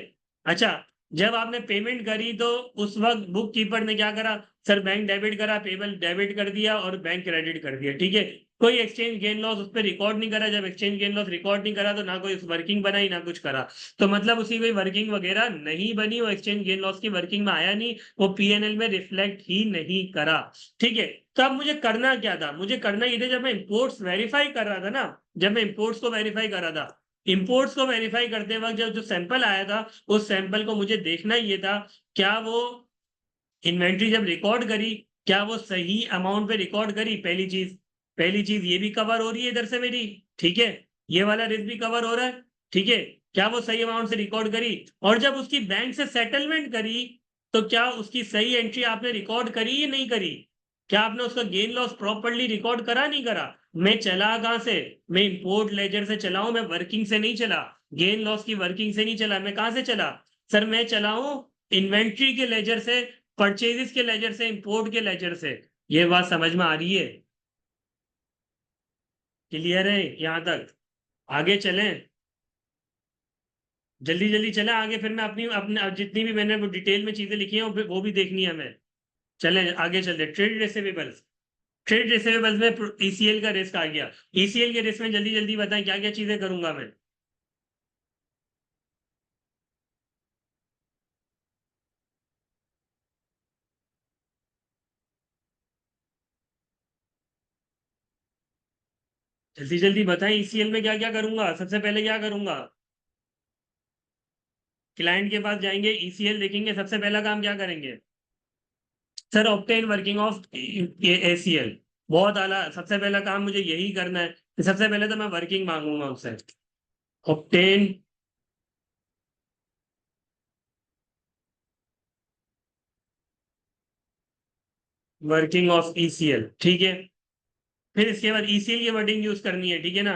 अच्छा, जब आपने पेमेंट करी तो उस वक्त बुक कीपर ने क्या करा, सर बैंक डेबिट करा, पेबल डेबिट कर दिया और बैंक क्रेडिट कर दिया, ठीक है। कोई एक्सचेंज गेन लॉस उस पर रिकॉर्ड नहीं करा। जब एक्सचेंज गेन लॉस रिकॉर्ड नहीं करा तो ना कोई वर्किंग बनाई ना कुछ करा, तो मतलब उसकी कोई वर्किंग वगैरह नहीं बनी, वो एक्सचेंज गेन लॉस की वर्किंग में आया नहीं, वो पीएनएल में रिफ्लेक्ट ही नहीं करा, ठीक है। तो अब मुझे करना क्या था, मुझे करना ये था, जब मैं इंपोर्ट्स वेरीफाई कर रहा था ना, जब मैं इंपोर्ट्स को वेरीफाई कर रहा था, इंपोर्ट्स को वेरीफाई करते वक्त जब जो सैंपल आया था, उस सैंपल को मुझे देखना ये था, क्या वो इन्वेंट्री जब रिकॉर्ड करी, क्या वो सही अमाउंट पे रिकॉर्ड करी? पहली चीज, पहली चीज ये भी कवर हो रही है इधर से मेरी, ठीक है, ये वाला रिस्क भी कवर हो रहा है, ठीक है। क्या वो सही अमाउंट से रिकॉर्ड करी? और जब उसकी बैंक से सेटलमेंट करी तो क्या उसकी सही एंट्री आपने रिकॉर्ड करी या नहीं करी? क्या आपने उसका गेन लॉस प्रॉपरली रिकॉर्ड करा नहीं करा? मैं चला कहां से? मैं इंपोर्ट लेजर से चला हूं, मैं वर्किंग से नहीं चला। गेन लॉस की वर्किंग से नहीं चला, मैं कहां से चला? सर मैं चला हूं इन्वेंट्री के लेजर से, परचेजेस के लेजर से, इंपोर्ट के लेजर से। ये बात समझ में आ रही है? क्लियर है यहां तक? आगे चलें, जल्दी जल्दी चलें आगे, फिर मैं अपनी अपने जितनी भी मैंने वो डिटेल में चीजें लिखी हैं वो भी देखनी है हमें। चलें आगे चलते। ट्रेड रिसीवेबल्स, ट्रेड रिसीवेबल्स में ईसीएल का रिस्क आ गया। ईसीएल के रिस्क में जल्दी जल्दी बताएं क्या क्या चीजें करूंगा मैं। जल्दी जल्दी बताएं ईसीएल में क्या क्या करूंगा। सबसे पहले क्या करूंगा? क्लाइंट के पास जाएंगे, ईसीएल देखेंगे, सबसे पहला काम क्या करेंगे? Sir obtain working of ACL. बहुत आला, सबसे पहला काम मुझे यही करना है कि सबसे पहले तो मैं वर्किंग मांगूंगा उससे। ऑब्टेन वर्किंग ऑफ ईसीएल, ठीक है। फिर इसके बाद ईसीएल की वर्डिंग यूज करनी है, ठीक है ना?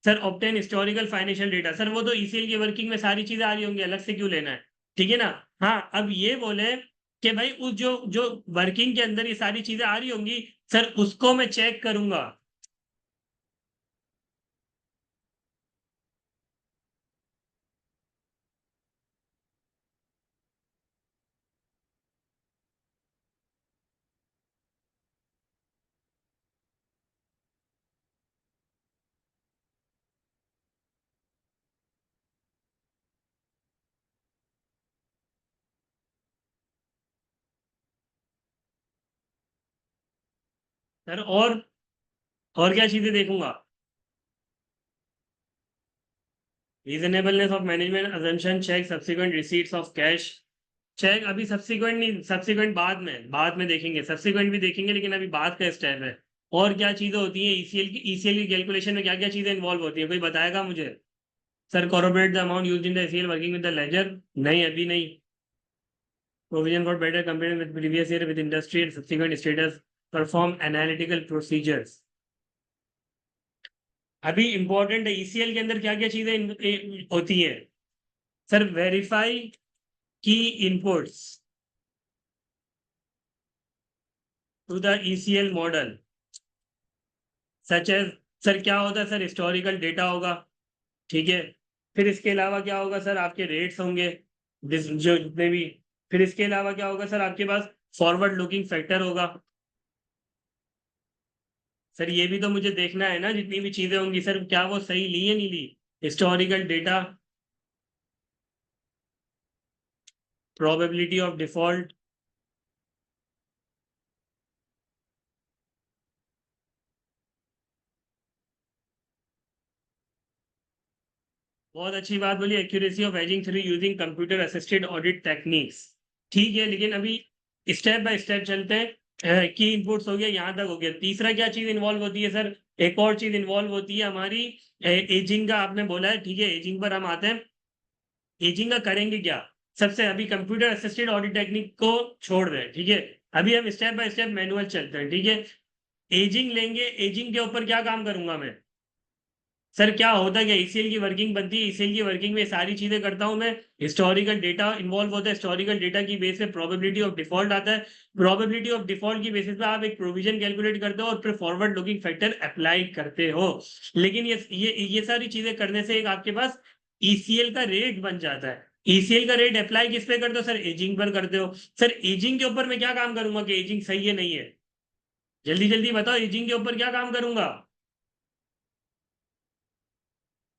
Sir obtain historical financial data. Sir वो तो ईसीएल की वर्किंग में सारी चीजें आ रही होंगी, अलग से क्यों लेना है? ठीक है ना? हाँ, अब ये बोले कि भाई उस जो जो वर्किंग के अंदर ये सारी चीजें आ रही होंगी, सर उसको मैं चेक करूंगा। सर और क्या चीजें देखूंगा? Reasonableness of management assumption check, subsequent receipts of cash check. अभी सब्सिक्वेंट नहीं, सब्सिक्वेंट बाद में देखेंगे, सब्सिक्वेंट भी देखेंगे लेकिन अभी बात का स्टेप है। और क्या चीजें होती हैं ईसीएल की कैलकुलेशन में, क्या क्या चीजें इन्वॉल्व होती हैं, कोई बताएगा मुझे? Sir corroborate the amount use in the ECL working with the ledger. नहीं, अभी नहीं। Provision for better compare with previous year with industry and subsequent status, perform analytical procedures. अभी इंपॉर्टेंट है ईसीएल के अंदर क्या क्या चीजें होती है। Sir verify key inputs to the ECL model such as. Sir क्या होता है? सर हिस्टोरिकल डेटा होगा, ठीक है। फिर इसके अलावा क्या होगा सर? आपके रेट्स होंगे, जो जितने भी। फिर इसके अलावा क्या होगा सर? आपके पास फॉरवर्ड लुकिंग फैक्टर होगा। सर ये भी तो मुझे देखना है ना, जितनी भी चीजें होंगी सर क्या वो सही ली है नहीं ली। Historical data, probability of default. बहुत अच्छी बात बोली, accuracy of ageing through using computer assisted audit techniques. ठीक है, लेकिन अभी स्टेप बाय स्टेप चलते हैं। की इनपुट्स हो गया, यहाँ तक हो गया। तीसरा क्या चीज इन्वॉल्व होती है सर? एक और चीज इन्वॉल्व होती है हमारी एजिंग का, आपने बोला है, ठीक है। एजिंग पर हम आते हैं। एजिंग का करेंगे क्या? सबसे अभी कंप्यूटर असिस्टेड ऑडिट टेक्निक को छोड़ रहे हैं, ठीक है। अभी हम स्टेप बाय स्टेप मैनुअल चलते हैं, ठीक है। एजिंग लेंगे, एजिंग के ऊपर क्या काम करूंगा मैं? सर क्या होता है, क्या ईसीएल की वर्किंग बनती है, ईसीएल की वर्किंग में सारी चीजें करता हूं मैं। हिस्टोरिकल डेटा इन्वॉल्व होता है, हिस्टोरिकल डेटा की बेस पे प्रोबेबिलिटी ऑफ डिफॉल्ट आता है। प्रोबेबिलिटी ऑफ डिफॉल्ट की बेसिस पे आप एक प्रोविजन कैलकुलेट करते हो और फिर फॉरवर्ड लुकिंग फैक्टर अप्लाई करते हो। लेकिन ये सारी चीजें करने से एक आपके पास ईसीएल का रेट बन जाता है। ईसीएल का रेट अप्लाई किस पे करते हो सर? एजिंग पर करते हो। सर एजिंग के ऊपर मैं क्या काम करूंगा कि एजिंग सही है नहीं है? जल्दी जल्दी बताओ, एजिंग के ऊपर क्या काम करूंगा?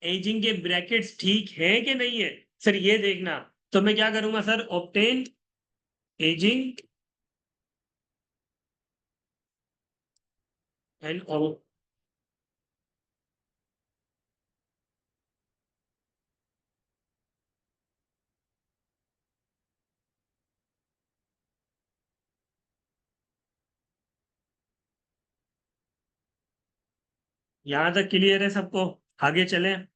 एजिंग के ब्रैकेट्स ठीक है कि नहीं है, सर ये देखना। तो मैं क्या करूंगा सर? ऑब्टेन एजिंग एंड, यहां तक क्लियर है सबको? आगे चलें।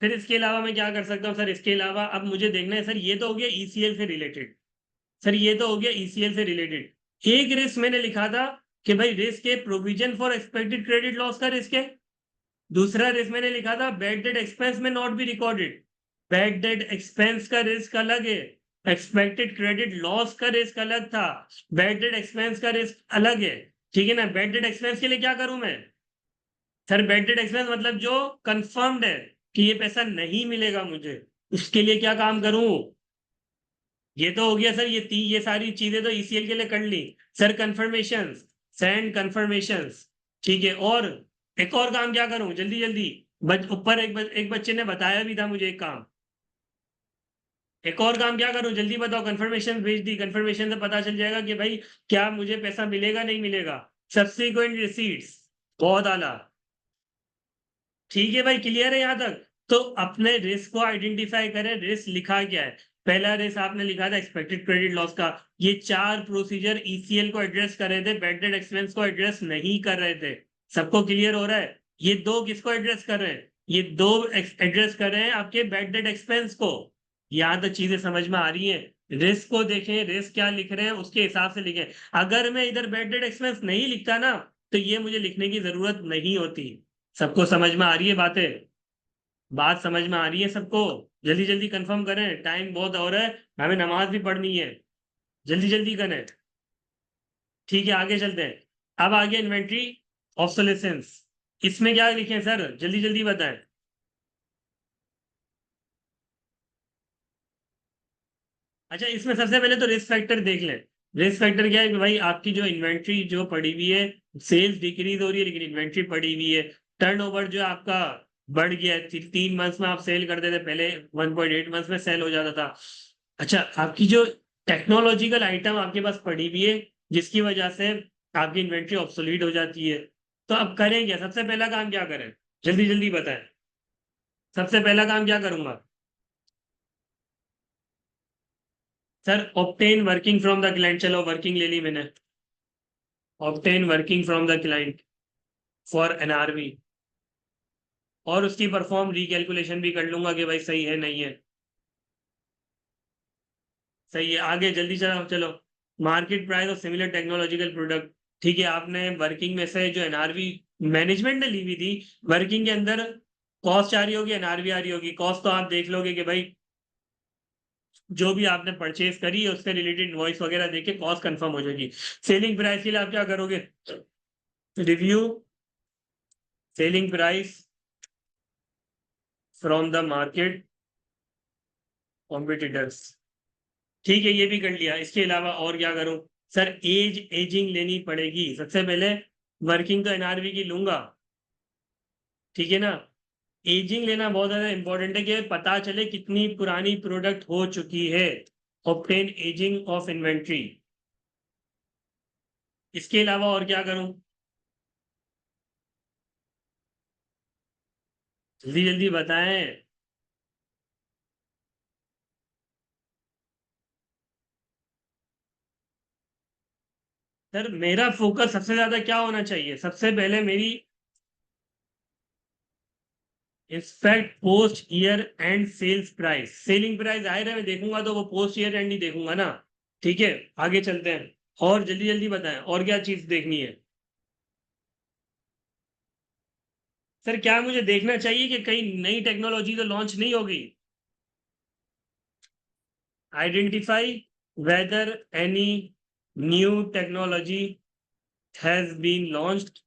फिर इसके अलावा मैं क्या कर सकता हूँ सर? इसके अलावा अब मुझे देखना है सर, ये तो हो गया ईसीएल से रिलेटेड। सर ये तो हो गया ईसीएल से रिलेटेड। एक रिस्क मैंने लिखा था कि भाई रिस्क है provision for expected credit loss का रिस्क है। दूसरा रिस्क मैंने लिखा था बैड डेट एक्सपेंस में not be recorded. Bad debt expense का रिस्क अलग है, एक्सपेक्टेड क्रेडिट लॉस का रिस्क अलग था, बैड डेट एक्सपेंस का रिस्क अलग है। ठीक है ना। बैड डेट एक्सपेंस के लिए क्या करूं मैं? सर बैड डेट एक्सपेंस मतलब जो कंफर्म्ड है कि ये पैसा नहीं मिलेगा मुझे, उसके लिए क्या काम करूं? ये तो हो गया सर, ये सारी चीजें तो ईसीएल के लिए कर ली। Sir confirmation, send confirmation. ठीक है। और एक और काम क्या करूं जल्दी जल्दी? ऊपर एक बच्चे ने बताया भी था मुझे एक काम। एक और काम क्या करूं जल्दी बताओ? कंफर्मेशन भेज दी, कंफर्मेशन से पता चल जाएगा कि भाई क्या मुझे पैसा मिलेगा नहीं मिलेगा। सब्सिक्वेंट रिसीट्स, बहुत आला। ठीक है भाई, क्लियर है यहां तक? तो अपने रिस्क को आइडेंटिफाई करें। रिस्क लिखा क्या है? पहला रिस्क आपने लिखा था एक्सपेक्टेड क्रेडिट लॉस का। ये 4 प्रोसीजर ईसीएल को एड्रेस कर रहे थे, बैड डेट एक्सपेंस को एड्रेस नहीं कर रहे थे। सबको क्लियर हो रहा है? ये दो किसको एड्रेस कर रहे हैं? ये दो एड्रेस कर रहे हैं आपके बैड डेट एक्सपेंस को। यहां तक चीजें समझ में आ रही है? रिस्क को देखें, रिस्क क्या लिख रहे हैं उसके हिसाब से लिखें। अगर मैं इधर बैड डेट एक्सपेंस नहीं लिखता ना, तो ये मुझे लिखने की जरूरत नहीं होती। सबको समझ में आ रही है बातें? बात समझ में आ रही है सबको? जल्दी जल्दी कंफर्म करें, टाइम बहुत हो रहा है, हमें नमाज भी पढ़नी है। जल्दी जल्दी करें। ठीक है, आगे चलते हैं। अब आगे इन्वेंट्री ऑब्सोलेसेंस। इसमें क्या लिखें सर, जल्दी जल्दी बताएं। अच्छा, इसमें सबसे पहले तो रिस्क फैक्टर देख लें। रिस्क फैक्टर क्या है कि भाई आपकी जो इन्वेंट्री जो पड़ी हुई है, सेल्स डिक्रीज हो रही है लेकिन इन्वेंट्री पड़ी हुई है। टर्नओवर जो आपका बढ़ गया है, 3 मंथ्स में आप सेल करते थे पहले, 1.8 मंथ्स में सेल हो जाता था। अच्छा, आपकी जो टेक्नोलॉजिकल आइटम आपके पास पड़ी हुई है, जिसकी वजह से आपकी इन्वेंट्री ऑब्सोलीट हो जाती है। तो अब करें क्या? सबसे पहला काम क्या करें, जल्दी जल्दी बताएं। सबसे पहला काम क्या करूंगा? Sir obtain working from the client, चलो वर्किंग ले ली मैंने। Obtain working from the client for NRV, और उसकी परफॉर्म रिकैलकुलेशन भी कर लूंगा कि भाई सही है नहीं है। सही है, आगे जल्दी चलो चलो। Market price of similar technological product. ठीक है, आपने वर्किंग में से जो एनआरवी मैनेजमेंट ने ली हुई थी, वर्किंग के अंदर कॉस्ट आ रही होगी, एनआरवी आ रही होगी। कॉस्ट तो आप देख लोगे कि भाई जो भी आपने परचेज करी है उससे रिलेटेड वॉइस वगैरह देके कॉस्ट कंफर्म हो जाएगी। सेलिंग प्राइस के लिए आप क्या करोगे? Review selling price from the market competitors. ठीक है, ये भी कर लिया। इसके अलावा और क्या करूं? सर एजिंग लेनी पड़ेगी सबसे पहले। वर्किंग तो एनआरवी की लूंगा, ठीक है ना। एजिंग लेना बहुत ज्यादा इंपॉर्टेंट है कि पता चले कितनी पुरानी प्रोडक्ट हो चुकी है। Obtain ageing of inventory. इसके अलावा और क्या करूं? जल्दी जल्दी बताएं। सर मेरा फोकस सबसे ज्यादा क्या होना चाहिए? सबसे पहले मेरी inspect post year end sales price. Selling price आए रहे मैं देखूंगा तो वो पोस्ट ईयर एंड ही देखूंगा ना। ठीक है, आगे चलते हैं। और जल्दी जल्दी बताएं और क्या चीज देखनी है। सर क्या मुझे देखना चाहिए कि कहीं नई टेक्नोलॉजी तो लॉन्च नहीं होगी? Identify whether any new technology has been launched.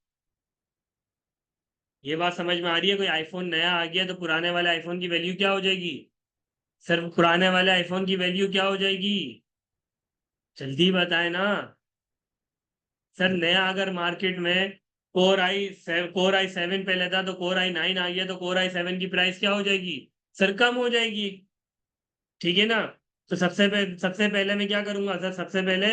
ये बात समझ में आ रही है? कोई आईफोन नया आ गया तो पुराने वाले आईफोन की वैल्यू क्या हो जाएगी? सर पुराने वाले आईफोन की वैल्यू क्या हो जाएगी? जल्दी बताए ना। सर नया अगर मार्केट में कोर आई 7 पहले था, तो कोर i9 आ गया, तो कोर i7 की प्राइस क्या हो जाएगी? सर कम हो जाएगी। ठीक है ना। तो सबसे पहले मैं क्या करूंगा सर? सबसे पहले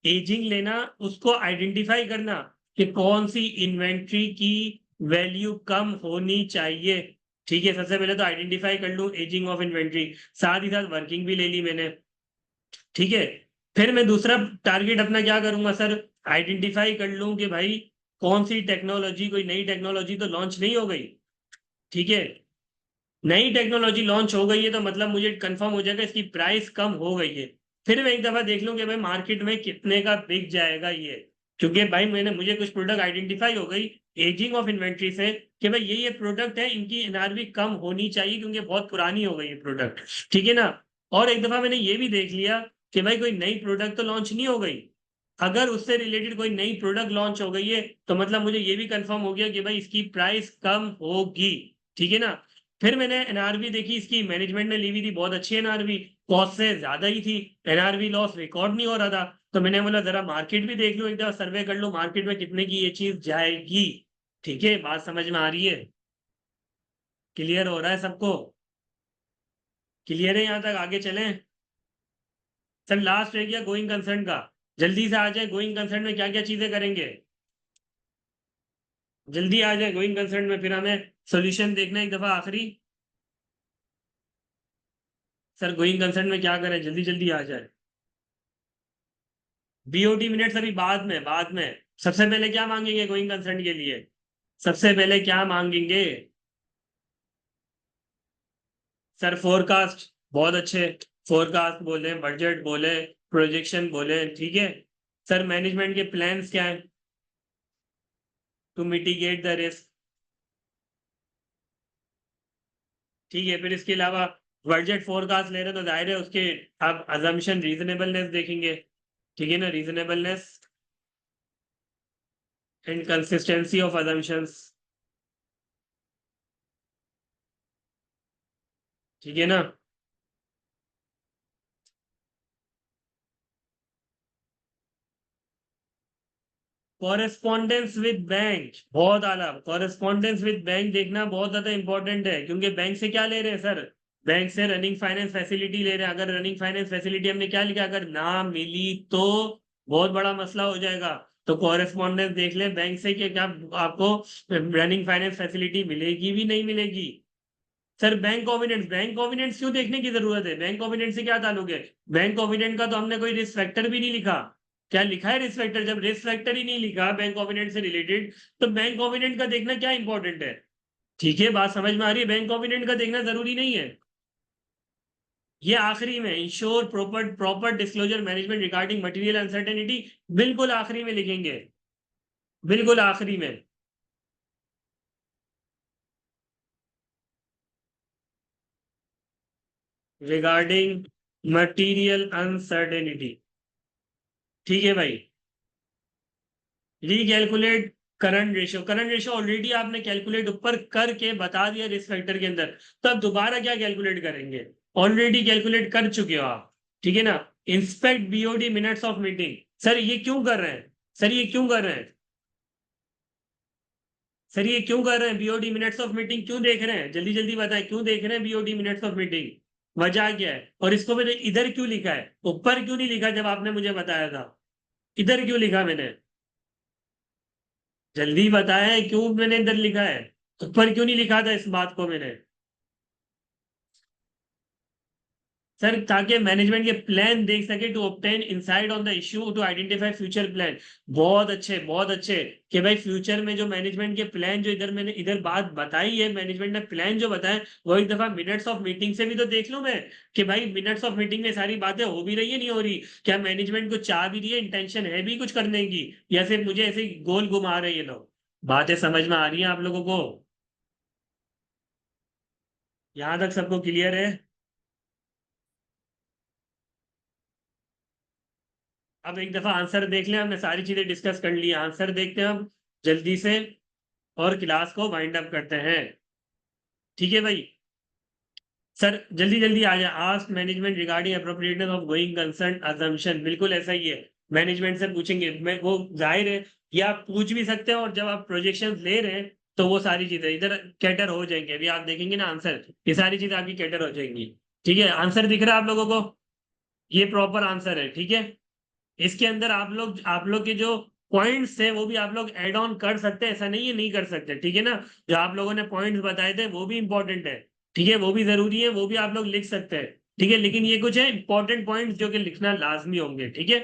एजिंग लेना, उसको आइडेंटिफाई करना कि कौन सी इन्वेंट्री की वैल्यू कम होनी चाहिए। ठीक है, सबसे पहले तो आइडेंटिफाई कर लूं एजिंग ऑफ इन्वेंट्री, साथ ही साथ वर्किंग भी ले ली मैंने। ठीक है, फिर मैं दूसरा टारगेट अपना क्या करूंगा सर? आइडेंटिफाई कर लूं कि भाई कौन सी टेक्नोलॉजी, कोई नई टेक्नोलॉजी तो लॉन्च नहीं हो गई। ठीक है, नई टेक्नोलॉजी लॉन्च हो गई है तो मतलब मुझे कंफर्म हो जाएगा इसकी प्राइस कम हो गई है। फिर मैं एक दफा देख लूं कि भाई मार्केट में कितने का बिक जाएगा ये, क्योंकि भाई मुझे कुछ प्रोडक्ट आइडेंटिफाई हो गई एजिंग ऑफ इन्वेंट्री से कि भाई ये प्रोडक्ट है, इनकी एनआरवी कम होनी चाहिए क्योंकि बहुत पुरानी हो गई ये प्रोडक्ट, ठीक है ना। और एक दफा मैंने ये भी देख लिया कि भाई कोई नई प्रोडक्ट तो लॉन्च नहीं हो गई। अगर उससे रिलेटेड कोई नई प्रोडक्ट लॉन्च हो गई है तो मतलब मुझे ये भी कंफर्म हो गया कि भाई इसकी प्राइस कम होगी, ठीक है ना। फिर मैंने एनआरवी देखी, इसकी मैनेजमेंट ने ली हुई थी बहुत अच्छी एनआरवी, कॉस्ट से ज्यादा ही थी, एनआरवी लॉस रिकॉर्ड नहीं हो रहा था। तो मैंने बोला जरा मार्केट भी देख लो, एक दफा सर्वे कर लो मार्केट में कितने की ये चीज जाएगी। ठीक है, बात समझ में आ रही है? क्लियर हो रहा है सबको? क्लियर है यहाँ तक? आगे चलें? सर लास्ट रह गया गोइंग कंसर्न का, जल्दी से आ जाए। गोइंग कंसर्न में क्या क्या चीजें करेंगे? जल्दी आ जाए गोइंग कंसर्न में, फिर हमें सॉल्यूशन देखना है एक दफा आखिरी। सर गोइंग कंसर्न में क्या करें, जल्दी जल्दी आ जाए। बीओटी मिनट्स अभी बाद में सबसे पहले क्या मांगेंगे गोइंग कंसर्न के लिए? सबसे पहले क्या मांगेंगे? सर फोरकास्ट, बहुत अच्छे। फोरकास्ट बोले, बजट बोले, प्रोजेक्शन बोले, ठीक है। सर मैनेजमेंट के प्लान्स क्या है टू मिटिगेट द रिस्क, ठीक है। फिर इसके अलावा बजट फोरकास्ट ले रहे हैं तो जाहिर है उसके आप अजम्पशन रीजनेबलनेस देखेंगे, ठीक है ना, reasonableness and consistency of assumptions, ठीक है ना। कॉरेस्पॉन्डेंस विद बैंक, बहुत आला। कॉरेस्पॉन्डेंस विद बैंक देखना बहुत ज्यादा इंपॉर्टेंट है, क्योंकि बैंक से क्या ले रहे हैं सर? बैंक से रनिंग फाइनेंस फैसिलिटी ले रहे हैं। अगर रनिंग फाइनेंस फैसिलिटी हमने क्या लिखा, अगर ना मिली तो बहुत बड़ा मसला हो जाएगा। तो कॉरेस्पॉन्डेंस देख लें बैंक से कि क्या आपको रनिंग फाइनेंस फैसिलिटी मिलेगी भी नहीं मिलेगी। सर बैंक कॉविडेंस, बैंक कॉविडेंस क्यों देखने की जरूरत है? बैंक कॉविडेंस से क्या ताल्लुक है? बैंक कॉविडेंट का तो हमने कोई रिस्क फैक्टर भी नहीं लिखा। क्या लिखा है रिस्क फैक्टर? जब रिस्क फैक्टर ही नहीं लिखा बैंक कॉविडेंट से रिलेटेड, तो बैंक कॉविडेंट का देखना क्या इंपॉर्टेंट है? ठीक है, बात समझ में आ रही है? बैंक कॉविडेंट का देखना जरूरी नहीं है। ये आखिरी में ensure proper proper disclosure management regarding material uncertainty, बिल्कुल आखिरी में लिखेंगे, बिल्कुल आखिरी में। रिगार्डिंग मटेरियल अनसर्टेनिटी, ठीक है भाई। Recalculate current ratio, current ratio already आपने कैलकुलेट ऊपर करके बता दिया रिस्क फैक्टर के अंदर, तो अब दोबारा क्या कैलकुलेट करेंगे? ऑलरेडी कैलकुलेट कर चुके हो आप, ठीक है ना। Inspect BOD minutes of meeting, sir ये क्यों कर रहे हैं? सर ये क्यों कर रहे हैं? सर ये क्यों कर रहे हैं? बीओडी मिनट्स ऑफ मीटिंग क्यों देख रहे हैं? जल्दी जल्दी बताएं, क्यों देख रहे हैं बीओडी मिनट्स ऑफ मीटिंग? वजह क्या है? और इसको मैंने इधर क्यों लिखा है, ऊपर क्यों नहीं लिखा जब आपने मुझे बताया था? इधर क्यों लिखा मैंने? जल्दी बताएं क्यों मैंने इधर लिखा है, ऊपर क्यों नहीं लिखा था इस बात को मैंने? सर ताकि मैनेजमेंट के प्लान देख सके to obtain insight on the issue to identify future plan. बहुत अच्छे, बहुत अच्छे। कि भाई फ्यूचर में जो मैनेजमेंट के प्लान जो इधर मैंने इधर बात बताई है, मैनेजमेंट ने प्लान जो बताया वो एक दफा मिनट्स ऑफ मीटिंग से भी तो देख लूं मैं, कि भाई मिनट्स ऑफ मीटिंग में सारी बातें हो भी रही है नहीं हो रही, क्या मैनेजमेंट को चाह भी रही है, इंटेंशन है भी कुछ करने की, या फिर मुझे ऐसे ही गोल घुमा रहे हैं ये लोग? बातें समझ में आ रही है आप लोगों को? यहां तक सबको क्लियर है? अब एक दफा आंसर देख लें, हमने सारी चीजें डिस्कस कर ली, आंसर देखते हैं हम जल्दी से और क्लास को वाइंड अप करते हैं, ठीक है भाई। सर जल्दी जल्दी आ जाए। Ask management regarding appropriateness of going concern assumption, बिल्कुल ऐसा ही है। मैनेजमेंट से पूछेंगे, मैं वो जाहिर है ये आप पूछ भी सकते हैं, और जब आप प्रोजेक्शन ले रहे हैं तो वो सारी चीजें इधर कैटर हो जाएंगे। अभी आप देखेंगे ना आंसर, ये सारी चीजें आपकी कैटर हो जाएंगी, ठीक है। आंसर दिख रहा है आप लोगों को? ये प्रॉपर आंसर है, ठीक है। इसके अंदर आप लोग के जो पॉइंट्स थे वो भी आप लोग ऐड ऑन कर सकते हैं, ऐसा नहीं है नहीं कर सकते, ठीक है ना। जो आप लोगों ने पॉइंट्स बताए थे वो भी इंपॉर्टेंट है, ठीक है, वो भी जरूरी है, वो भी आप लोग लिख सकते हैं, ठीक है। लेकिन ये कुछ है इंपॉर्टेंट पॉइंट्स जो कि लिखना लाजमी होंगे, ठीक है।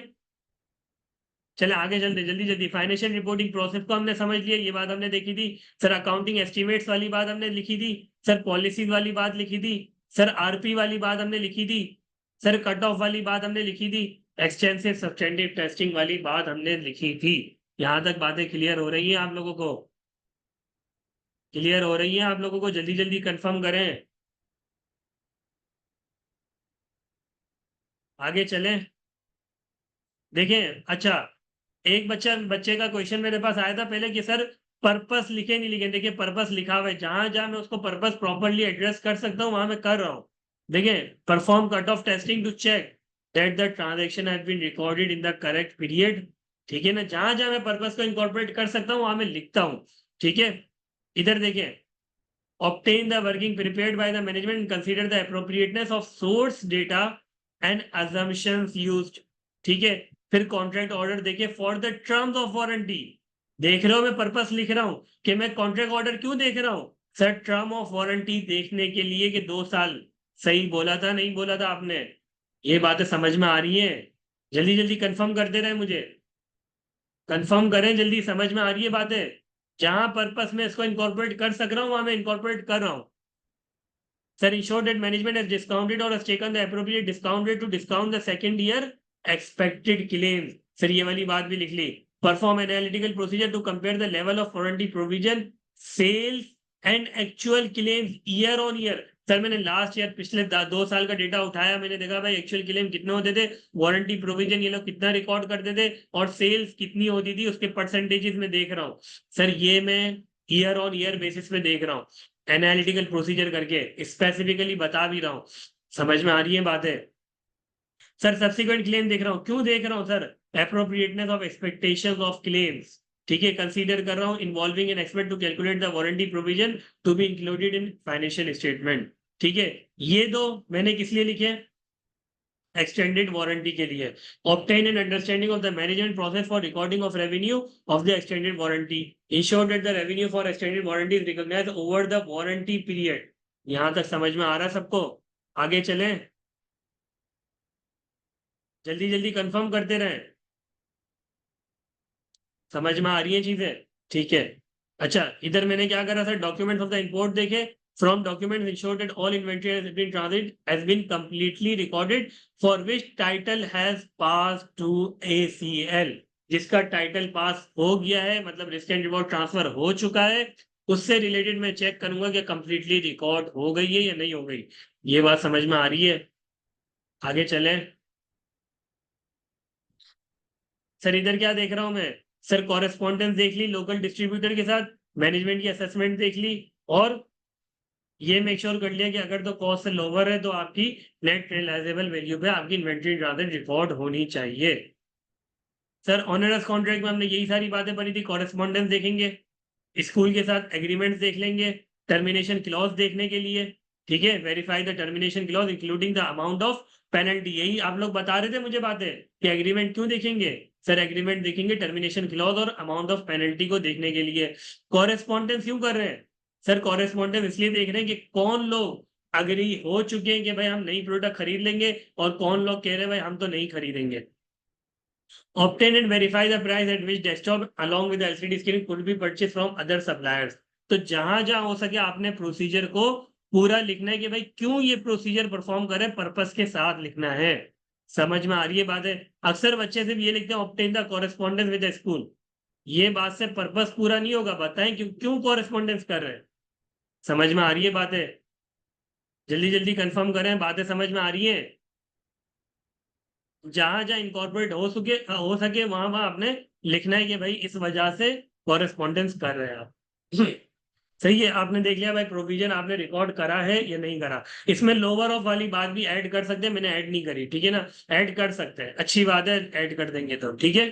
चले आगे चलते जल्दी जल्दी। फाइनेंशियल रिपोर्टिंग प्रोसेस को हमने समझ लिया, ये बात हमने देखी थी। सर अकाउंटिंग एस्टिमेट्स वाली बात हमने लिखी थी। सर पॉलिसीज वाली बात लिखी थी। सर आरपी वाली बात हमने लिखी थी। सर कट ऑफ वाली बात हमने लिखी थी, एक्सटेंसिव सब्सटेंटिव टेस्टिंग वाली बात हमने लिखी थी। यहां तक बातें क्लियर हो रही हैं आप लोगों को? क्लियर हो रही हैं आप लोगों को? जल्दी जल्दी कंफर्म करें, आगे चलें। देखें, अच्छा, एक बच्चे का क्वेश्चन मेरे पास आया था पहले कि सर पर्पस लिखे नहीं लिखे। देखिए पर्पस लिखा हुआ है, जहां जहां मैं उसको पर्पस प्रॉपरली एड्रेस कर सकता हूं वहां मैं कर रहा हूं। देखिए, perform cut off testing to check that the transaction has been recorded in the correct period. ठीक है ना, जहां जहां मैं पर्पस को इनकॉर्पोरेट कर सकता हूं वहां मैं लिखता हूं। ठीक है, इधर देखें, obtain the working prepared by the management and consider the appropriateness of source data and assumptions used। ठीक है, फिर कॉन्ट्रैक्ट ऑर्डर देखिए for the terms of warranty. देख रहे हो मैं पर्पस लिख रहा हूं कि मैं कॉन्ट्रैक्ट ऑर्डर क्यों देख रहा हूं? सर टर्म ऑफ वारंटी देखने के लिए कि 2 साल। सही बोला था नहीं बोला था आपने? ये बातें समझ में आ रही हैं? जल्दी जल्दी कंफर्म करते रहे मुझे, कंफर्म करें जल्दी, समझ में आ रही है बातें? जहां पर्पस में इसको इनकॉर्पोरेट कर सक रहा हूं वहां मैं इनकॉर्पोरेट कर रहा हूं। Sir, ensure that management has discounted or has taken the appropriate discount rate to discount the second year expected claims. Sir, ये वाली बात भी लिख ली। Perform analytical procedure to compare the level of warranty provision, sales and actual claims year on year। Sir मैंने last year पिछले 2 साल का data उठाया, मैंने देखा भाई एक्चुअल क्लेम कितने होते थे, वारंटी प्रोविजन ये लोग कितना रिकॉर्ड करते थे, और सेल्स कितनी होती थी उसके परसेंटेजेस में देख रहा हूँ। सर ये मैं ईयर ऑन ईयर बेसिस पे देख रहा हूँ, एनालिटिकल प्रोसीजर करके स्पेसिफिकली बता भी रहा हूं। समझ में आ रही है बातें? सर सब्सिक्वेंट क्लेम देख रहा हूं, क्यों देख रहा हूं sir? Appropriateness of expectations of claims. ठीक है, कंसीडर कर रहा हूं involving an expert to calculate the warranty provision to be included in financial statement. ठीक है, ये दो मैंने किस लिए लिखे? एक्सटेंडेड वारंटी के लिए। Obtain an understanding of the management process for recording of revenue of the extended warranty. Ensure that the revenue for extended warranty is recognised over the warranty period. यहां तक समझ में आ रहा है सबको? आगे चलें, जल्दी जल्दी कंफर्म करते रहें, समझ में आ रही है चीजें? ठीक है, अच्छा इधर मैंने क्या करा sir, documents of the import देखे। From documents ensure that all inventory has been transit has been completely recorded for which title has pass to ACL। जिसका टाइटल पास हो गया है, मतलब रिस्क एंड रिवॉर्ड ट्रांसफर हो चुका है, उससे रिलेटेड मैं चेक करूंगा कि कंप्लीटली रिकॉर्ड हो गई है या नहीं हो गई। ये बात समझ में आ रही है? आगे चलें। सर इधर क्या देख रहा हूं मैं? सर कॉरेस्पॉन्डेंस देख ली लोकल डिस्ट्रीब्यूटर के साथ, मैनेजमेंट की असेसमेंट देख ली, और ये मेक श्योर कर लिया कि अगर तो कॉस्ट से लोअर है तो आपकी नेट रियलाइजेबल वैल्यू पे आपकी इन्वेंट्री ट्रांजिट रिकॉर्ड होनी चाहिए। सर ऑनरस कॉन्ट्रैक्ट में हमने यही सारी बातें पढ़ी थी। कॉरेस्पॉन्डेंस देखेंगे, स्कूल के साथ एग्रीमेंट्स देख लेंगे, टर्मिनेशन क्लॉज देखने के लिए। ठीक है, verify the termination clause including the amount of penalty. यही आप लोग बता रहे थे मुझे बातें कि एग्रीमेंट क्यों देखेंगे? सर एग्रीमेंट देखेंगे टर्मिनेशन क्लॉज और अमाउंट ऑफ पेनल्टी को देखने के लिए। कॉरेस्पॉन्डेंस क्यों कर रहे हैं? सर कॉरेस्पॉन्डेंस इसलिए देख रहे हैं कि कौन लोग अग्री हो चुके हैं कि भाई हम नई प्रोडक्ट खरीद लेंगे, और कौन लोग कह रहे हैं भाई हम तो नहीं खरीदेंगे। Obtain and verify the price at which desktop along with the LCD screen could be purchased from other suppliers। तो जहां जहां हो सके आपने प्रोसीजर को पूरा लिखना है कि भाई क्यों ये प्रोसीजर परफॉर्म करे, पर्पस के साथ लिखना है। समझ में आ रही है बात है? अक्सर बच्चे सिर्फ ये लिखते हैं obtain the correspondence with the school. ये बात से पर्पस पूरा नहीं होगा, बताएं क्यों क्यों कॉरेस्पॉन्डेंस कर रहे हैं। समझ में आ रही है बातें? जल्दी जल्दी कंफर्म करें, बातें समझ में आ रही है? जहां जहां इंकॉर्पोरेट हो सके वहां वहां आपने लिखना है कि भाई इस वजह से कॉरेस्पॉन्डेंस कर रहे हैं आप। सही है, आपने देख लिया भाई प्रोविजन आपने रिकॉर्ड करा है या नहीं करा। इसमें लोअर ऑफ वाली बात भी ऐड कर सकते हैं, मैंने ऐड नहीं करी, ठीक है ना? ऐड कर सकते हैं, अच्छी बात है, ऐड कर देंगे तो ठीक है।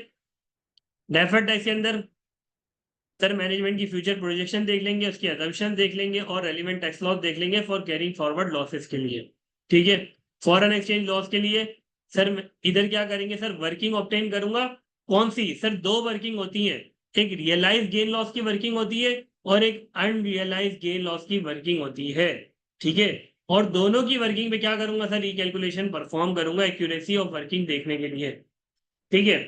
डेफर्ड टैक्स के अंदर सर मैनेजमेंट की फ्यूचर प्रोजेक्शन देख लेंगे, उसकी असम्पशन देख लेंगे, और रेलिवेंट टैक्स लॉस देख लेंगे फॉर कैरिंग फॉरवर्ड लॉसेस के लिए। ठीक है, फॉरेन एक्सचेंज लॉस के लिए सर इधर क्या करेंगे सर, वर्किंग ऑब्टेन करूंगा। कौन सी सर? 2 वर्किंग होती है, एक रियलाइज गेन लॉस की वर्किंग होती है और एक अनरियलाइज गेन लॉस की वर्किंग होती है। ठीक है, और दोनों की वर्किंग पे क्या करूंगा सर, रिकैलकुलेशन परफॉर्म करूंगा एक्यूरेसी ऑफ वर्किंग देखने के लिए। ठीक है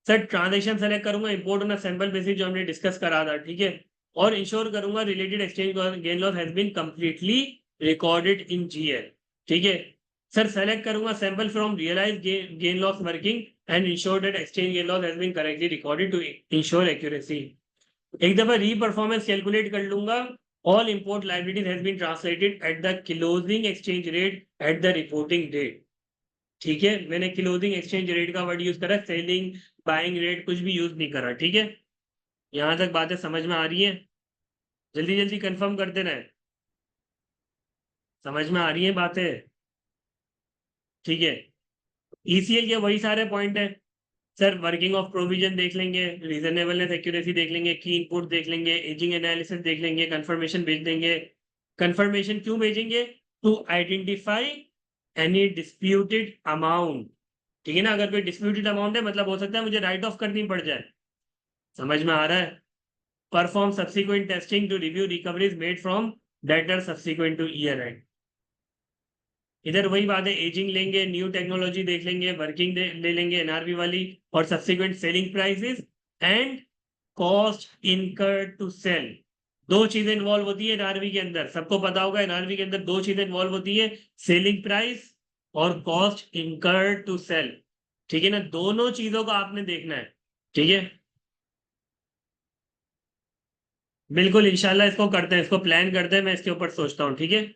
सर, ट्रांजेक्शन सेलेक्ट करूंगा इंपोर्ट ऑन सैंपल बेसिस जो हमने डिस्कस करा था। ठीक है, और इंश्योर करूंगा related exchange gain loss has been completely recorded in GL। ठीक है, सर सेलेक्ट करूंगा sample from realise gain loss working and ensure that exchange gain loss has been correctly recorded to ensure accuracy. एक दफा reperformance calculate कर लूंगा। All import liabilities has been translated at the closing exchange rate at the reporting date. ठीक है, मैंने closing exchange rate का word use करा, selling buying rate कुछ भी यूज नहीं करा। ठीक है, यहां तक बातें समझ में आ रही है? जल्दी जल्दी कंफर्म करते रहे, समझ में आ रही है बातें? ठीक है, ईसीएल के वही सारे पॉइंट है। सर वर्किंग ऑफ प्रोविजन देख लेंगे, रीजनेबलनेस एक्यूरेसी देख लेंगे, की इनपुट देख लेंगे, एजिंग एनालिसिस देख लेंगे, कंफर्मेशन भेज देंगे। कंफर्मेशन क्यों भेजेंगे? To identify any disputed amount. ठीक है ना, अगर कोई डिस्प्यूटेड अमाउंट है मतलब हो सकता है मुझे राइट ऑफ करनी पड़ जाए। समझ में आ रहा है? Perform subsequent testing to review recoveries made from debtor subsequent to year end. इधर वही बात है, एजिंग लेंगे, न्यू टेक्नोलॉजी देख लेंगे, वर्किंग ले लेंगे एनआरबी वाली, और subsequent selling prices and cost incurred to sell. दो चीजें इन्वॉल्व होती है एनआरबी के अंदर, सबको पता होगा एनआरबी के अंदर दो चीजें इन्वॉल्व होती है, सेलिंग प्राइस और कॉस्ट इनकर्ड टू सेल। ठीक है ना, दोनों चीजों को आपने देखना है। ठीक है, बिल्कुल इंशाल्लाह इसको करते हैं, इसको प्लान करते हैं, मैं इसके ऊपर सोचता हूँ। ठीक है,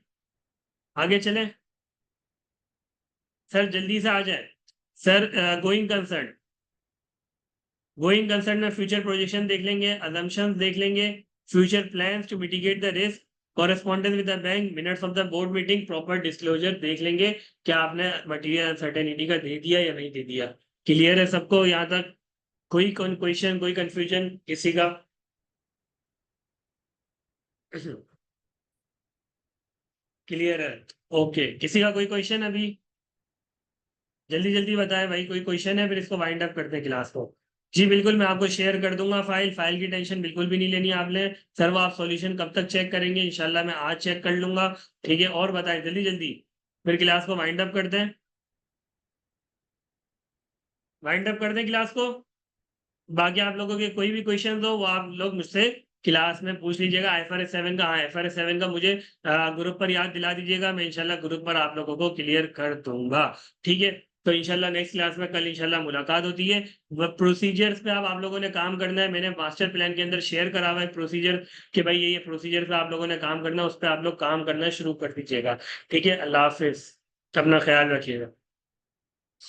आगे चलें। सर जल्दी से आ जाए। सर गोइंग कंसर्न में फ्यूचर प्रोजेक्शन देख लेंगे, अजम्पशंस देख लेंगे, future plans to mitigate the risk, correspondence with the bank, minutes of the board meeting, proper disclosure देख लेंगे। क्या आपने मटेरियल अनसर्टेनिटी का दे दिया या नहीं दे दिया? क्लियर है सबको यहाँ तक? कोई क्वेश्चन, कोई कंफ्यूजन किसी का? क्लियर है? ओके, किसी का कोई क्वेश्चन अभी? जल्दी जल्दी बताएं भाई, कोई क्वेश्चन है, फिर इसको वाइंड अप करते हैं क्लास को। जी बिल्कुल, मैं आपको शेयर कर दूंगा फाइल। फाइल की टेंशन बिल्कुल भी नहीं लेनी आपने। सर वो आप सॉल्यूशन कब तक चेक करेंगे? इंशाल्लाह मैं आज चेक कर लूंगा। ठीक है, और बताएं जल्दी जल्दी, फिर क्लास को वाइंड अप करते हैं। वाइंड अप कर दें क्लास को। बाकी आप लोगों के कोई भी क्वेश्चन हो वो आप लोग मुझसे क्लास में पूछ लीजिएगा। IFRS 7 का, हाँ IFRS 7 का मुझे ग्रुप पर याद दिला दीजिएगा, मैं इंशाल्लाह ग्रुप पर आप लोगों को क्लियर कर दूंगा। ठीक है, तो इंशाल्लाह नेक्स्ट क्लास में कल इंशाल्लाह मुलाकात होती है। प्रोसीजर्स पे आप लोगों ने काम करना है, मैंने मास्टर प्लान के अंदर शेयर करा हुआ है प्रोसीजर, कि भाई ये प्रोसीजर पे आप लोगों ने काम करना है, उस पर आप लोग काम करना शुरू कर दीजिएगा। ठीक है, अल्लाह हाफिज, अपना ख्याल रखिएगा।